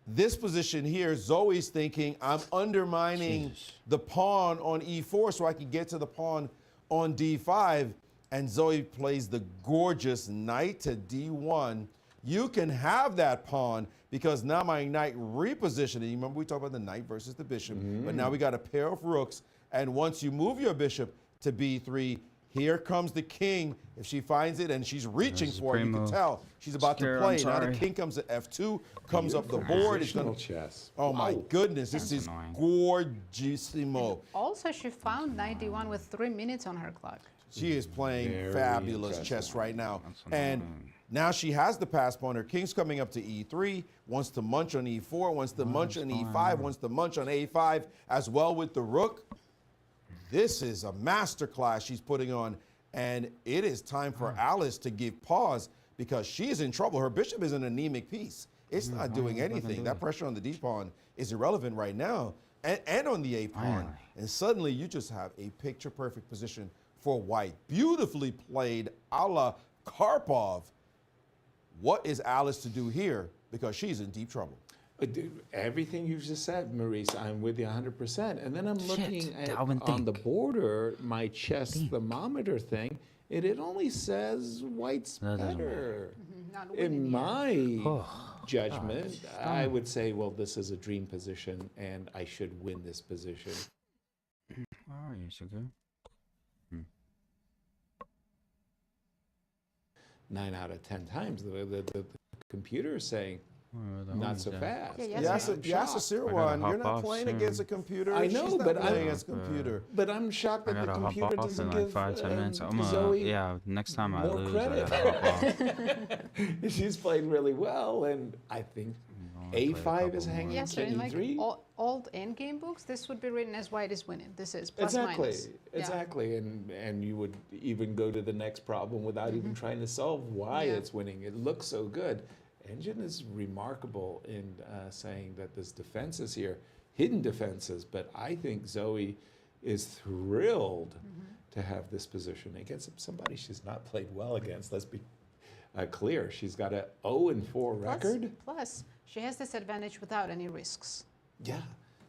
This position here, Zoe's thinking, I'm undermining the pawn on e4 so I can get to the pawn on d5. And Zoe plays the gorgeous knight to d1. You can have that pawn because now my knight repositioning. Remember we talked about the knight versus the bishop, but now we got a pair of rooks. And once you move your bishop to b3, here comes the king. If she finds it and she's reaching There's for it, you can Primo. tell she's about to Scared, play. I'm Now the sorry. king comes to f2, comes up the board. It's Positional gonna, chess. oh my Wow. goodness, this That's is annoying. gorgeousimo. Also, she found 91 with 3 minutes on her clock. She is playing Very fabulous impressive. chess right now. That's And annoying. now she has the pass pawn. Her king's coming up to e3, wants to munch on e4, wants to munch on e5, wants to munch on a5 as well with the rook. This is a masterclass she's putting on, and it is time for Alice to give pause because she is in trouble. Her bishop is an anemic piece. It's not doing anything. That pressure on the D pawn is irrelevant right now, and on the A pawn. And suddenly you just have a picture-perfect position for white. Beautifully played a la Karpov. What is Alice to do here? Because she's in deep trouble. Dude, everything you just said, Maurice, I'm with you 100%. And then I'm looking at Dalvin, on the think. border, my chess thermometer thing, and it only says white's That doesn't better. Not winning In yet. my judgment, I would say, well, this is a dream position, and I should win this position. Where are you, Sugar? 9 out of 10 times, the computer is saying, Where are the not homies so at? fast. Yeah, Yes, I'm yes, shocked. Sirwan, hop you're not off playing soon. against a computer. I know, She's not but playing I'm- against a computer. But I'm shocked I that the gotta hop computer off doesn't in like give 5-10 minutes. Zoe Yeah, next time I more lose, credit. I gotta hop off. She's played really well, and I think A5 is hanging Yes, sir. to In like E3. old endgame books, this would be written as white is winning. This is plus Exactly, minus. Yeah. exactly, and you would even go to the next problem without even trying to solve why Yeah. it's winning. It looks so good. Engine is remarkable in saying that there's defenses here, hidden defenses, but I think Zoe is thrilled to have this position against somebody she's not played well against. Let's be clear. She's got a 0-4 record. Plus, she has this advantage without any risks. Yeah.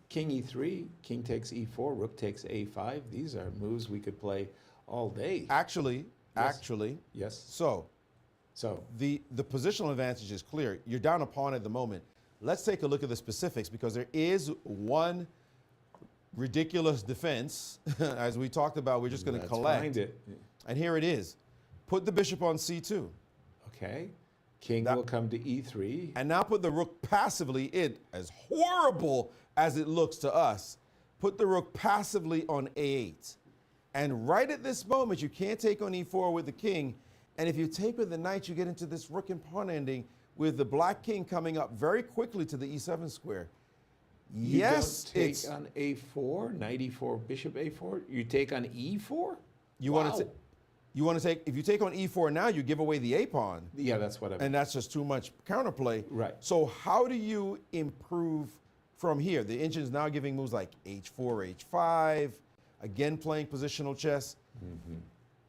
King E3, king takes E4, rook takes A5. These are moves we could play all day. Actually, Yes. so So, the positional advantage is clear. You're down a pawn at the moment. Let's take a look at the specifics because there is one ridiculous defense. As we talked about, we're just going to let's collect. find it. And here it is. Put the bishop on C2. Okay. King That- will come to E3. And now put the rook passively in. As horrible as it looks to us, put the rook passively on A8. And right at this moment, you can't take on E4 with the king. And if you take with the knight, you get into this rook and pawn ending with the black king coming up very quickly to the E7 square. You Yes, don't take it's on A4, knight E4, bishop A4. You take on E4? you Wow. want to take if you take on E4 now, you give away the A pawn. Yeah, that's what I mean. And that's just too much counterplay. Right. So how do you improve from here? The engine's now giving moves like H4, H5, again playing positional chess.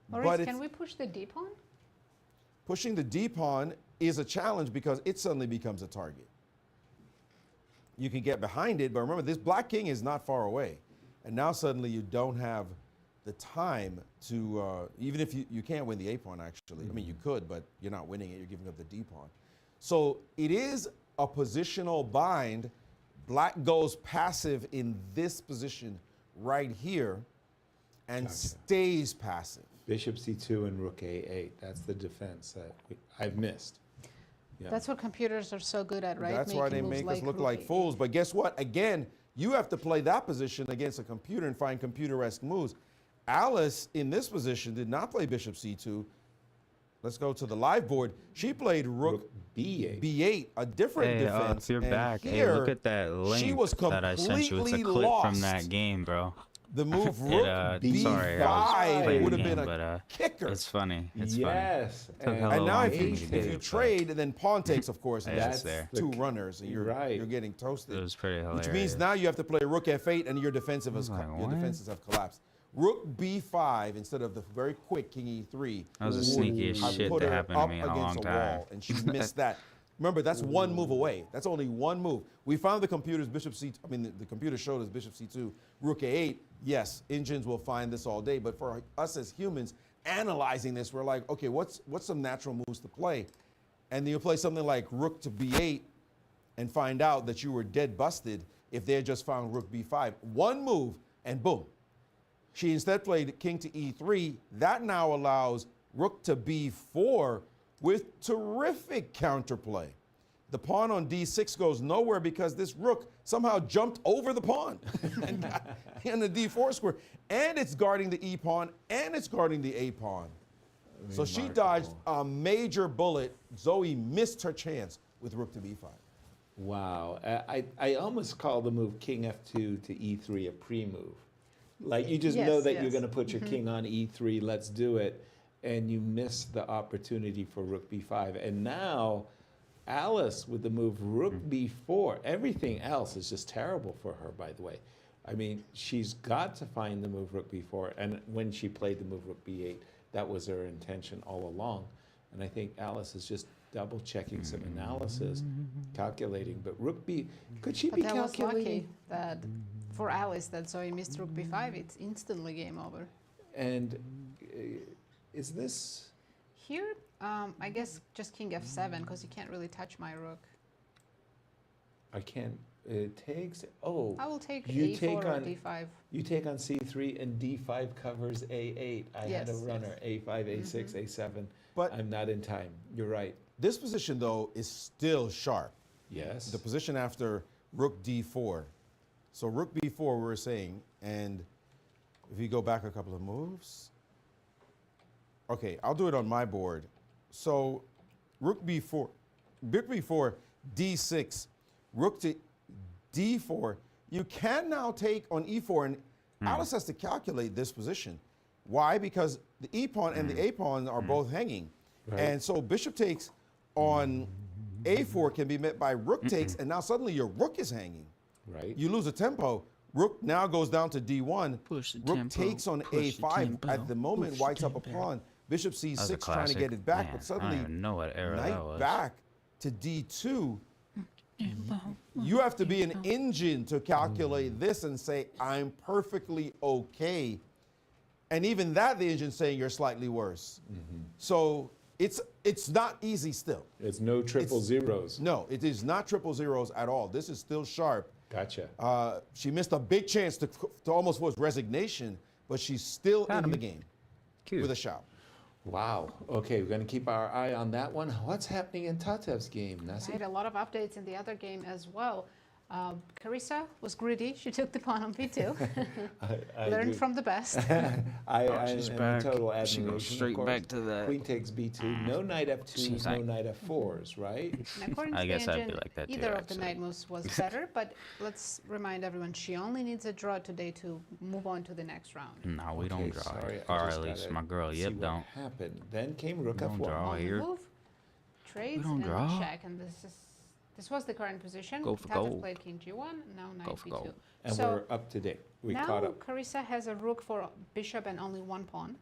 Maurice, it's- can we push the D pawn? Pushing the D pawn is a challenge because it suddenly becomes a target. You can get behind it, but remember, this black king is not far away. And now suddenly you don't have the time to, even if you can't win the A pawn, actually. I mean, you could, but you're not winning it. You're giving up the D pawn. So it is a positional bind. Black goes passive in this position right here and stays passive. Bishop C2 and rook A8. That's the defense that I've missed. Yeah. That's what computers are so good at, right? That's why they Making moves make us look rook like A8. fools. But guess what? Again, you have to play that position against a computer and find computer-esque moves. Alice, in this position, did not play bishop c2. Let's go to the live board. She played rook B8. b8, a different Hey, defense. if you're and back, hey, here, look at that link was that I sent you. It's a completely clip from lost. that game, bro. The move rook b5 sorry, I was playing would the have been game, a but kicker. it's funny. It's Yes. Took hella And now long if for you, me to if do you it, but trade, then pawn takes, of course, and Yeah, that's it's there. two runners, and you're Right. you're getting toasted. It was pretty hilarious. Which means now you have to play rook f8, and your defensive has like, your what? defenses have collapsed. Rook b5 instead of the very quick king e3. That was the would sneakiest have shit put that her happened to up me in a against long a time. wall, and she missed that. Remember, that's one move away. That's only one move. We found the computer's bishop c. I mean, the computer showed us bishop c2, rook a8. Yes, engines will find this all day, but for us as humans analyzing this, we're like, okay, what's some natural moves to play? And then you play something like rook to b8 and find out that you were dead busted if they had just found rook b5. One move, and boom. She instead played king to e3. That now allows rook to b4 with terrific counterplay. The pawn on d6 goes nowhere because this rook somehow jumped over the pawn and got in the d4 square. And it's guarding the e pawn, and it's guarding the a pawn. So she dodged a major bullet. Zoe missed her chance with rook to b5. Wow. I almost call the move king f2 to e3 a pre-move. Like you just know Yes, that you're yes. going to put your king on e3, let's do it, and you miss the opportunity for rook b5. And now Alice with the move rook b4. Everything else is just terrible for her, by the way. I mean, she's got to find the move rook b4, and when she played the move rook b8, that was her intention all along. And I think Alice is just double checking some analysis, calculating. But rook b, could she But be that was calculating? lucky that for Alice that Zoe missed rook b5. It's instantly game over. And is this? Here, I guess just king f7 because you can't really touch my rook. I can't. It takes. Oh, I will take you a4 take or on d5. You take on c3 and d5 covers a8. I had a Yes, runner a5, a6, a7. But I'm not in time. You're right. this position, though, is still sharp. Yes. The position after rook d4. So rook b4, we were saying, and if you go back a couple of moves. Okay, I'll do it on my board. So rook b4, d6, rook to d4. You can now take on e4, and Alice has to calculate this position. Why? Because the e pawn and the a pawn are both hanging. Right. And so bishop takes on a4 can be met by rook takes, and now suddenly your rook is hanging. Right. You lose a tempo. Rook now goes down to d1. Push the Rook tempo, takes on push the a5. tempo, At the moment, push the white's up a tempo. pawn. Bishop That was a c6 trying to classic. get it back, Man, but I suddenly don't even know what era that knight was. back to d2. You have to be an engine to calculate this and say, I'm perfectly okay. And even that, the engine's saying you're slightly worse. So it's not easy still. It's no triple zeros. No, it is not triple zeros at all. This is still sharp. Gotcha. She missed a big chance to almost was resignation, but she's still in the game Cute. with a shout. Wow. Okay, we're going to keep our eye on that one. What's happening in Tatev's game, I Nasi? had a lot of updates in the other game as well. Carissa was greedy. She took the pawn on b2. I Learned do. from the best. I She's am in back. total She admiration. goes straight of course. back to that. Queen takes b2. No knight f2. She's No like- knight f4s, right? And according to I the guess I'd be engine, like that too, either of the actually. knight moves was better, but let's remind everyone she only needs a draw today to move on to the next round. No, we Okay, don't draw sorry, it. I Or just at least gotta my girl, see yep, what don't. happened. Then came rook Don't f1. draw. On the here. move, trades don't and draw. check, and this was the current position. Go for Tatev gold. played king g1, now knight Go for b2. gold. And So we're up to date. We now caught up. Carissa has a rook for bishop and only one pawn,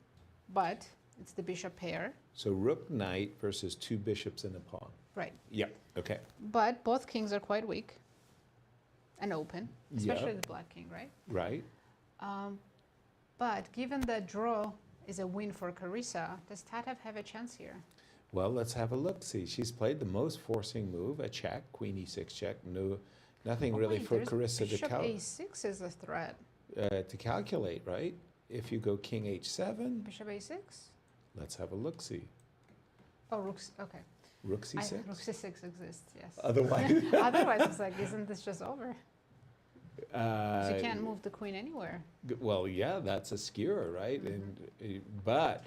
but it's the bishop pair, So rook knight versus two bishops and a pawn. right? Yep. Okay. But both kings are quite weak and open, especially Yeah. the black king, right? Right. But given that draw is a win for Carissa, does Tatev have a chance here? Well, let's have a look. See, she's played the most forcing move, a check, queen e6 check. No, nothing Oh, really wait, for there's Carissa to, bishop a6 is a threat. to calculate, right? If you go king h7, Bishop a6? let's have a look. See, Oh, rooks. Okay. rook c6. Rook c6 exists. Yes. Otherwise, Otherwise, it's like, isn't this just over? 'Cause you can't uh, move the queen anywhere. well, yeah, that's a skewer, right? And but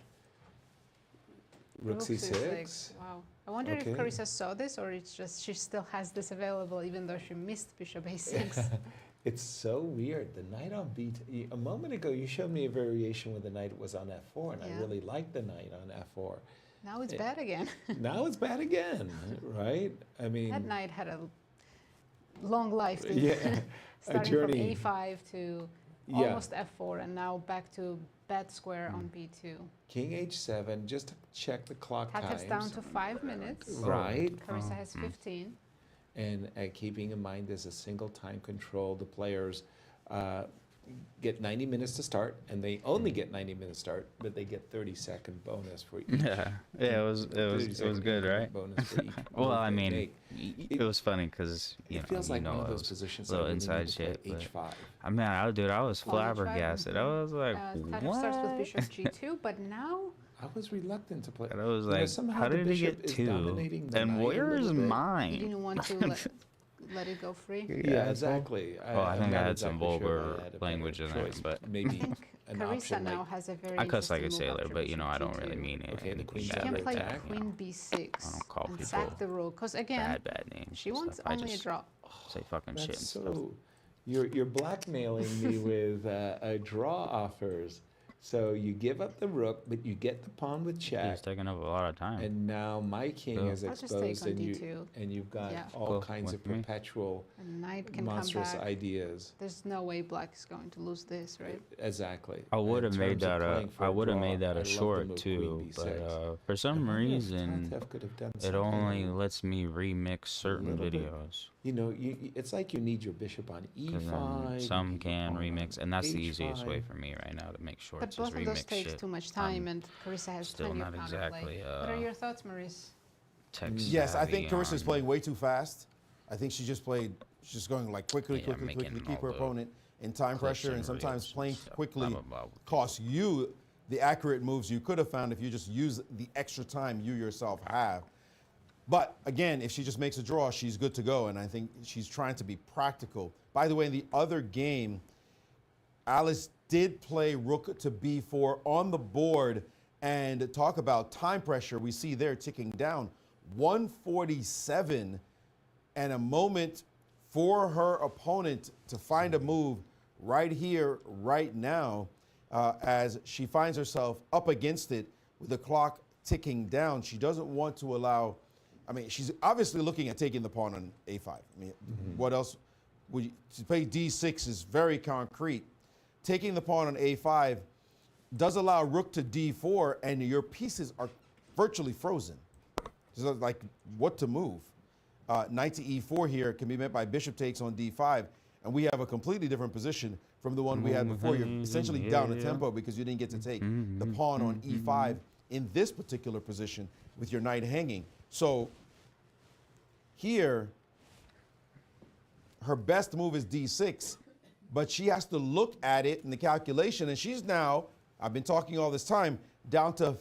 rook c6. Wow. I wonder Okay. if Carissa saw this, or it's just she still has this available, even though she missed bishop a6. It's so weird. The knight on b2. A moment ago, you showed me a variation where the knight was on f4, and I Yeah. really liked the knight on f4. Now it's bad again. Now it's bad again, right? I mean, That knight had a long life. Didn't yeah, it? a Starting journey. from a5 to Yeah. almost f4, and now back to bad square on b2. King h7, just to check the clock Tatev's times. down to 5 minutes. Right. Carissa has 15. And keeping in mind there's a single time control, the players get 90 minutes to start, and they only get 90 minutes start, but they get 30-second bonus for each. Yeah, it was 30-second good, increment right? Bonus for each Well, move I they mean, make. it was funny because you It feels know, like you know, one of it those was positions little that we inside need to play shit. But h5. I mean, I was Pawn h5, flabbergasted. I was like, Tatev what? starts with bishop g2, but now I was reluctant to play. And I was You know, like, somehow how the did he bishop get is two? dominating the And knight a where's little bit. you mine? didn't want to let it go free. Yeah, exactly. Well, I I'm think I not had some exactly sure vulgar if I had a better language in there, choice, but- maybe I think an Carissa option now like has a very I cuss like a interesting move sailor, after but you know, I bishop don't really g2. mean it. Okay, the queen She Bad can play attack, you know. queen b6 I don't call and people sack the rook, because again, bad names. she and wants stuff. I only a just draw. say fucking shit and That's stuff. so. You're blackmailing me with draw offers. So you give up the rook, but you get the pawn with check. He's taking up a lot of time. And now my king Go. is I'll just take exposed, on and D2. you've got Yeah. all Go kinds of with me. perpetual And knight can monstrous come back. ideas. There's no way black is going to lose this, right? Exactly. I would have In made terms of that playing for I a would have draw, made that I a love the short move too, queen but b6. for I some wonder if reason Tatev could have done it something. only lets me remix certain little bit. videos. You know, it's like you need your bishop on Because e5. you some need your can pawn remix, on and that's the easiest way h5. for me right now to make shorts. But both is of those remix takes shit. too much time, I'm and Carissa has still plenty not of counterplay. exactly, What are your thoughts, Maurice? tech Yes, I think savvy Carissa's on- playing way too fast. I think she's just going like quickly, Yeah, quickly, making quickly to keep her all the opponent in time clips pressure, and and sometimes reels and playing stuff, quickly blah, blah, blah. costs you the accurate moves you could have found if you just use the extra time you yourself have. But again, if she just makes a draw, she's good to go, and I think she's trying to be practical. By the way, in the other game, Alice did play rook to b4 on the board, and talk about time pressure. We see there ticking down 147, and a moment for her opponent to find a move right here, right now, as she finds herself up against it with the clock ticking down. She doesn't want to allow, I mean, she's obviously looking at taking the pawn on a5. I mean, what else would you, to play d6 is very concrete. Taking the pawn on a5 does allow rook to d4, and your pieces are virtually frozen. So like what to move. Knight to e4 here can be met by bishop takes on d5, and we have a completely different position from the one we had before. You're essentially down a tempo because you didn't get to take the pawn on e5 in this particular position with your knight hanging. So here, her best move is d6, but she has to look at it in the calculation, and she's now, I've been talking all this time, down to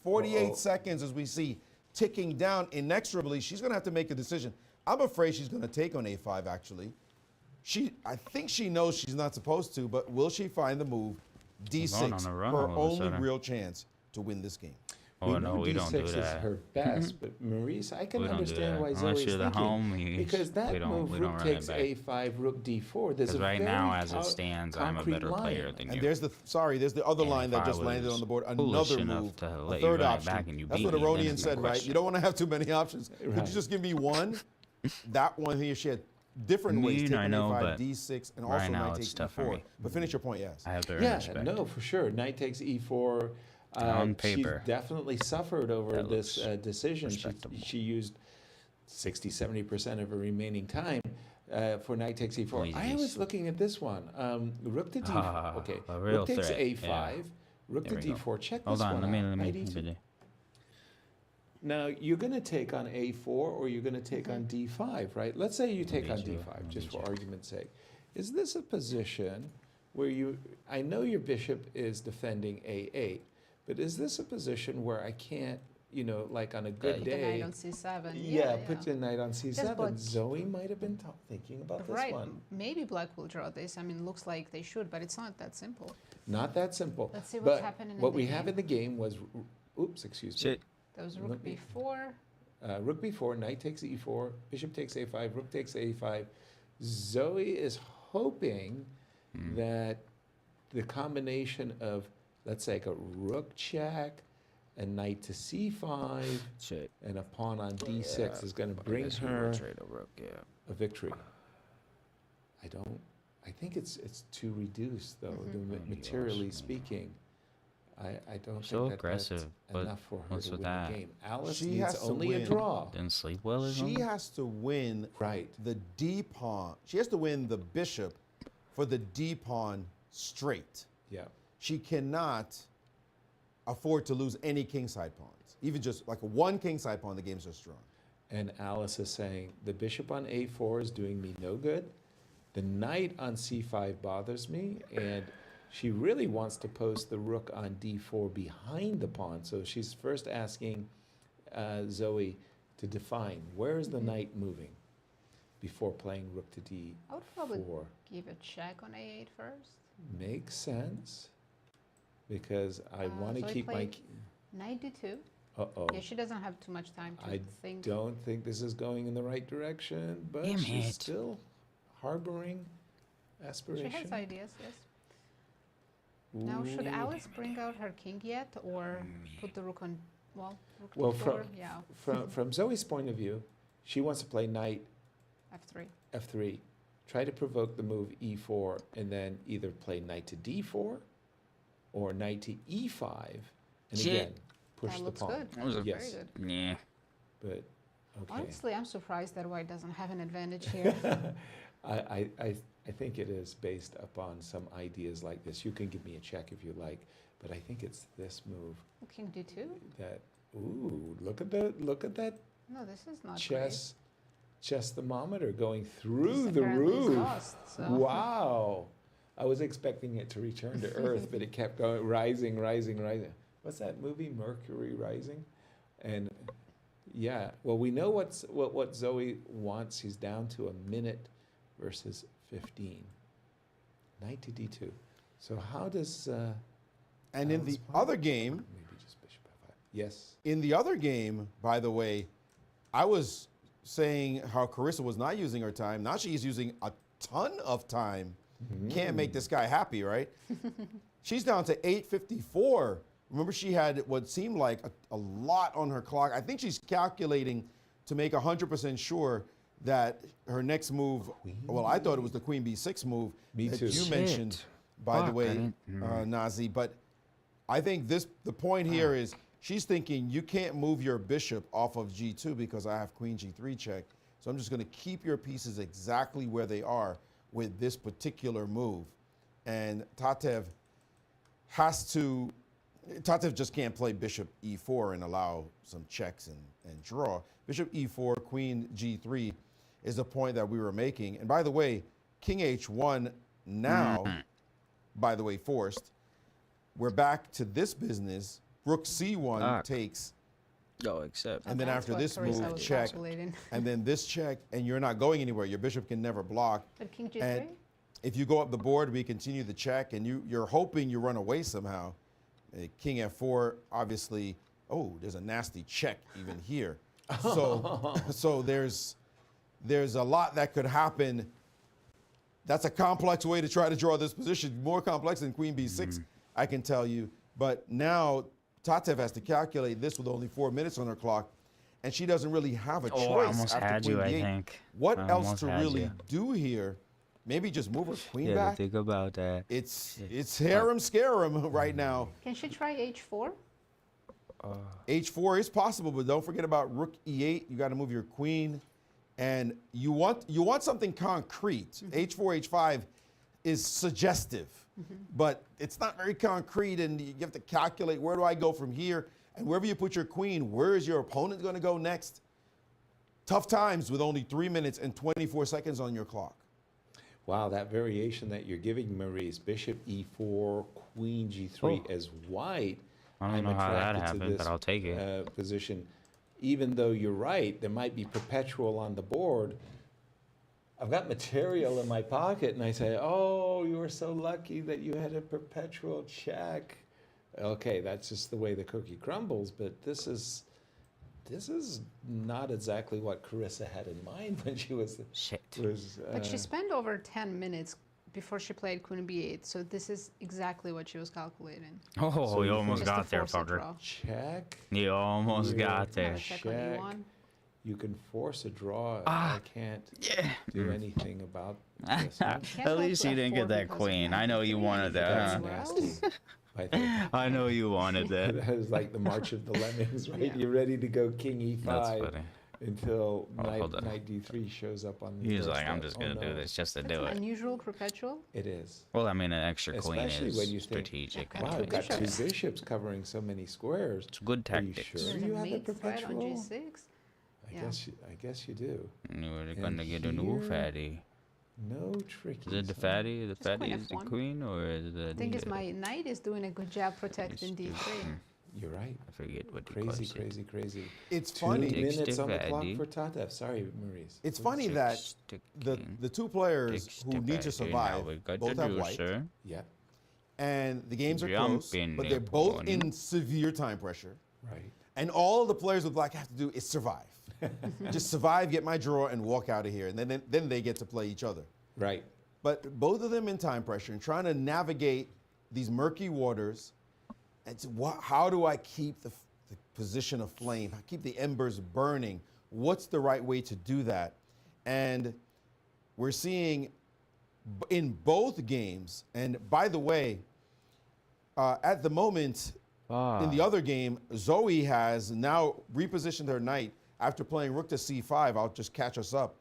48 seconds as we see ticking down inexorably. She's going to have to make a decision. I'm afraid she's going to take on a5, actually. I think she knows she's not supposed to, but will she find the move d6? on a run Her all of a only sudden. real chance to win this game. Oh no, we don't do D6 is that. her best, but Maurice, I can We don't do understand that. why Unless Zoe's you're the thinking. homies, Because that we don't- move, we rook don't run it takes back. a5, rook d4. There's Because a right very now, as it stands, I'm a concrete better player line. than And you. there's the other And line if that I just landed was on the board. foolish Another enough move, to a let you third run it option. back and you That's beat what me, then Aronian it's said, no right? question. You don't want to have too many options. Could Right. you just give me one? That one here, she had different ways. I Taking know, a5, but d6, and right also now knight it's takes tough for e4. me. But finish your point, yes. I have to earn Yeah, respect. no, for sure. Knight takes e4. On paper, She's definitely suffered over that this looks decision. respectable. She used 60-70% of her remaining time for knight takes e4. I Please. was looking at this one. Rook to d4. Ah, Okay. a real Rook takes threat, a5. yeah. Rook There to we go. d4. Check Hold this on, one let me, out. let Knight me. e2. Now, you're going to take on a4 or you're going to take on d5, right? Let's say you take on beat you. d5, I'll just beat for argument's sake. Is this a position where I know your bishop is defending a8, but is this a position where I can't, like on a good Put the day? knight on c7. Yeah, put your knight on c7. but- Zoe might have been thinking about this Right, one. maybe black will draw this. I mean, looks like they should, but it's not that simple. Not that simple. Let's see what's But happening in what the we have game. in the game was, oops, excuse me. Shit. That was Let rook me- b4. Rook b4, knight takes e4, bishop takes a5, rook takes a5. Zoe is hoping that the combination of, let's say, like a rook check, a knight to c5, Shit. and a pawn on d6 Yeah, is going to I bring guess we her will trade a rook, yeah. a victory. I think it's too reduced, though, materially speaking. I don't So think aggressive, that's but enough for her what's to with win that? the game. Alice She needs has to only a win. draw. Didn't sleep well or She something? has to win Right. the d pawn. She has to win the bishop for the d pawn straight. Yeah. She cannot afford to lose any kingside pawns. Even just like a one kingside pawn, the game's just drawn. And Alice is saying, the bishop on a4 is doing me no good. The knight on c5 bothers me. And she really wants to post the rook on d4 behind the pawn. So she's first asking Zoe to define, where is the knight moving before playing rook to d4? I would probably give a check on a8 first. Makes sense. Because I want to so we keep my... play Knight d2. Uh-oh. Yeah, she doesn't have too much time to I think. don't think this is going in the right direction, but Damn she's it. still harboring She aspiration. has ideas, yes. Now, should Alice bring out her king yet, or put the rook on, well, rook Well, d4, yeah, from Zoe's point of view, she wants to play knight f3. f3. Try to provoke the move e4, and then either play knight to d4 or knight to e5, and Shit. again, push That the looks pawn. good. That was a- Yes. Very good. Yeah. But, okay. Honestly, I'm surprised that white doesn't have an advantage here. I think it is based upon some ideas like this. You can give me a check if you like, but I think it's this move King d2? that, ooh, look at that No, this is not chess thermometer going great. through This the apparently is roof. lost, so. Wow. I was expecting it to return to Earth, but it kept going, rising. What's that movie, Mercury Rising? And yeah, well, we know what Zoe wants. She's down to a minute versus 15. Knight to d2. So how does... And in the Alice play? other game, Maybe just bishop f5. Yes. in the other game, by the way, I was saying how Carissa was not using her time. Now she's using a ton of time. Can't make this guy happy, right? She's down to 8:54. Remember, she had what seemed like a lot on her clock. I think she's calculating to make 100% sure that her next move, well, I thought it was the queen b6 move Me that too. you Shit. mentioned, by the Fuck, I way, didn't- Nazi. But I think the point here is she's thinking you can't move your bishop off of g2 because I have queen g3 check. So I'm just going to keep your pieces exactly where they are with this particular move. And Tatev just can't play bishop e4 and allow some checks and draw. Bishop e4, queen g3 is the point that we were making. And by the way, king h1 now, by the way, forced. We're back to this business. Rook c1 Fuck. takes, Oh, except. and then That's after what this Carissa move, was check, calculating. and then this check, and you're not going anywhere. Your bishop can never block. But king g3? And if you go up the board, we continue the check, and you're hoping you run away somehow. King f4, obviously. Oh, there's a nasty check even here. So there's a lot that could happen. That's a complex way to try to draw this position, more complex than queen b6, I can tell you. But now Tatev has to calculate this with only 4 minutes on her clock, and she doesn't really have a choice. Oh, I almost after had queen you, I b8. think. What I else almost to had really you. do here? Maybe just move her queen Yeah, back. think about that. It's harem scarum right now. Can she try h4? H4 is possible, but don't forget about rook e8. You got to move your queen, and you want something concrete. H4, H5 is suggestive, but it's not very concrete, and you have to calculate, where do I go from here? And wherever you put your queen, where is your opponent going to go next? Tough times with only 3 minutes and 24 seconds on your clock. Wow, that variation that you're giving, Maurice, bishop e4, queen g3 as white. I don't I'm know how that attracted to happened, but this, I'll take it. Position, even though you're right, there might be perpetual on the board. I've got material in my pocket, and I say, "Oh, you were so lucky that you had a perpetual check." Okay, that's just the way the cookie crumbles. But this is not exactly what Carissa had in mind when she was. Shit. But she spent over 10 minutes before she played queen b8, so this is exactly what she was calculating. Oh, So you you almost Just to got there, force a fucker. draw. check. You almost Yeah. got Not there. a check on Check. e1. You can force a draw. I can't Yeah. do anything about this. Can't At go least to you didn't f4 get that because of queen. I know you 93. wanted That's that. nasty. I think. I know you wanted that. That was like the March of the Lemmings, right? Yeah. You're ready to go king e5 That's funny. until Oh, knight, hold on. knight d3 shows up on the He's like, I'm doorstep. just Oh, gonna do no. this just to That's do an it. unusual perpetual. It is. Well, I mean, an extra queen Especially is when you think, strategic. Yeah, Wow, anyway. I've got two bishops. bishops covering so many squares. It's good Are you tactics. sure? There's you a have a mate threat on perpetual? g6. I Yeah. guess you do. You were And gonna get a new here- fatty. No trickies. Is it the huh? fatty? The Just fatty queen is the F1. queen, or is the? I think it's my knight is doing a good job protecting d3. You're right. I forget what you Crazy, call crazy, crazy. It's 2 funny. Takes minutes the on the clock fatty. for Tatev. Sorry, Maurice. It's funny that the two players who need to survive both have white, Yeah, and the games are close, Jumping but they're both opponent. in severe time pressure. right. And all the players with black have to do is survive. Just survive, get my draw, and walk out of here. And then they get to play each other. Right. But both of them in time pressure and trying to navigate these murky waters. And how do I keep the position of flame? How keep the embers burning? What's the right way to do that? And we're seeing in both games, and by the way, at the moment, in the other game, Zoe has now repositioned her knight after playing rook to c5. I'll just catch us up.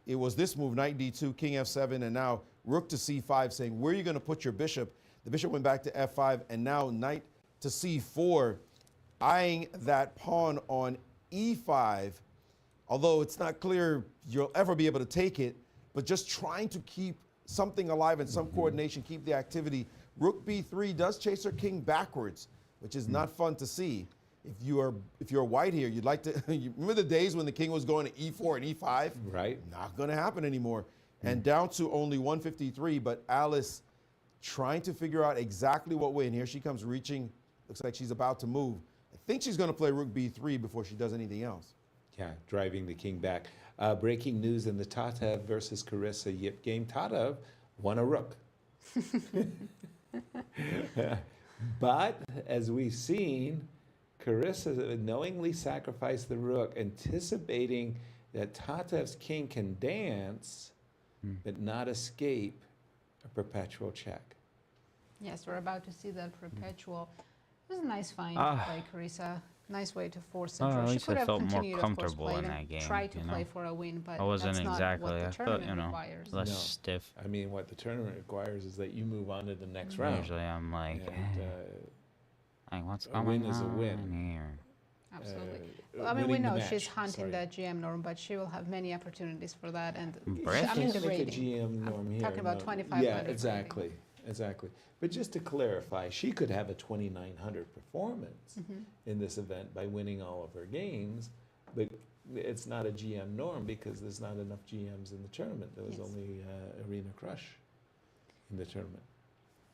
It was this move, knight d2, king f7, and now rook to c5, saying, where are you going to put your bishop? The bishop went back to f5, and now knight to c4, eyeing that pawn on e5, although it's not clear you'll ever be able to take it, but just trying to keep something alive and some coordination, keep the activity. Rook b3 does chase her king backwards, which is not fun to see. If you're white here, you'd like to you remember the days when the king was going to e4 and e5? Right. Not going to happen anymore. And down to only 153, but Alice trying to figure out exactly what way. And here she comes reaching. Looks like she's about to move. I think she's going to play rook b3 before she does anything else. Yeah, driving the king back. Breaking news in the Tatev versus Carissa Yip game. Tatev won a rook. But as we've seen, Carissa knowingly sacrificed the rook, anticipating that Tatev's king can dance, but not escape a perpetual check. Yes, we're about to see that perpetual. It was a nice find by Carissa. Nice way to force a draw. At She least could I have felt more continued, of course, comfortable play in and that game, try to you play know? for a win, but I wasn't that's not exactly. what the I thought, tournament you know, requires. less No. stiff. I mean, what the tournament requires is that you move on to the next round. Usually I'm like, And, like what's a going win on is a win. here? Absolutely. Well, I mean, we winning the know match, she's hunting sorry. that GM norm, but she will have many opportunities for that. And Breath I mean, is- the Make a rating. GM norm here. talking about no. 2,500 Yeah, rating. exactly, exactly. But just to clarify, she could have a 2,900 performance in this event by winning all of her games, but it's not a GM norm because there's not enough GMs in the tournament. There was Yes. only Arena Crush in the tournament.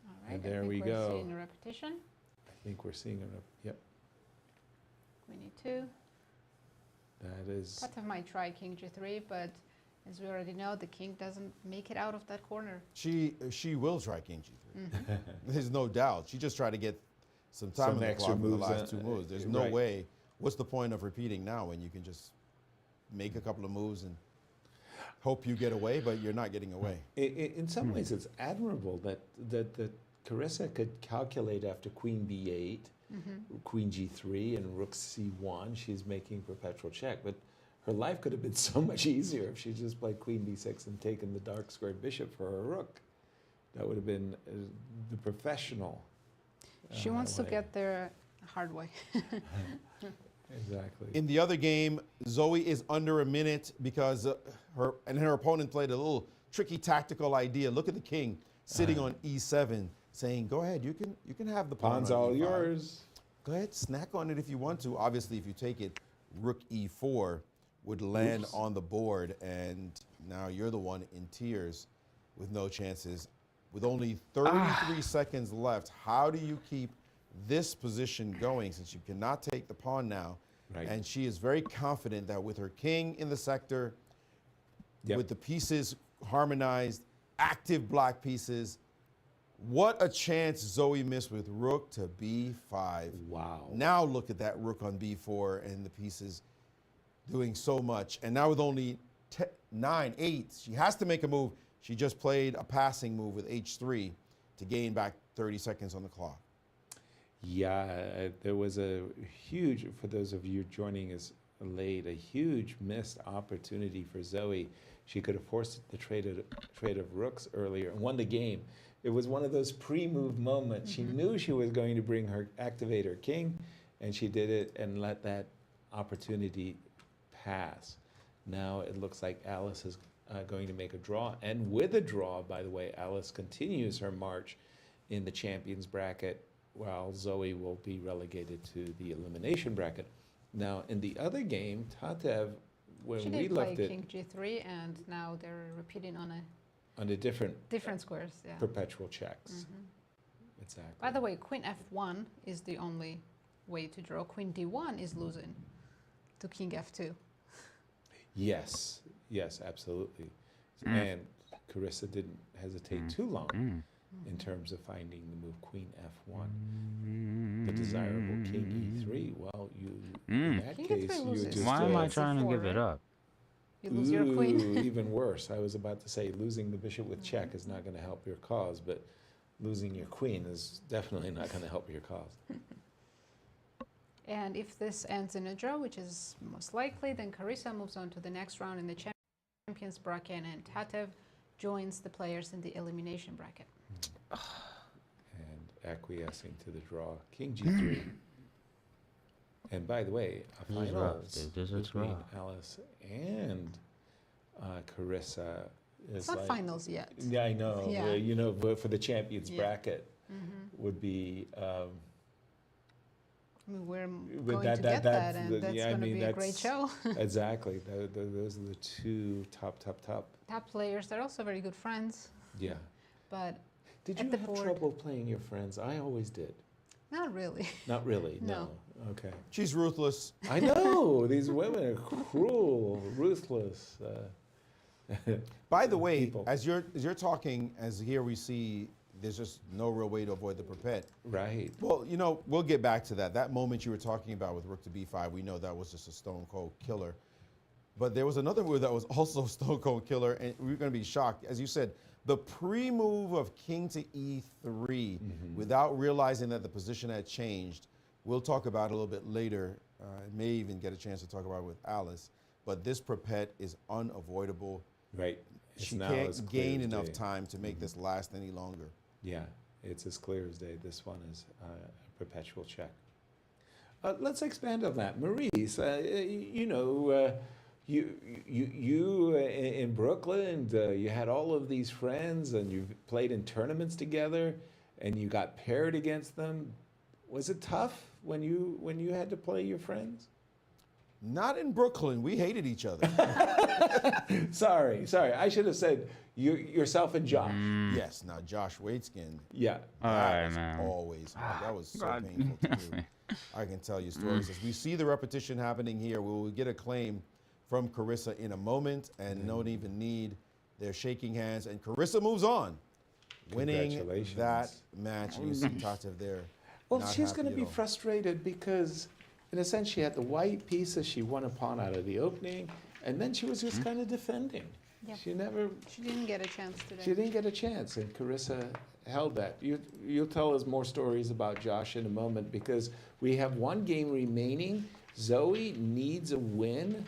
All right, And I there think we we're go. seeing a repetition. I think we're seeing it. Yep, Queen e2. that is. Tatev might try king g3, but as we already know, the king doesn't make it out of that corner. She will try king g3. There's no doubt. She just tried to get some time Some on the extra clock for the moves, last two moves. There's no right. way. What's the point of repeating now when you can just make a couple of moves and hope you get away, but you're not getting away? In some ways, it's admirable that Carissa could calculate after queen b8, queen g3, and rook c1. She's making perpetual check, but her life could have been so much easier if she just played queen b6 and taken the dark squared bishop for her rook. That would have been the professional. She wants to way. get there hard way. Exactly. In the other game, Zoe is under a minute because her opponent played a little tricky tactical idea. Look at the king sitting on e7, saying, "Go ahead, you can have the pawn Pawn's on all e5. yours. Go Go ahead, snack on it if you want to. Obviously, if you take it, rook e4 would land on the board, and now you're the one in tears with no chances. With only 33 seconds left, how do you keep this position going since you cannot take the pawn now? Right. And she is very confident that with her king in the sector, Yep. with the pieces harmonized, active black pieces, what a chance Zoe missed with rook to b5. Wow. Now look at that rook on b4 and the pieces doing so much. And now with only 9, 8, she has to make a move. She just played a passing move with h3 to gain back 30 seconds on the clock. Yeah, there was a huge, for those of you joining us late, a huge missed opportunity for Zoe. She could have forced the trade of rooks earlier and won the game. It was one of those pre-move moments. She knew she was going to activate her king, and she did it and let that opportunity pass. Now it looks like Alice is going to make a draw, and with a draw, by the way, Alice continues her march in the champions bracket, while Zoe will be relegated to the elimination bracket. Now, in the other game, Tatev, when She we did play left it king g3, and now they're repeating on a on a different squares. Yeah. perpetual checks. Exactly. By the way, queen f1 is the only way to draw. Queen d1 is losing to king f2. Yes, yes, absolutely. And Carissa didn't hesitate too long in terms of finding the move Queen F1, the desirable King E3. Well, in that King case, E3 you loses. just Why am I It's trying to C4, give it right? up? You lose your queen. Even worse. I was about to say losing the bishop with check is not going to help your cause, but losing your queen is definitely not going to help your cause. And if this ends in a draw, which is most likely, then Carissa moves on to the next round in the champions bracket, and Tatev joins the players in the elimination bracket. And acquiescing to the draw, King G3. And by the way, a This is rough, finals dude. This is between rough. Alice and Carissa is It's not like, finals yet. Yeah, I know. Yeah. You know, but for the champions Yeah. bracket would be. I mean, we're But going that- to that- get that's that, and the- that's yeah, I going to mean, be a great that's- show. Exactly. Those are the two top. Top players, they're also very good friends, Yeah. but Did At you the have board. trouble playing your friends? I always did. not really. Not really. No. Okay. She's ruthless. I know these women are cruel, ruthless. By the way, People. as you're talking, as here we see, there's just no real way to avoid the perpet. Right. Well, we'll get back to that. That moment you were talking about with rook to b5, we know that was just a stone cold killer. But there was another move that was also stone cold killer, and we're going to be shocked. As you said, the pre-move of king to e3 without realizing that the position had changed. We'll talk about it a little bit later. I may even get a chance to talk about it with Alice. But this perpet is unavoidable. Right. It's She now as can't clear gain as enough day. time to make this last any longer. Yeah, it's as clear as day. This one is a perpetual check. Let's expand on that. Maurice, you in Brooklyn, you had all of these friends and you played in tournaments together and you got paired against them. Was it tough when you had to play your friends? Not in Brooklyn. We hated each other. Sorry. I should have said yourself and Josh. Yes. Now, Josh Waitzkin, Yeah. All that right, was man. always hard. That was so God. painful to do. I can tell you stories. As we see the repetition happening here, we will get a claim from Carissa in a moment and don't even need their shaking hands. And Carissa moves on, winning Congratulations. that match. And you see Tatev there. Well, not she's happy going to at be all. frustrated because, in a sense, she had the white pieces. She won a pawn out of the opening, and then she was just kind of defending. Yep. She never, She didn't get a chance today. she didn't get a chance, and Carissa held that. You'll tell us more stories about Josh in a moment because we have one game remaining. Zoe needs a win,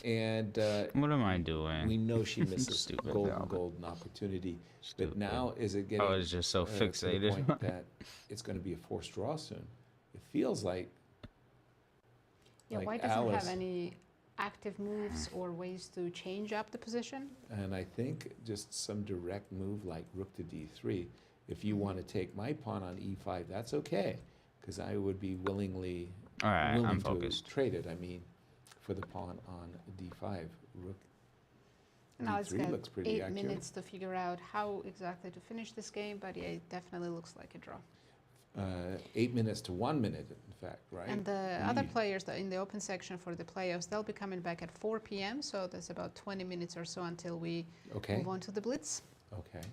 and What am I doing? we know she misses Stupid golden Albert. opportunity. Stupid. But now, is it getting? I was just so to the fixated. point that it's going to be a forced draw soon. It feels like. Yeah, like White doesn't Alice. have any active moves or ways to change up the position. And I think just some direct move like rook to d3. If you want to take my pawn on e5, that's okay, because I would be willingly All right, willing I'm to focused. trade it. I mean, for the pawn on d5, rook Now it's d3 got looks pretty 8 accurate. minutes to figure out how exactly to finish this game, but yeah, it definitely looks like a draw. 8 minutes to 1 minute, in fact, right? And the other Eee. players that in the open section for the playoffs, they'll be coming back at 4 p.m. So there's about 20 minutes or so until we Okay. move on to the blitz. Okay,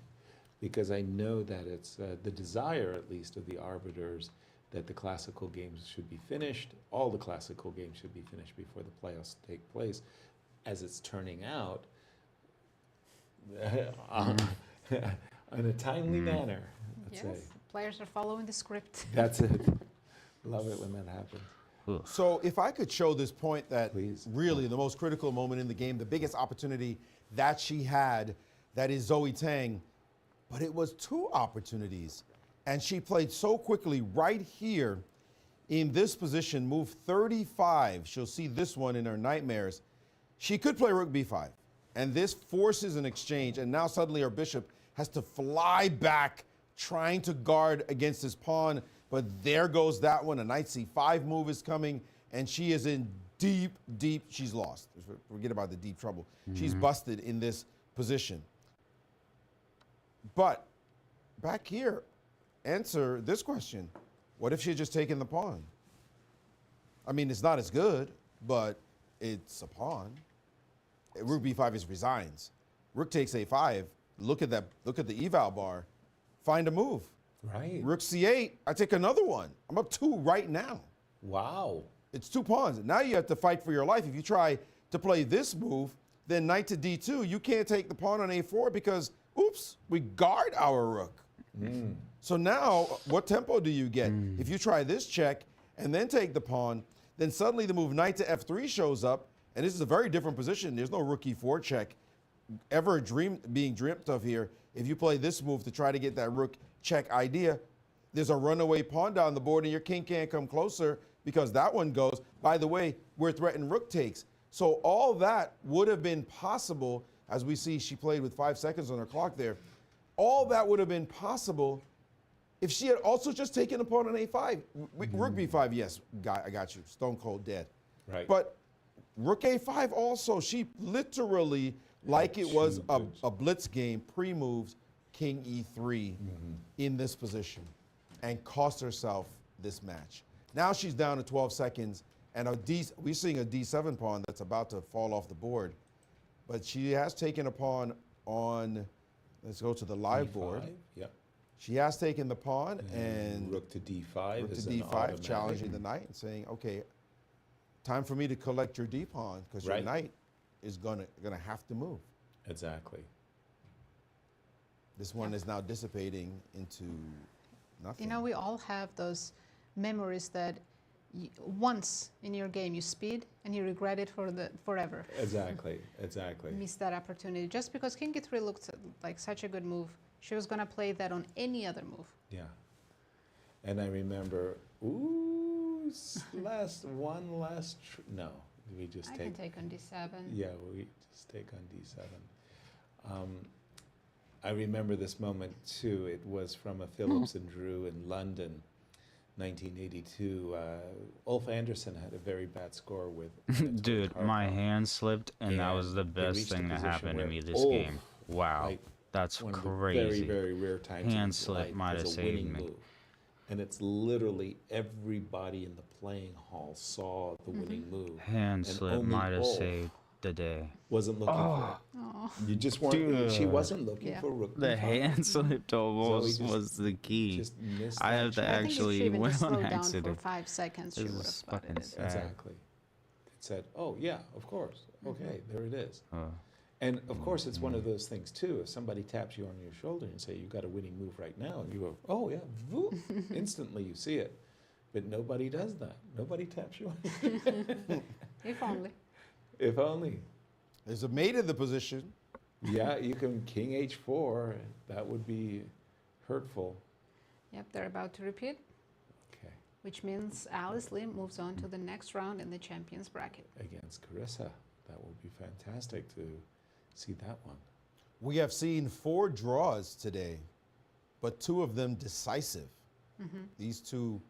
because I know that it's the desire, at least, of the arbiters that the classical games should be finished. All the classical games should be finished before the playoffs take place. As it's turning out, in a timely manner, let's Yes, say. players are following the script. That's it. Love it when that happens. So if I could show this point that Please. really the most critical moment in the game, the biggest opportunity that she had, that is Zoe Tang, but it was 2 opportunities. And she played so quickly right here in this position, move 35. She'll see this one in her nightmares. She could play rook b5. And this forces an exchange. And now suddenly her bishop has to fly back, trying to guard against his pawn. But there goes that one. A knight c5 move is coming. And she is in deep, she's lost. Forget about the deep trouble. She's busted in this position. But back here, answer this question. What if she had just taken the pawn? I mean, it's not as good, but it's a pawn. Rook b5 is resigns. Rook takes a5. Look at that. Look at the eval bar. Find a move. Right. Rook c8. I take another one. I'm up 2 right now. Wow. It's 2 pawns. Now you have to fight for your life. If you try to play this move, then knight to d2, you can't take the pawn on a4 because, oops, we guard our rook. So now, what tempo do you get? If you try this check and then take the pawn, then suddenly the move knight to f3 shows up, and this is a very different position. There's no rook e4 check ever being dreamt of here. If you play this move to try to get that rook check idea, there's a runaway pawn down the board, and your king can't come closer because that one goes. By the way, where threatened rook takes. So all that would have been possible, as we see she played with 5 seconds on her clock there. All that would have been possible if she had also just taken the pawn on a5. Rook b5, yes, I got you. Stone cold dead. Right. But rook a5 also, she literally, like it was a blitz game, pre-moves king e3 in this position and cost herself this match. Now she's down to 12 seconds, and we're seeing a d7 pawn that's about to fall off the board. But she has taken a pawn on, let's go to the live board. Yep. She has taken the pawn and rook to d5 rook to is an d5, automatic. challenging the knight and saying, okay, time for me to collect your d pawn because your Right. knight is gonna have to move. Exactly. This one is now dissipating into nothing. You know, we all have those memories that once in your game you speed and you regret it forever. Exactly. Exactly. Miss that opportunity. Just because king e3 looked like such a good move, she was going to play that on any other move. Yeah. And I remember, no, we just I take. can take on d7. Yeah, we just take on d7. I remember this moment too. It was from a Phillips and Drew in London, 1982. Ulf Anderson had a very bad score with. Dude, my hand slipped, and that was the And he best reached a thing that position happened to where me this Ulf, game. Wow, like, that's one of the crazy. very, very rare times in Hand his slip life might as have a saved winning me. move. And it's literally everybody in the playing hall saw the winning move. Hand and slip only might have Ulf saved the day. wasn't looking for it. Oh. You just weren't. She Dude. wasn't looking Yeah. for rook. The d5. hand slip almost just- was the key. Just missed I that have to chance. I think if actually she even went just on slowed down for accident. 5 seconds, she This would have is spotted fucking it. sad. Exactly. It said, "Oh yeah, of course. Okay, there it is." Uh, And of course, it's one of those things too. If somebody taps you on your shoulder and say, "You got a winning move right now," and you go, "Oh yeah," whoop, instantly you see it. But nobody does that. Nobody taps you on. If only. If only. There's a mate in the position. Yeah, you can king h4. That would be hurtful. Yep, they're about to repeat, Okay, which means Alice Lim moves on to the next round in the champions bracket. against Carissa, that will be fantastic to see that one. We have seen 4 draws today, but 2 of them decisive. These 2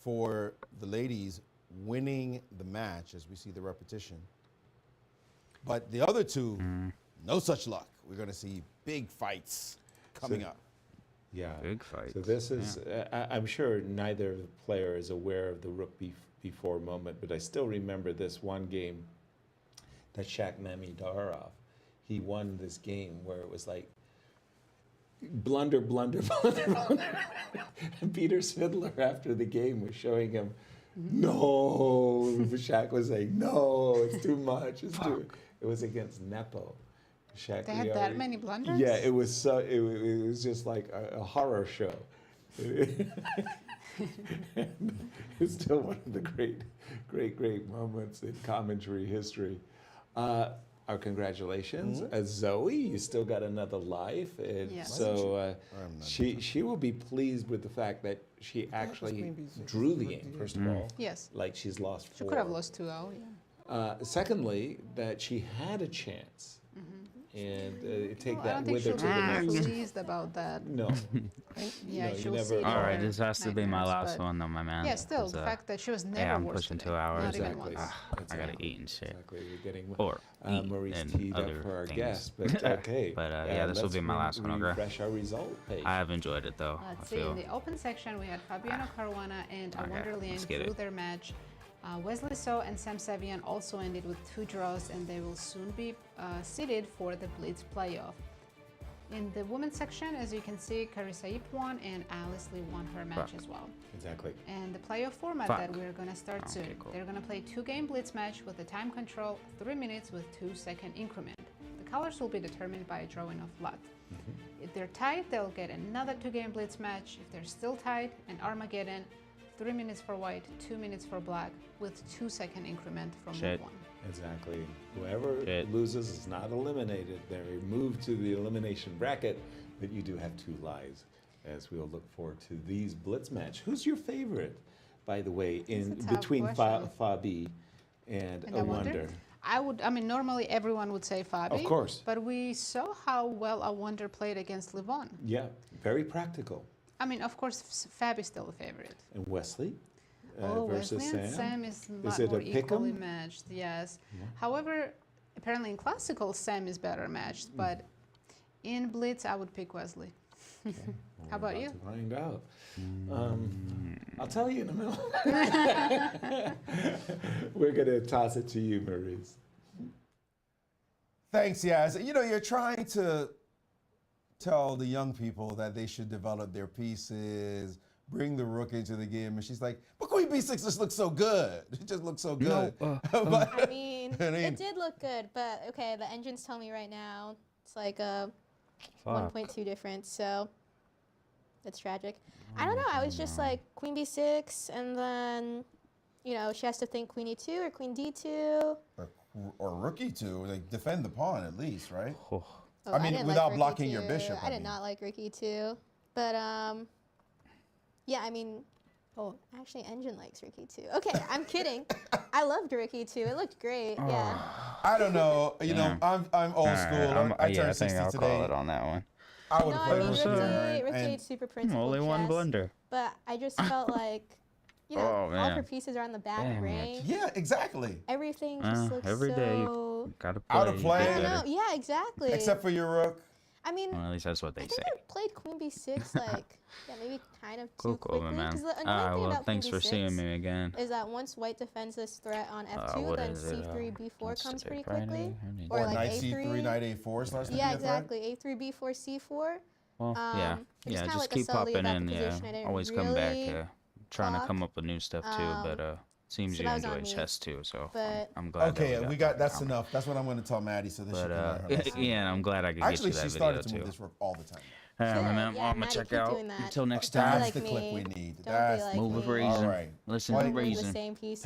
for the ladies winning the match, as we see the repetition. But the other 2, no such luck. We're going to see big fights coming up. Yeah. Big fight. So this is, I'm sure neither player is aware of the rook b4 moment, but I still remember this one game that Shaq Mamidarov, he won this game where it was like blunder, blunder, blunder, blunder. And Peter Svidler after the game was showing him, no, Shaq was saying, no, it's too much, it's too, it was against Nepo. Shaq They had that many blunders? Yeah, it was so. It was just like a horror show. It's still one of the great moments in commentary history. Our congratulations, Zoe. You still got another life, and Yes. so she will be pleased with the fact that she actually drew the game. First of all, Yes. like she's lost She 4. could have lost 2-0, yeah. Secondly, that she had a chance, and take Well, I that don't think with her she'll to the be next. pleased about that. No. Yeah, No, you she'll never- see it in All right, her this has to be my nightmares, last but one, though, my man. Yeah, still, 'cause, the fact that she was never yeah, I'm worse pushing today. 2 hours. Not even Exactly. once. I gotta eat and shit. Exactly. We're getting Or eat Maurice and teed up other for our things. guest, but okay. But, yeah, this will let's be my last one, okay? Refresh our result page. I have enjoyed it, though. Let's I see, in feel. the open section, we had Fabiano Caruana and Okay, Wonder Liang let's get drew it. their match. Wesley So and Sam Savion also ended with 2 draws, and they will soon be seeded for the Blitz playoff. In the women's section, as you can see, Carissa Yip won and Alice Lee won her match as well. Exactly. And the playoff format that we're going to start soon. Cool. They're going to play 2-game Blitz match with a time control, 3 minutes with 2-second increment. The colors will be determined by a drawing of lot. If they're tied, they'll get another 2-game Blitz match. If they're still tied, an Armageddon, 3 minutes for white, 2 minutes for black, with 2-second increment from move 1. Exactly. Whoever loses is not eliminated. They're moved to the elimination bracket, but you do have 2 lives. As we'll look forward to these Blitz match. Who's your favorite, by the way, in That's a tough between question. Fabi and And I wonder? Awonder? Normally everyone would say Fabi. Of course. But we saw how well Awonder played against Livon. Yeah, very practical. Of course, Fabi's still the favorite. And Wesley Wesley versus and Sam. Sam is much it more a equally pick'em? matched, yes. However, apparently in classical, Sam is better matched, but in Blitz, I would pick Wesley. How about you? To find out. I'll tell you in a minute. We're going to toss it to you, Maurice. Thanks, Yaz. You know, you're trying to tell the young people that they should develop their pieces, bring the rook into the game, and she's like, but Queen B6 just looks so good. It just looks so good. I mean, it did look good, but okay, the engines tell me right now it's like a 1.2 difference, so it's tragic. I don't know, I was just like Queen B6, and then, you know, she has to think Queen E2 or Queen D2. Or rook E2, like defend the pawn at least, right? Oh, I mean, didn't without Rook blocking your E2. bishop, I I did mean. not like Rook E2, but yeah, I mean, actually, Engine likes Rook E2. Okay, I'm kidding. I loved Rook E2. It looked great. Yeah. I don't know. You know, I'm old school. I turned 60 I'll today. call it on that one. I would No, have I played mean, rook Rook here, D8 and super principal Only one chess, blunder. but I just felt like, you know, Oh, all of her man. pieces are on the back Damn it. range. yeah, exactly. Everything just looks every so... day you gotta play. Out of play. I you don't better. know. Yeah, exactly. Except for your rook. I mean, Well, at least that's what I they think say. I played Queen B6 like, yeah, maybe kind of Cool, too cool, quickly. man. 'Cause the annoying thing Well, about thanks Queen for seeing B6 me again. is that once white defends this threat on F2, What then is it, C3, B4 what's comes today, pretty Friday? quickly. I need Or Or like knight A3. C3, knight A4 starts to be Yeah, a threat. exactly. A3, B4, C4. Well, yeah, it's yeah, kinda just like a keep subtlety popping about in. the Yeah, position I didn't always come back. really Trying to clock. come up with new stuff too, but seems so you that was on enjoy me. chess too. So But- I'm glad. Okay, that we got that that's comment. enough. That's what I'm going to tell Maddie so that she But can learn her lesson. yeah, and I'm glad I could Actually, get she you that started video to move too. this rook all the time. All right, Good, man. yeah, I'm gonna Maddie, check keep out. doing that. Until next Don't be time. That's like the clip me. we need. Don't be That's like Move with me. Reezuhn. all right. Listen Why- to Move the Reezuhn. same piece